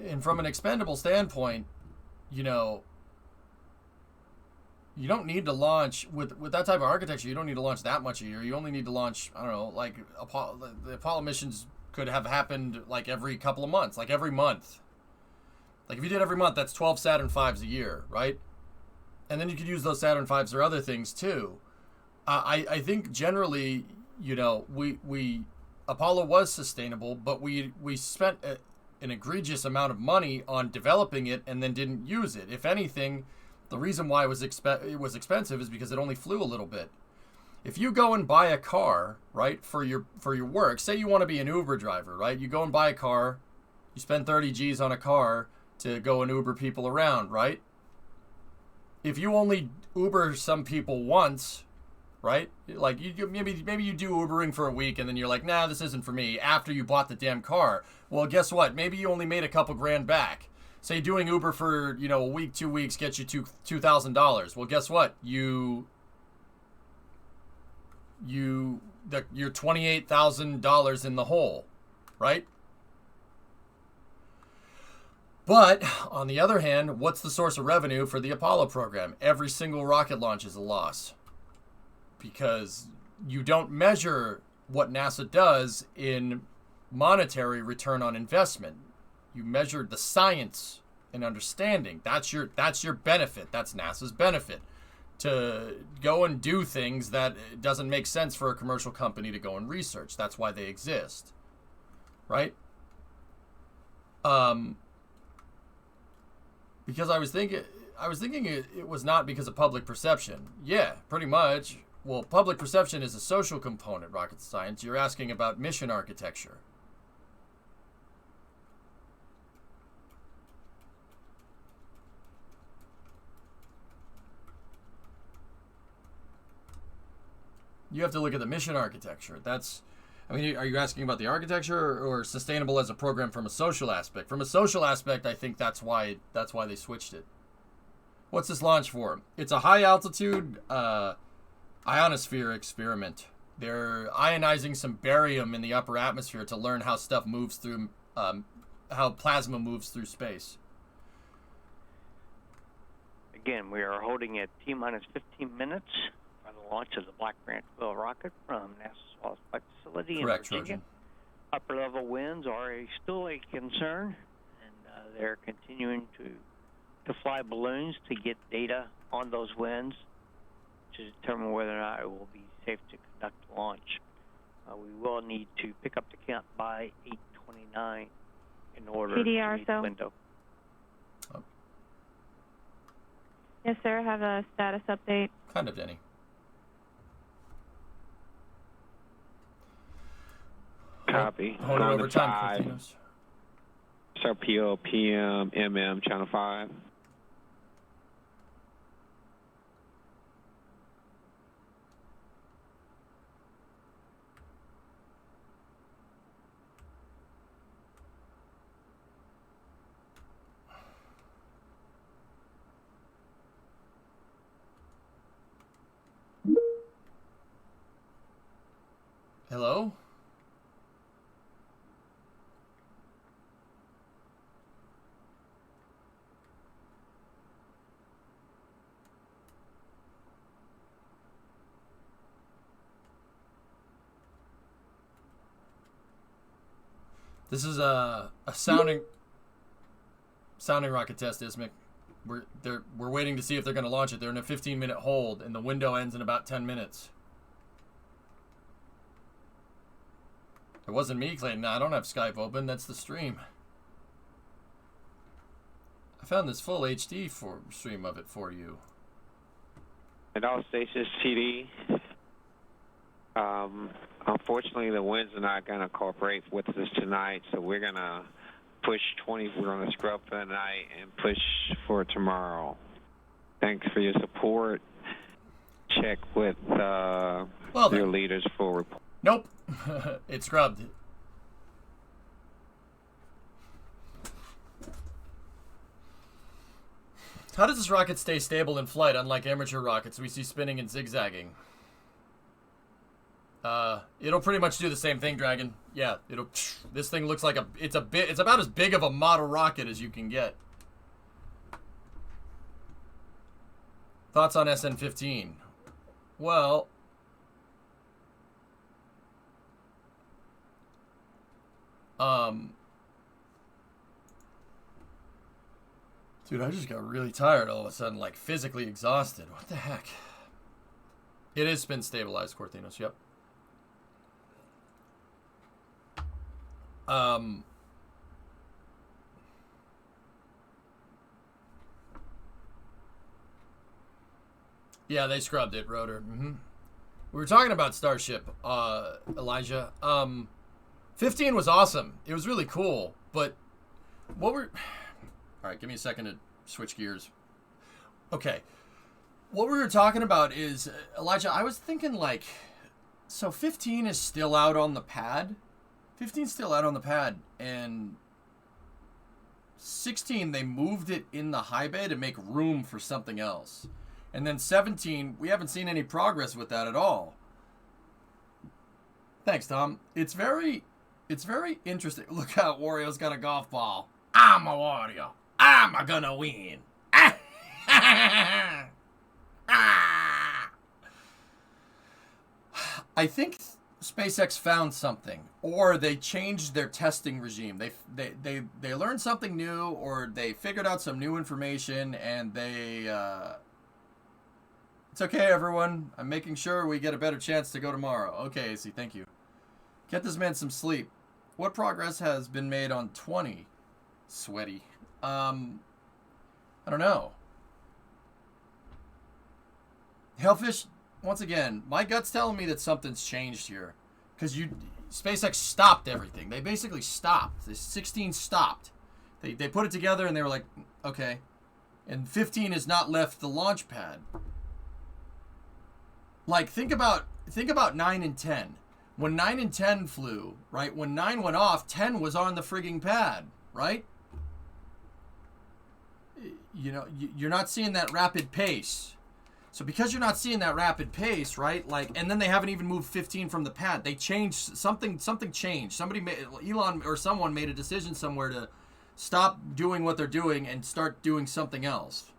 And from an expendable standpoint, you know, you don't need to launch, with that type of architecture, you don't need to launch that much a year. You only need to launch, I don't know, like the Apollo missions could have happened like every couple of months, like every month. Like, if you did every month, that's 12 Saturn Vs a year, right? And then you could use those Saturn Vs for other things, too. I think, generally, you know, we Apollo was sustainable, but we spent an egregious amount of money on developing it and then didn't use it. If anything, the reason why it was expensive is because it only flew a little bit. If you go and buy a car, right, for your work, say you want to be an Uber driver, right? You go and buy a car, you spend 30 G's on a car to go and Uber people around, right? If you only Uber some people once, right? Like maybe you do Ubering for a week and then you're like, nah, this isn't for me after you bought the damn car. Well, guess what? Maybe you only made a couple grand back. Say doing Uber for, a week, 2 weeks gets you $2,000. Well, guess what? You're $28,000 in the hole, right? But on the other hand, what's the source of revenue for the Apollo program? Every single rocket launch is a loss, because you don't measure what NASA does in monetary return on investment. You measure the science and understanding. That's your benefit. That's NASA's benefit, to go and do things that it doesn't make sense for a commercial company to go and research. That's why they exist, right? Because I was thinking it was not because of public perception. Yeah, pretty much. Well, public perception is a social component, rocket science. You're asking about mission architecture. You have to look at the mission architecture. Are you asking about the architecture or sustainable as a program from a social aspect? From a social aspect, I think that's why they switched it. What's this launch for? It's a high altitude ionosphere experiment. They're ionizing some barium in the upper atmosphere to learn how stuff moves through, how plasma moves through space. Again, we are holding at T-minus 15 minutes for the launch of the Black Branch 12 rocket from NASA's Sls Flight Facility in Virginia. Trojan. Upper level winds are still a concern, and they're continuing to fly balloons to get data on those winds to determine whether or not it will be safe to conduct the launch. We will need to pick up the count by 8:29 in order to meet the window. Oh. Yes, sir. I have a status update. Kind of, Denny. Copy. Hold it over time, SRPO, PM, MM, Channel 5. Hello? This is a sounding rocket test, Ismic. We're waiting to see if they're going to launch it. They're in a 15-minute hold, and the window ends in about 10 minutes. It wasn't me, Clayton. No, I don't have Skype open. That's the stream. I found this full HD stream of it for you. And all stations, TD. Unfortunately, the winds are not going to cooperate with us tonight, so we're going to push 20. We're going to scrub for the night and push for tomorrow. Thanks for your support. Check with your leaders for report. Nope. It's scrubbed. How does this rocket stay stable in flight, unlike amateur rockets we see spinning and zigzagging? It'll pretty much do the same thing, Dragon. Yeah, this thing looks like it's about as big of a model rocket as you can get. Thoughts on SN-15? Well, dude, I just got really tired all of a sudden, like physically exhausted. What the heck? It is spin stabilized, Cortinos, yep. Yeah, they scrubbed it, Rotor. We were talking about Starship, Elijah. 15 was awesome. It was really cool, but what were... All right, give me a second to switch gears. Okay. What we were talking about is, Elijah, I was thinking like, so 15 is still out on the pad. 15's still out on the pad, and 16, they moved it in the high bay to make room for something else. And then 17, we haven't seen any progress with that at all. Thanks, Tom. It's very interesting. Look how Wario's got a golf ball. I'm a Wario. I'm gonna win. I think SpaceX found something, or they changed their testing regime. They learned something new, or they figured out some new information, and they... It's okay, everyone. I'm making sure we get a better chance to go tomorrow. Okay, AC, thank you. Get this man some sleep. What progress has been made on 20? Sweaty. I don't know. Hellfish, once again, my gut's telling me that something's changed here. Because SpaceX stopped everything. They basically stopped. The 16 stopped. They put it together and they were like, okay. And 15 has not left the launch pad. Like, think about 9 and 10. When 9 and 10 flew, right? When 9 went off, 10 was on the frigging pad, right? You know, you're not seeing that rapid pace. So because you're not seeing that rapid pace, right? Like, and then they haven't even moved 15 from the pad. They changed something changed. Somebody made, Elon or someone made a decision somewhere to stop doing what they're doing and start doing something else.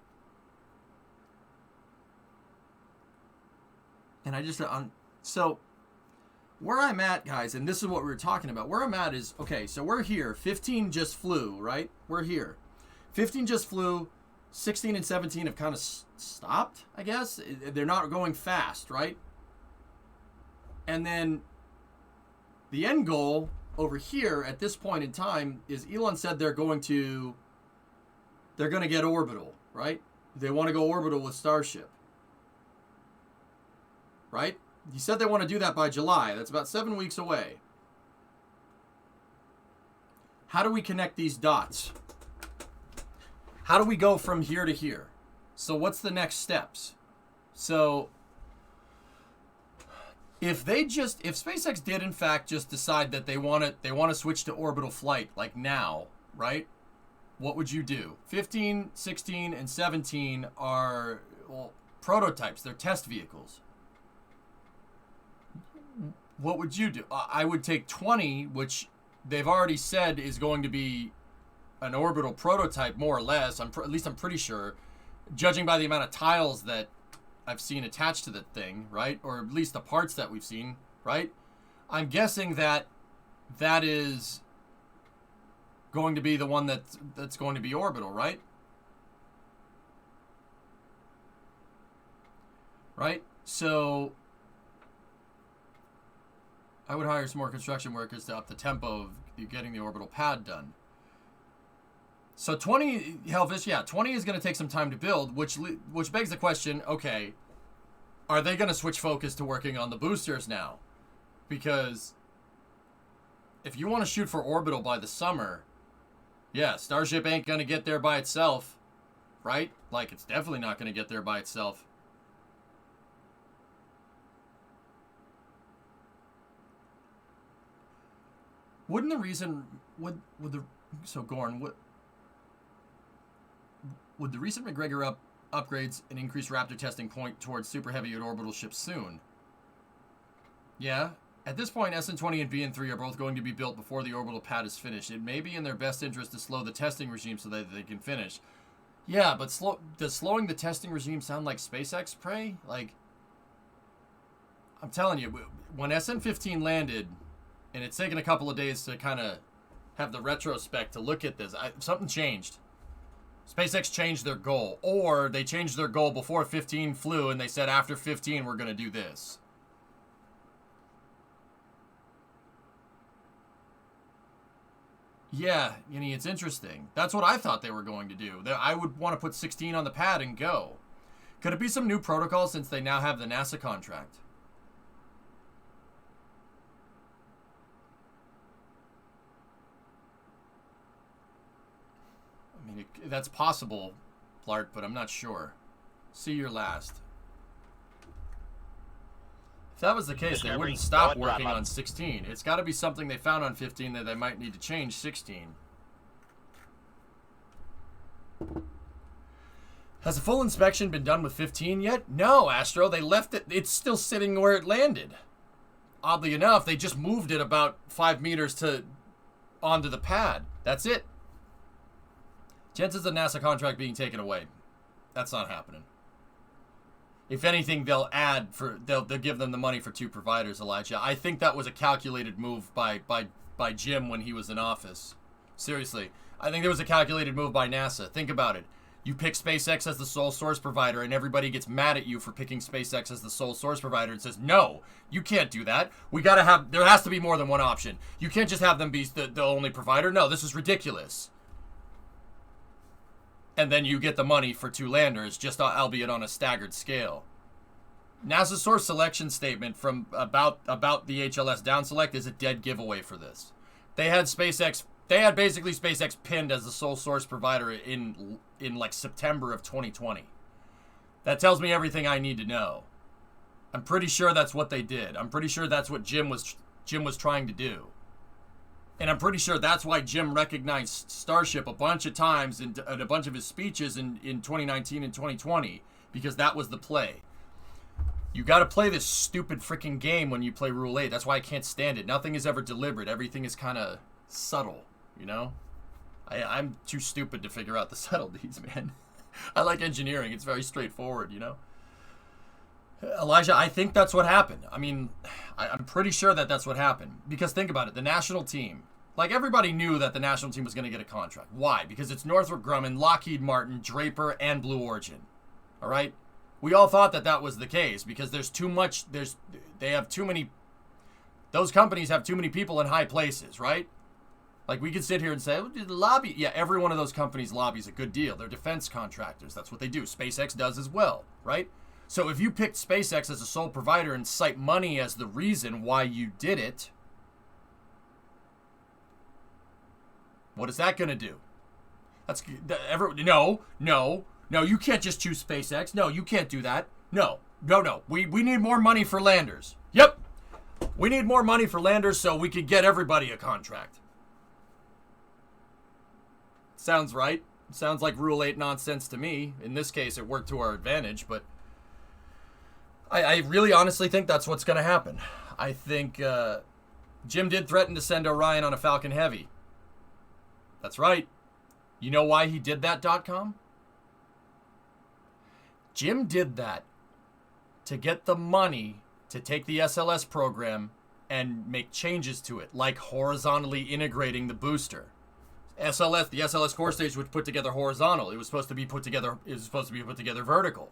And I just, so where I'm at, guys, and this is what we were talking about. Where I'm at is, okay, so we're here. 15 just flew, right? We're here. 15 just flew. 16 and 17 have kind of stopped, I guess. They're not going fast, right? And then the end goal over here at this point in time is Elon said they're going to get orbital, right? They want to go orbital with Starship. Right? He said they want to do that by July. That's about 7 weeks away. How do we connect these dots? How do we go from here to here? So what's the next steps? So if SpaceX did in fact just decide that they want to switch to orbital flight like now, right? What would you do? 15, 16, and 17 are, well, prototypes. They're test vehicles. What would you do? I would take 20, which they've already said is going to be an orbital prototype, more or less. At least I'm pretty sure, judging by the amount of tiles that I've seen attached to the thing, right? Or at least the parts that we've seen, right? I'm guessing that is going to be the one that's going to be orbital, right? Right? So I would hire some more construction workers to up the tempo of getting the orbital pad done. So 20, Hellfish, yeah, 20 is going to take some time to build, which begs the question, okay, are they going to switch focus to working on the boosters now? Because if you want to shoot for orbital by the summer, yeah, Starship ain't going to get there by itself, right? Like, it's definitely not going to get there by itself. Wouldn't the reason, would the recent McGregor upgrades and increased Raptor testing point towards super heavy orbital ships soon? Yeah. At this point, SN20 and BN3 are both going to be built before the orbital pad is finished. It may be in their best interest to slow the testing regime so that they can finish. Yeah, but does slowing the testing regime sound like SpaceX prey? Like, I'm telling you, when SN15 landed, and it's taken a couple of days to kind of have the retrospect to look at this, something changed. SpaceX changed their goal, or they changed their goal before 15 flew, and they said after 15 we're going to do this. Yeah, it's interesting. That's what I thought they were going to do. I would want to put 16 on the pad and go. Could it be some new protocol since they now have the NASA contract? I mean, that's possible, Blark, but I'm not sure. See your last. If that was the case, they wouldn't stop working on 16. It's got to be something they found on 15 that they might need to change 16. Has a full inspection been done with 15 yet? No, Astro. They left it. It's still sitting where it landed. Oddly enough, they just moved it about 5 meters onto the pad. That's it. Chances of NASA contract being taken away. That's not happening. If anything, they'll give them the money for 2 providers, Elijah. I think that was a calculated move by Jim when he was in office. Seriously. I think there was a calculated move by NASA. Think about it. You pick SpaceX as the sole source provider, and everybody gets mad at you for picking SpaceX as the sole source provider and says, no, you can't do that. There has to be more than one option. You can't just have them be the only provider. No, this is ridiculous. And then you get the money for 2 landers, just albeit on a staggered scale. NASA's source selection statement from about the HLS down select is a dead giveaway for this. They had basically SpaceX pinned as the sole source provider in like September of 2020. That tells me everything I need to know. I'm pretty sure that's what they did. I'm pretty sure that's what Jim was trying to do. And I'm pretty sure that's why Jim recognized Starship a bunch of times in a bunch of his speeches in 2019 and 2020, because that was the play. You got to play this stupid freaking game when you play Rule 8. That's why I can't stand it. Nothing is ever deliberate. Everything is kind of subtle, I'm too stupid to figure out the subtleties, man. I like engineering. It's very straightforward, Elijah, I think that's what happened. I mean, I'm pretty sure that's what happened. Because think about it. The national team. Like, everybody knew that the national team was going to get a contract. Why? Because it's Northrop Grumman, Lockheed Martin, Draper, and Blue Origin. All right? We all thought that was the case because there's too much. They have too many. Those companies have too many people in high places, right? Like, we could sit here and say, oh, the lobby. Yeah, every one of those companies lobbies a good deal. They're defense contractors. That's what they do. SpaceX does as well, right? So if you picked SpaceX as a sole provider and cite money as the reason why you did it, what is that going to do? No, you can't just choose SpaceX. No, you can't do that. No. We need more money for landers. Yep. We need more money for landers so we could get everybody a contract. Sounds right. Sounds like Rule 8 nonsense to me. In this case, it worked to our advantage, but I really honestly think that's what's going to happen. I think Jim did threaten to send Orion on a Falcon Heavy. That's right. You know why he did that, .com? Jim did that to get the money to take the SLS program and make changes to it, like horizontally integrating the booster. The SLS Core Stage was put together horizontal. It was supposed to be put together vertical.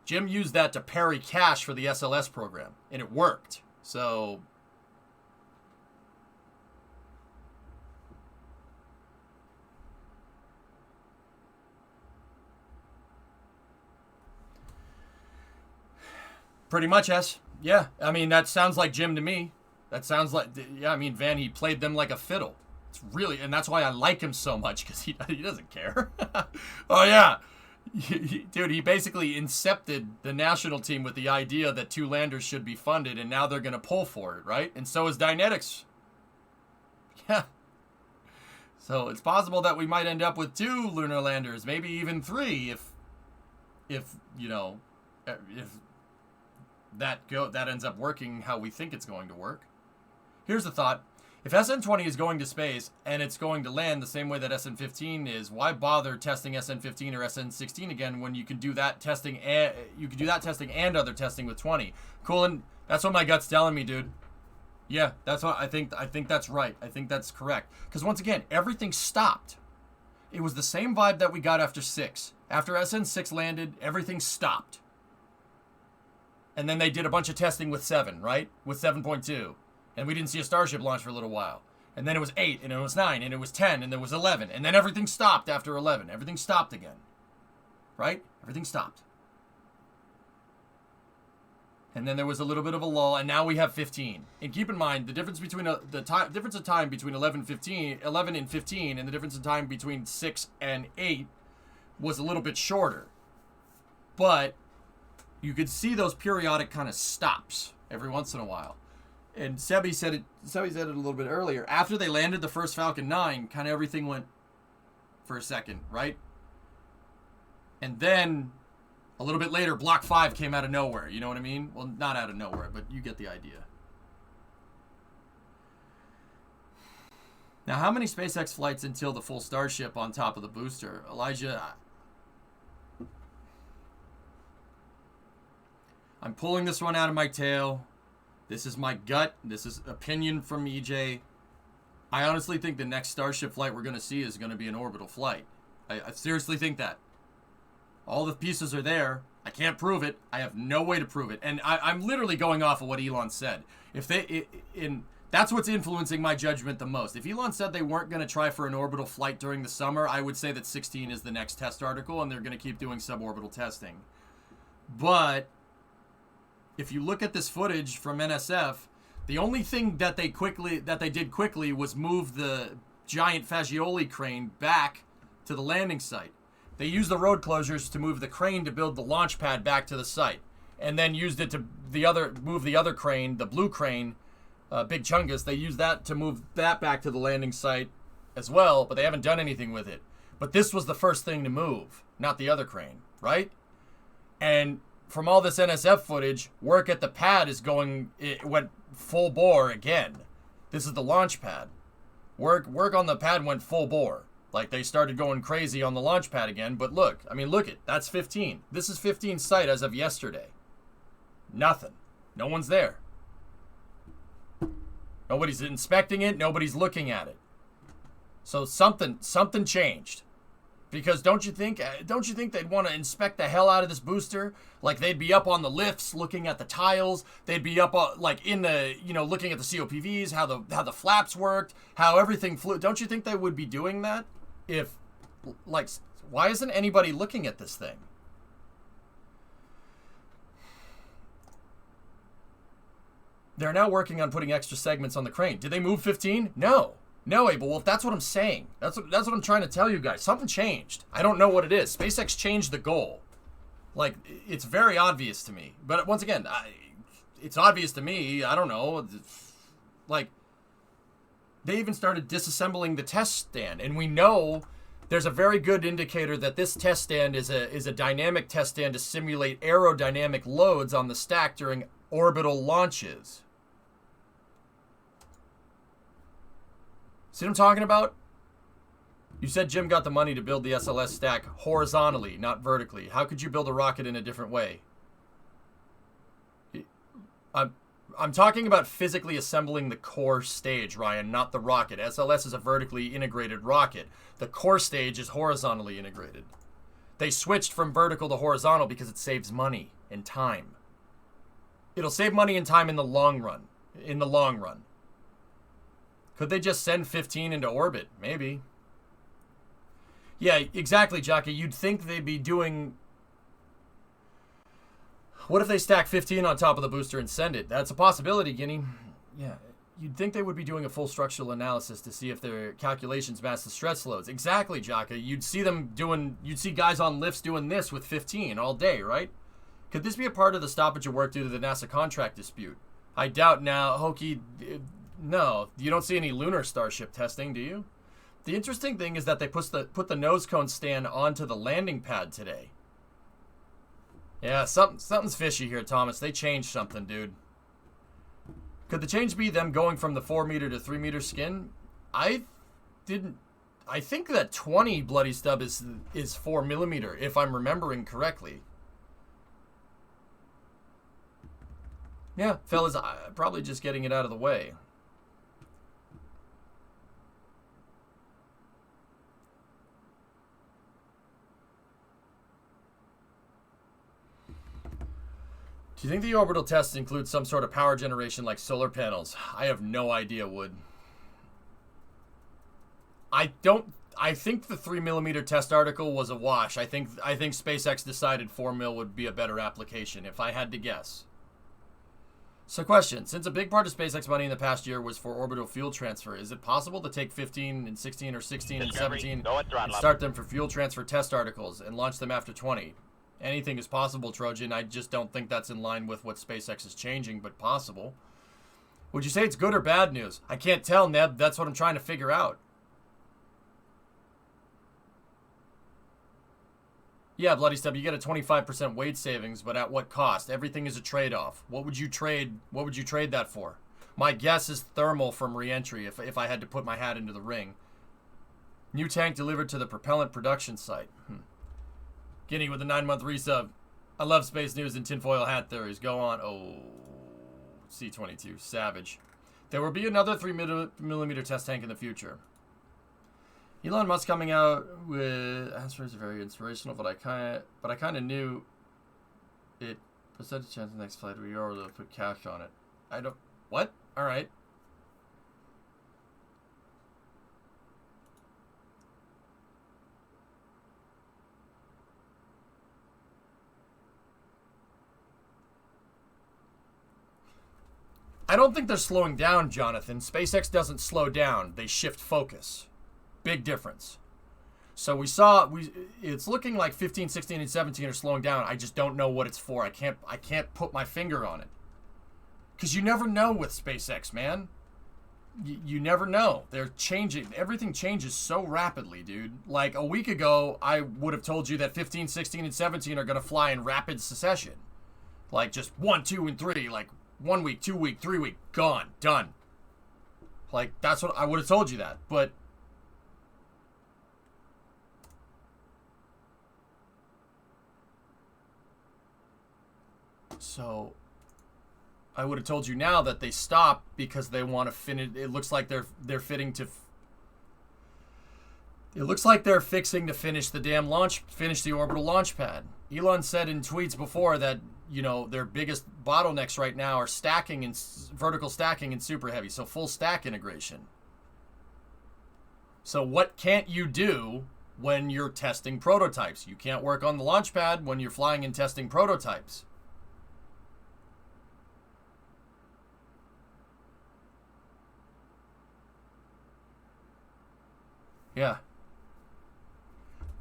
Jim used that to parry cash for the SLS program, and it worked. So pretty much, yes. Yeah, I mean, that sounds like Jim to me. That sounds like, yeah, I mean, Van, he played them like a fiddle. It's really, and that's why I like him so much, because he doesn't care. Oh, yeah. Dude, he basically incepted the national team with the idea that 2 landers should be funded, and now they're going to pull for it, right? And so is Dynetics. Yeah. So it's possible that we might end up with 2 lunar landers, maybe even 3 if that ends up working how we think it's going to work. Here's the thought. If SN20 is going to space and it's going to land the same way that SN15 is, why bother testing SN15 or SN16 again when you can do that testing and other testing with 20? Cool, and that's what my gut's telling me, dude. Yeah, that's what I think that's right. I think that's correct. Because once again, everything stopped. It was the same vibe that we got after 6. After SN6 landed, everything stopped. And then they did a bunch of testing with 7, right? With 7.2. And we didn't see a Starship launch for a little while. And then it was 8, and it was 9, and it was 10, and there was 11. And then everything stopped after 11. Everything stopped again. Right? Everything stopped. And then there was a little bit of a lull, and now we have 15. And keep in mind, the difference between difference of time between 11 and 15, and the difference in time between 6 and 8 was a little bit shorter. But you could see those periodic kind of stops every once in a while. And Sebi said it a little bit earlier. After they landed the first Falcon 9, kind of everything went for a second, right? And then a little bit later, Block 5 came out of nowhere. You know what I mean? Well, not out of nowhere, but you get the idea. Now, how many SpaceX flights until the full Starship on top of the booster? Elijah, I'm pulling this one out of my tail. This is my gut. This is opinion from EJ. I honestly think the next Starship flight we're going to see is going to be an orbital flight. I seriously think that. All the pieces are there. I can't prove it. I have no way to prove it. And I'm literally going off of what Elon said. That's what's influencing my judgment the most. If Elon said they weren't going to try for an orbital flight during the summer, I would say that 16 is the next test article, and they're going to keep doing suborbital testing. But if you look at this footage from NSF, the only thing that they did quickly was move the giant Fagioli crane back to the landing site. They used the road closures to move the crane to build the launch pad back to the site, and then used it to move the other crane, the blue crane, Big Chungus. They used that to move that back to the landing site as well, but they haven't done anything with it. But this was the first thing to move, not the other crane, right? And from all this NSF footage, work at the pad it went full bore again. This is the launch pad. Work on the pad went full bore. Like, they started going crazy on the launch pad again. But look it. That's 15. This is 15 site as of yesterday. Nothing. No one's there. Nobody's inspecting it. Nobody's looking at it. So something changed. Because don't you think they'd want to inspect the hell out of this booster? Like, they'd be up on the lifts looking at the tiles. They'd be up in the, looking at the COPVs, how the flaps worked, how everything flew. Don't you think they would be doing that? Why isn't anybody looking at this thing? They're now working on putting extra segments on the crane. Did they move 15? No, Abel Wolf, that's what I'm saying. That's what I'm trying to tell you guys. Something changed. I don't know what it is. SpaceX changed the goal. Like, it's very obvious to me. But once again, it's obvious to me. I don't know. Like, they even started disassembling the test stand. And we know there's a very good indicator that this test stand is a dynamic test stand to simulate aerodynamic loads on the stack during orbital launches. See what I'm talking about? You said Jim got the money to build the SLS stack horizontally, not vertically. How could you build a rocket in a different way? I'm talking about physically assembling the core stage, Ryan, not the rocket. SLS is a vertically integrated rocket. The core stage is horizontally integrated. They switched from vertical to horizontal because it saves money and time. It'll save money and time in the long run. Could they just send 15 into orbit? Maybe. Yeah, exactly, Jockey. You'd think they'd be doing... What if they stack 15 on top of the booster and send it? That's a possibility, Guinea. Yeah, you'd think they would be doing a full structural analysis to see if their calculations match the stress loads. Exactly, Jockey. You'd see guys on lifts doing this with 15 all day, right? Could this be a part of the stoppage of work due to the NASA contract dispute? I doubt now, Hokie. No, you don't see any lunar Starship testing, do you? The interesting thing is that they put the nose cone stand onto the landing pad today. Yeah, something's fishy here, Thomas. They changed something, dude. Could the change be them going from the 4 meter to 3 meter skin? I think that 20 bloody stub is 4 millimeter, if I'm remembering correctly. Yeah, fellas, probably just getting it out of the way. Do you think the orbital tests include some sort of power generation like solar panels? I have no idea, Wood. I think the 3mm test article was a wash. I think SpaceX decided 4mm would be a better application, if I had to guess. So question, since a big part of SpaceX money in the past year was for orbital fuel transfer, is it possible to take 15 and 16 or 16 and 17 and start them for fuel transfer test articles and launch them after 20? Anything is possible, Trojan. I just don't think that's in line with what SpaceX is changing, but possible. Would you say it's good or bad news? I can't tell, Neb. That's what I'm trying to figure out. Yeah, Bloody Stub, you get a 25% weight savings, but at what cost? Everything is a trade-off. What would you trade that for? My guess is thermal from re-entry if I had to put my hat into the ring. New tank delivered to the propellant production site. Guinea with a 9-month resub. I love space news and tinfoil hat theories. Go on. Oh, C-22. Savage. There will be another 3mm test tank in the future. Elon Musk coming out with answers are very inspirational, but I kind of knew it. Percentage chance the next flight we are to put cash on it. I don't. What? All right. I don't think they're slowing down, Jonathan. SpaceX doesn't slow down; they shift focus. Big difference. So it's looking like 15, 16, and 17 are slowing down. I just don't know what it's for. I can't put my finger on it. Because you never know with SpaceX, man. You never know. They're changing. Everything changes so rapidly, dude. Like a week ago, I would have told you that 15, 16, and 17 are going to fly in rapid succession. Like just 1, 2, and 3. Like 1 week, 2 week, 3 week, gone, done. Like that's what I would have told you that. But so I would have told you now that they stopped because they want to finish. It looks like they're fitting to. It looks like they're fixing to finish the damn launch, finish the orbital launch pad. Elon said in tweets before that, you know, their biggest bottlenecks right now are stacking and vertical stacking and super heavy, so full stack integration. So what can't you do when you're testing prototypes? You can't work on the launch pad when you're flying and testing prototypes. Yeah.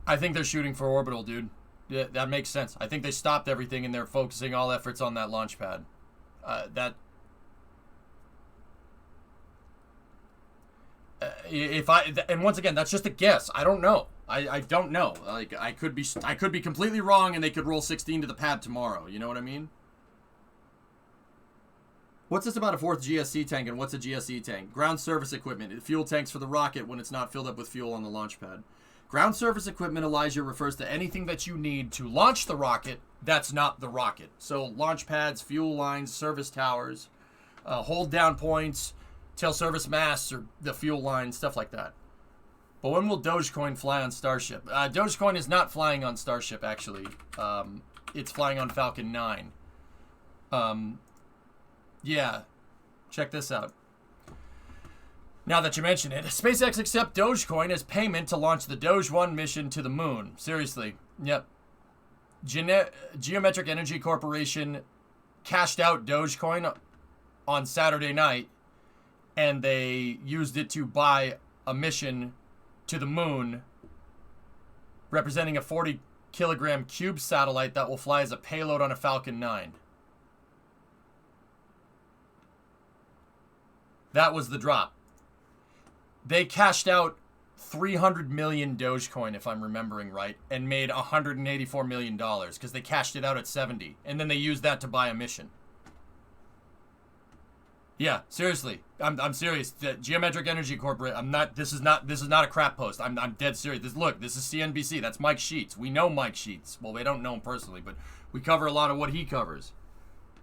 I think they're shooting for orbital, dude. Yeah, that makes sense. I think they stopped everything and they're focusing all efforts on that launch pad. And once again, that's just a guess. I don't know. I don't know. Like I could be completely wrong and they could roll 16 to the pad tomorrow. You know what I mean? What's this about a 4th GSC tank and what's a GSE tank? Ground service equipment. Fuel tanks for the rocket when it's not filled up with fuel on the launch pad. Ground service equipment, Elijah, refers to anything that you need to launch the rocket that's not the rocket. So launch pads, fuel lines, service towers, hold down points, tail service masts, or the fuel line, stuff like that. But when will Dogecoin fly on Starship? Dogecoin is not flying on Starship, actually. It's flying on Falcon 9. Yeah, check this out. Now that you mention it, SpaceX accept Dogecoin as payment to launch the Doge 1 mission to the moon. Seriously, yep. Geometric Energy Corporation cashed out Dogecoin on Saturday night, and they used it to buy a mission to the moon, representing a 40-kilogram cube satellite that will fly as a payload on a Falcon 9. That was the drop. They cashed out 300 million Dogecoin, if I'm remembering right, and made $184 million because they cashed it out at 70, and then they used that to buy a mission. Yeah, seriously, I'm serious. The Geometric Energy Corporation. I'm not. This is not a crap post. I'm dead serious. This is CNBC. That's Mike Sheets. We know Mike Sheets. Well, we don't know him personally, but we cover a lot of what he covers.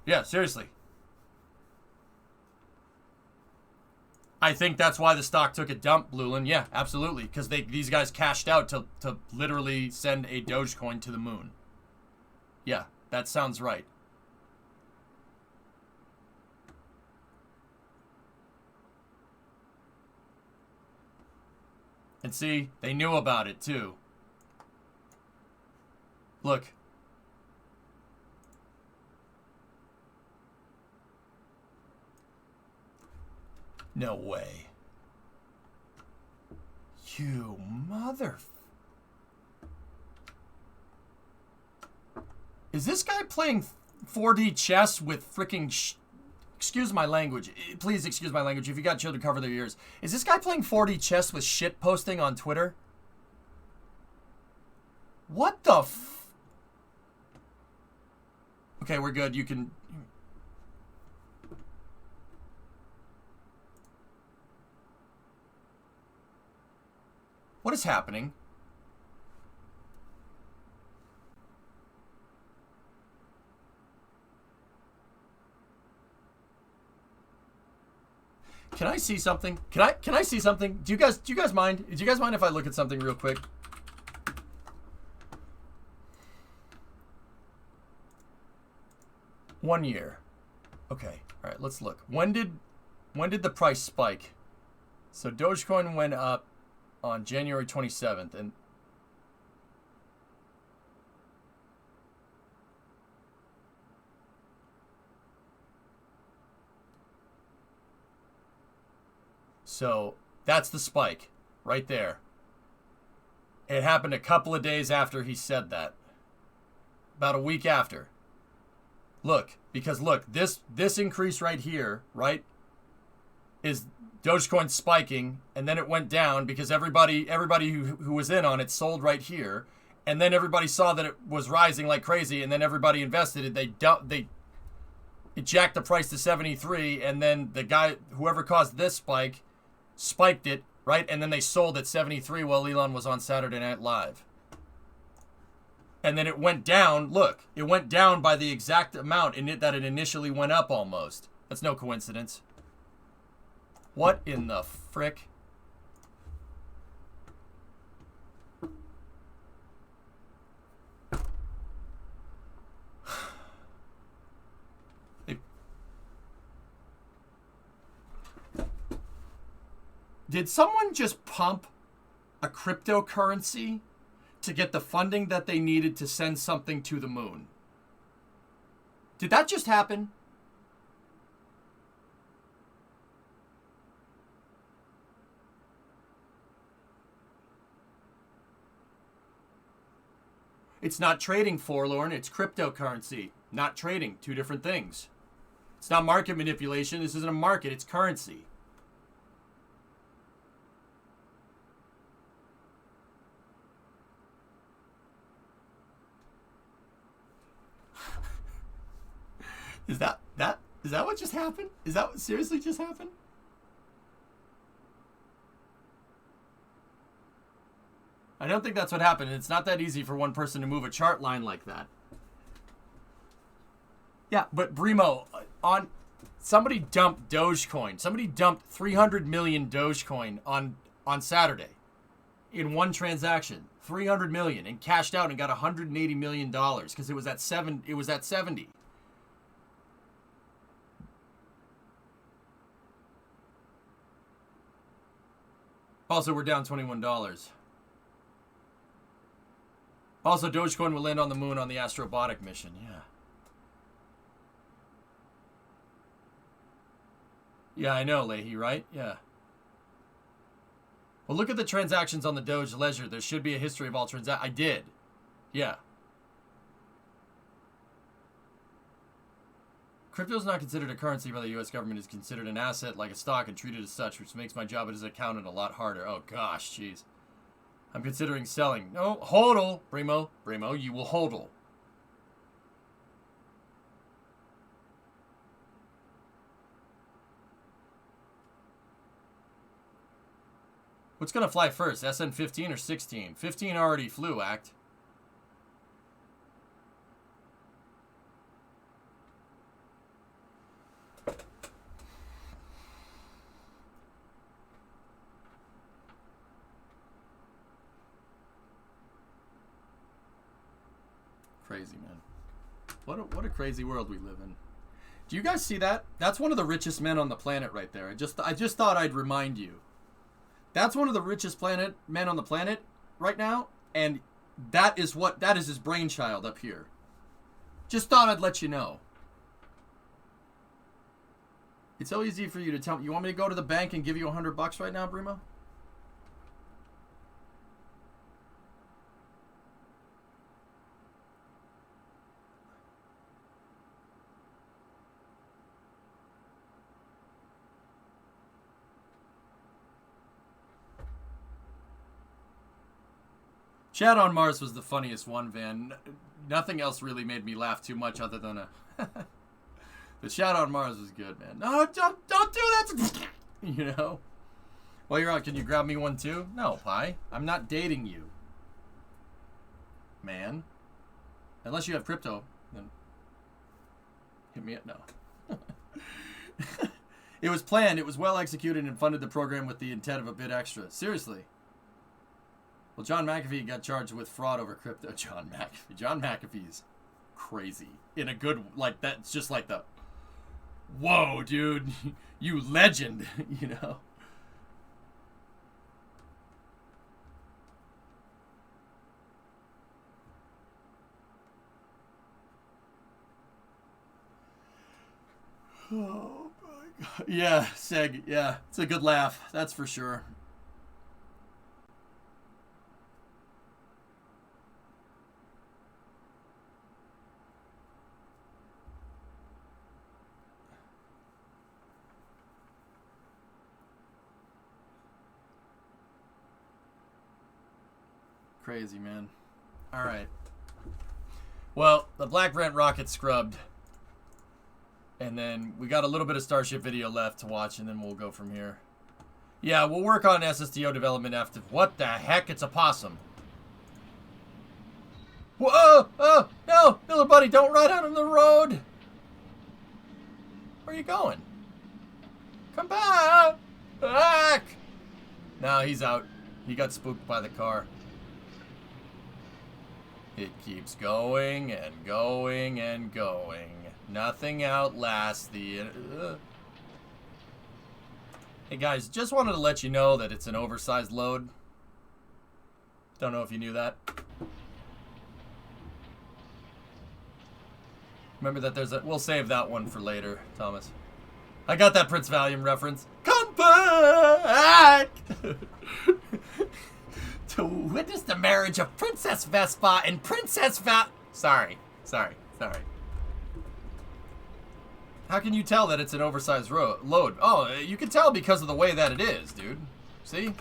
Yeah, seriously. I think that's why the stock took a dump, Bluelin. Yeah, absolutely. Because these guys cashed out to literally send a Dogecoin to the moon. Yeah, that sounds right. And see, they knew about it too. Look. No way. You mother... Is this guy playing 4D chess with freaking... Excuse my language. Please excuse my language. If you got children, cover their ears. Is this guy playing 4D chess with shit posting on Twitter? What the f... Okay, we're good. You can... What is happening? Can I see something? Can I see something? Do you guys mind? Do you guys mind if I look at something real quick? One year. Okay. All right, let's look. When did the price spike? So Dogecoin went up on January 27th and so that's the spike right there. It happened a couple of days after he said that. About a week after. Look, because look, this increase right here, right, is Dogecoin spiking, and then it went down because everybody who was in on it sold right here, and then everybody saw that it was rising like crazy, and then everybody invested it. It jacked the price to 73, and then the guy, whoever caused this spike, spiked it, right, and then they sold at 73 while Elon was on Saturday Night Live. And then it went down. Look, it went down by the exact amount that it initially went up almost. That's no coincidence. What in the frick? Did someone just pump a cryptocurrency to get the funding that they needed to send something to the moon? Did that just happen? It's not trading, Forlorn. It's cryptocurrency. Not trading. Two different things. It's not market manipulation. This isn't a market. It's currency. Is that what just happened? Is that what seriously just happened? I don't think that's what happened. It's not that easy for one person to move a chart line like that. Yeah, but Brimo, somebody dumped Dogecoin. Somebody dumped 300 million Dogecoin on Saturday in one transaction. 300 million, and cashed out and got $180 million because it was at 70. Also, we're down $21. Also, Dogecoin will land on the moon on the Astrobotic mission. Yeah. Yeah, I know, Leahy, right? Yeah. Well, look at the transactions on the Doge ledger. There should be a history of all transactions. I did. Yeah. Crypto is not considered a currency by the U.S. government. It's considered an asset like a stock and treated as such, which makes my job as an accountant a lot harder. Oh, gosh, jeez. I'm considering selling. No, hodl, Brimo. Brimo, you will hodl. What's going to fly first, SN15 or 16? 15 already flew, Act. Crazy, man. What a crazy world we live in. Do you guys see that? That's one of the richest men on the planet right there. I just thought I'd remind you. That's one of the richest men on the planet right now, and that is his brainchild up here. Just thought I'd let you know. It's so easy for you to tell me. You want me to go to the bank and give you $100 right now, Brimo? Chat on Mars was the funniest one, Van. Nothing else really made me laugh too much other than a... The chat on Mars was good, man. No, don't do that! You know? While you're out, can you grab me one too? No, Pi. I'm not dating you. Man. Unless you have crypto, then... Hit me up. No. It was planned, it was well executed, and funded the program with the intent of a bit extra. Seriously. Well, John McAfee got charged with fraud over crypto. John McAfee's crazy. In a good, like, that's just like the, whoa, dude, you legend, you know? Oh, my God. Yeah, Seg, yeah, it's a good laugh, that's for sure. Crazy, man. All right. Well, the Black Brent rocket scrubbed. And then we got a little bit of Starship video left to watch, and then we'll go from here. Yeah, we'll work on SSTO development after... What the heck? It's a possum. Whoa! Oh! No! Little buddy, don't run out on the road! Where are you going? Come back! Back! No, he's out. He got spooked by the car. It keeps going and going and going. Nothing outlasts the... Hey guys, just wanted to let you know that it's an oversized load. Don't know if you knew that. Remember that there's a... We'll save that one for later, Thomas. I got that Prince Valium reference. Come back! To witness the marriage of Princess Vespa and Princess Sorry. How can you tell that it's an oversized load? Oh, you can tell because of the way that it is, dude. See?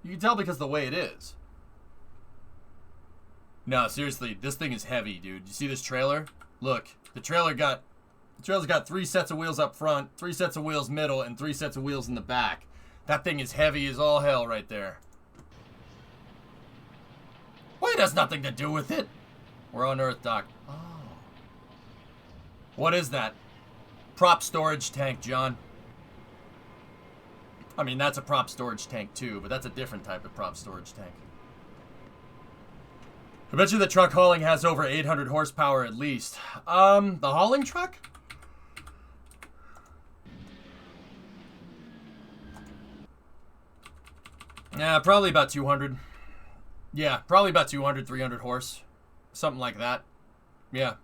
You can tell because of the way it is. No, seriously, this thing is heavy, dude. You see this trailer? Look, the trailer's got 3 sets of wheels up front, 3 sets of wheels middle, and 3 sets of wheels in the back. That thing is heavy as all hell right there. Weight has nothing to do with it. We're on Earth, Doc. Oh. What is that? Prop storage tank, John. I mean, that's a prop storage tank too, but that's a different type of prop storage tank. I bet you the truck hauling has over 800 horsepower at least. The hauling truck? Yeah, probably about 200. Yeah, probably about 200, 300 horse. Something like that. Yeah.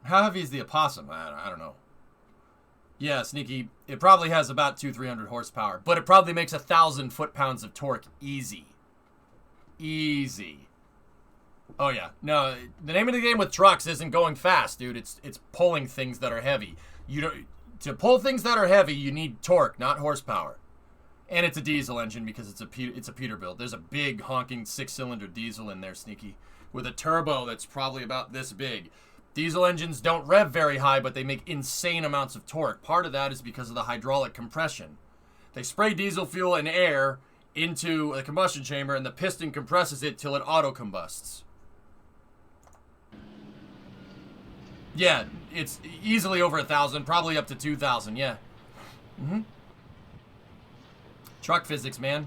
How heavy is the opossum? I don't know. Yeah, Sneaky. It probably has about 200-300 horsepower, but it probably makes 1,000 foot-pounds of torque easy. Easy. Oh yeah. No, the name of the game with trucks isn't going fast, dude. It's pulling things that are heavy. To pull things that are heavy, you need torque, not horsepower. And it's a diesel engine because it's a Peterbilt. There's a big honking 6-cylinder diesel in there, Sneaky, with a turbo that's probably about this big. Diesel engines don't rev very high, but they make insane amounts of torque. Part of that is because of the hydraulic compression. They spray diesel fuel and air into a combustion chamber, and the piston compresses it till it auto-combusts. Yeah, it's easily over 1,000, probably up to 2,000, yeah. Mm-hmm. Truck physics, man.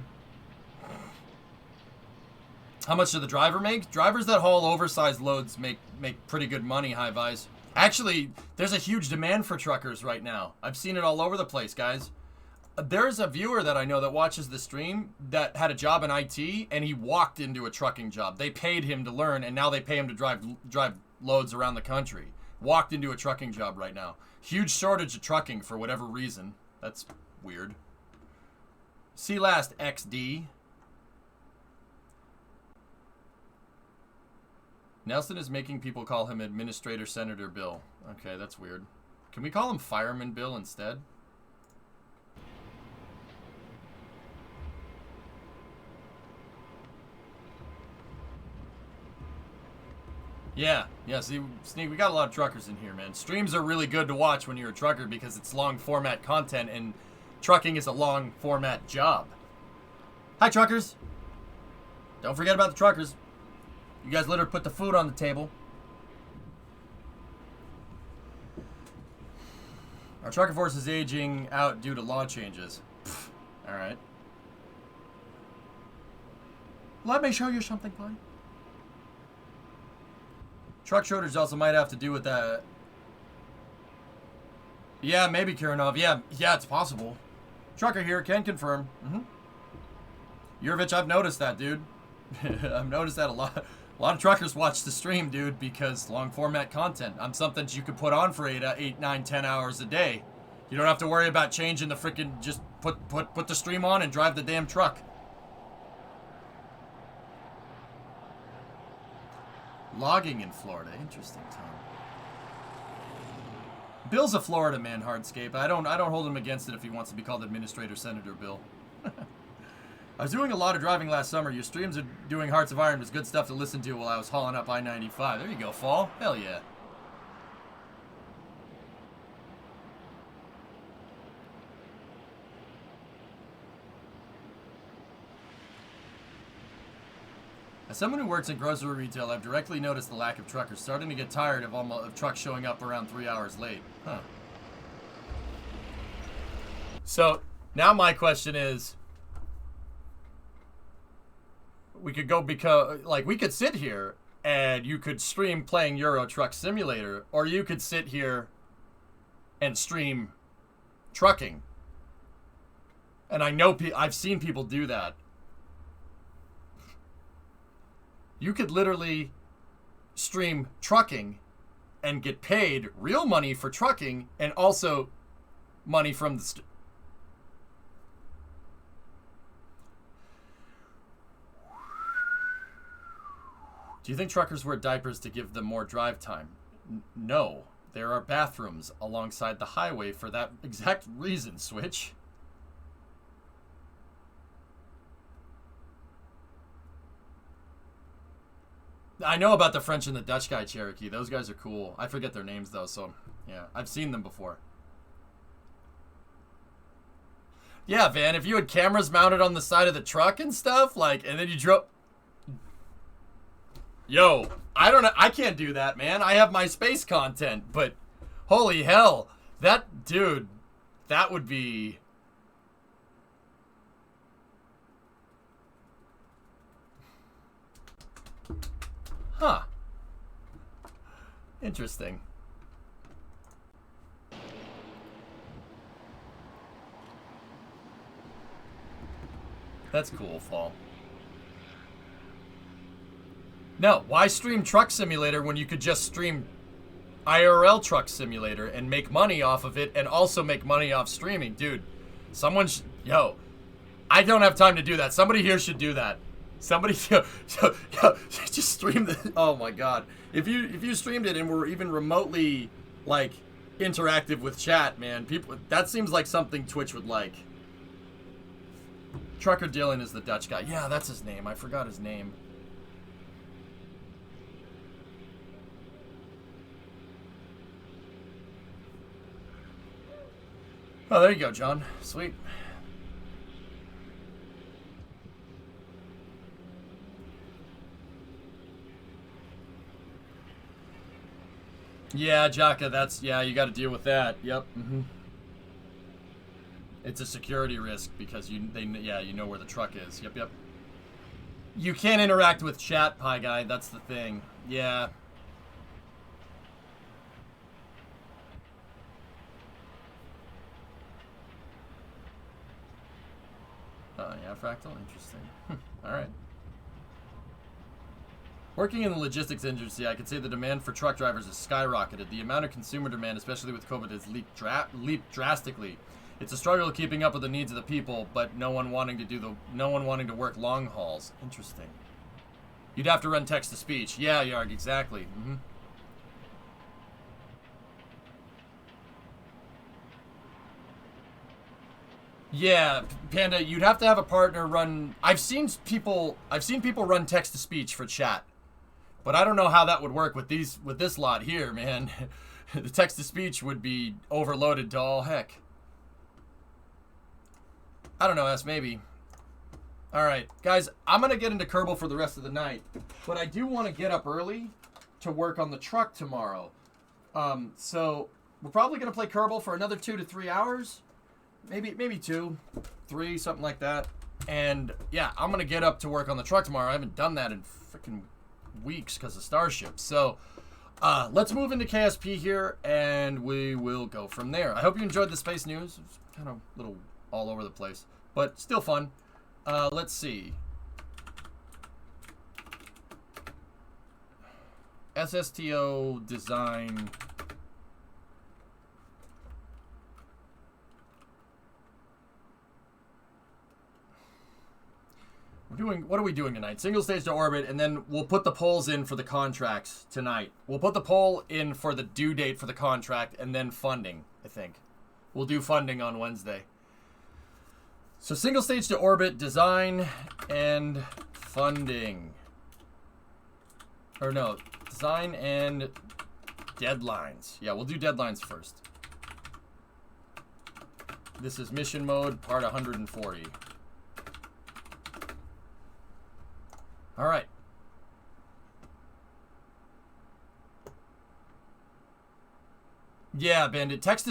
How much does the driver make? Drivers that haul oversized loads make pretty good money, High Vise. Actually, there's a huge demand for truckers right now. I've seen it all over the place, guys. There's a viewer that I know that watches the stream that had a job in IT, and he walked into a trucking job. They paid him to learn, and now they pay him to drive loads around the country. Walked into a trucking job right now. Huge shortage of trucking for whatever reason. That's weird. See last XD. Nelson is making people call him Administrator Senator Bill. Okay, that's weird. Can we call him Fireman Bill instead? Yeah, see, Sneak, we got a lot of truckers in here, man. Streams are really good to watch when you're a trucker because it's long format content, and trucking is a long format job. Hi, truckers. Don't forget about the truckers. You guys let her put the food on the table. Our trucker force is aging out due to law changes. Alright. Let me show you something, buddy. Truck shortage also might have to do with that. Yeah, maybe Kiranov. Yeah, it's possible. Trucker here, can confirm. Yurvich, I've noticed that, dude. I've noticed that a lot. A lot of truckers watch the stream, dude, because long format content. I'm something you could put on for 8, 9, 10 hours a day. You don't have to worry about changing the freaking. Just put the stream on and drive the damn truck. Logging in Florida, interesting, Tom. Bill's a Florida man, Hardscape. I don't hold him against it if he wants to be called Administrator Senator Bill. I was doing a lot of driving last summer. Your streams of doing Hearts of Iron was good stuff to listen to while I was hauling up I-95. There you go, Fall. Hell yeah. As someone who works in grocery retail, I've directly noticed the lack of truckers. Starting to get tired of trucks showing up around 3 hours late. Huh. So, now my question is, we could go we could sit here and you could stream playing Euro Truck Simulator, or you could sit here and stream trucking. And I know I've seen people do that. You could literally stream trucking and get paid real money for trucking and also money from the Do you think truckers wear diapers to give them more drive time? No. There are bathrooms alongside the highway for that exact reason, Switch. I know about the French and the Dutch guy Cherokee. Those guys are cool. I forget their names, though, so yeah. I've seen them before. Yeah, Van, if you had cameras mounted on the side of the truck and stuff, and then you drove... Yo, I can't do that, man. I have my space content, but holy hell. That would be... Huh. Interesting. That's cool, Fall. No, why stream Truck Simulator when you could just stream IRL Truck Simulator and make money off of it and also make money off streaming? Dude, yo, I don't have time to do that. Somebody here should do that. Somebody, just stream the. Oh my God! If you streamed it and were even remotely interactive with chat, man, that seems like something Twitch would like. Trucker Dylan is the Dutch guy. Yeah, that's his name. I forgot his name. Oh, there you go, John. Sweet. Yeah, Jaka, you got to deal with that. Yep. It's a security risk because you know where the truck is. Yep. You can't interact with chat, Pie Guy. That's the thing. Yeah. Fractal? Interesting. Alright. Working in the logistics industry, I could say the demand for truck drivers has skyrocketed. The amount of consumer demand, especially with COVID, has leaped drastically. It's a struggle keeping up with the needs of the people, but no one wanting to work long hauls. Interesting. You'd have to run text to speech. Yeah, Yarg, exactly. Mm-hmm. Yeah, Panda, you'd have to have a partner run. I've seen people run text to speech for chat, but I don't know how that would work with this lot here, man. The text to speech would be overloaded to all heck. I don't know, S, maybe. All right, guys, I'm gonna get into Kerbal for the rest of the night, but I do want to get up early to work on the truck tomorrow. So we're probably gonna play Kerbal for another 2 to 3 hours. Maybe 2, 3, something like that. And yeah, I'm gonna get up to work on the truck tomorrow. I haven't done that in freaking weeks because of Starship. So let's move into KSP here, and we will go from there. I hope you enjoyed the space news. It's kind of a little all over the place, but still fun. Let's see. SSTO design. What are we doing tonight? Single stage to orbit, and then we'll put the polls in for the contracts tonight. We'll put the poll in for the due date for the contract, and then funding, I think. We'll do funding on Wednesday. So single stage to orbit, design, and funding. Or no, design and deadlines. Yeah, we'll do deadlines first. This is mission mode, part 140. All right. Yeah, Bandit. Text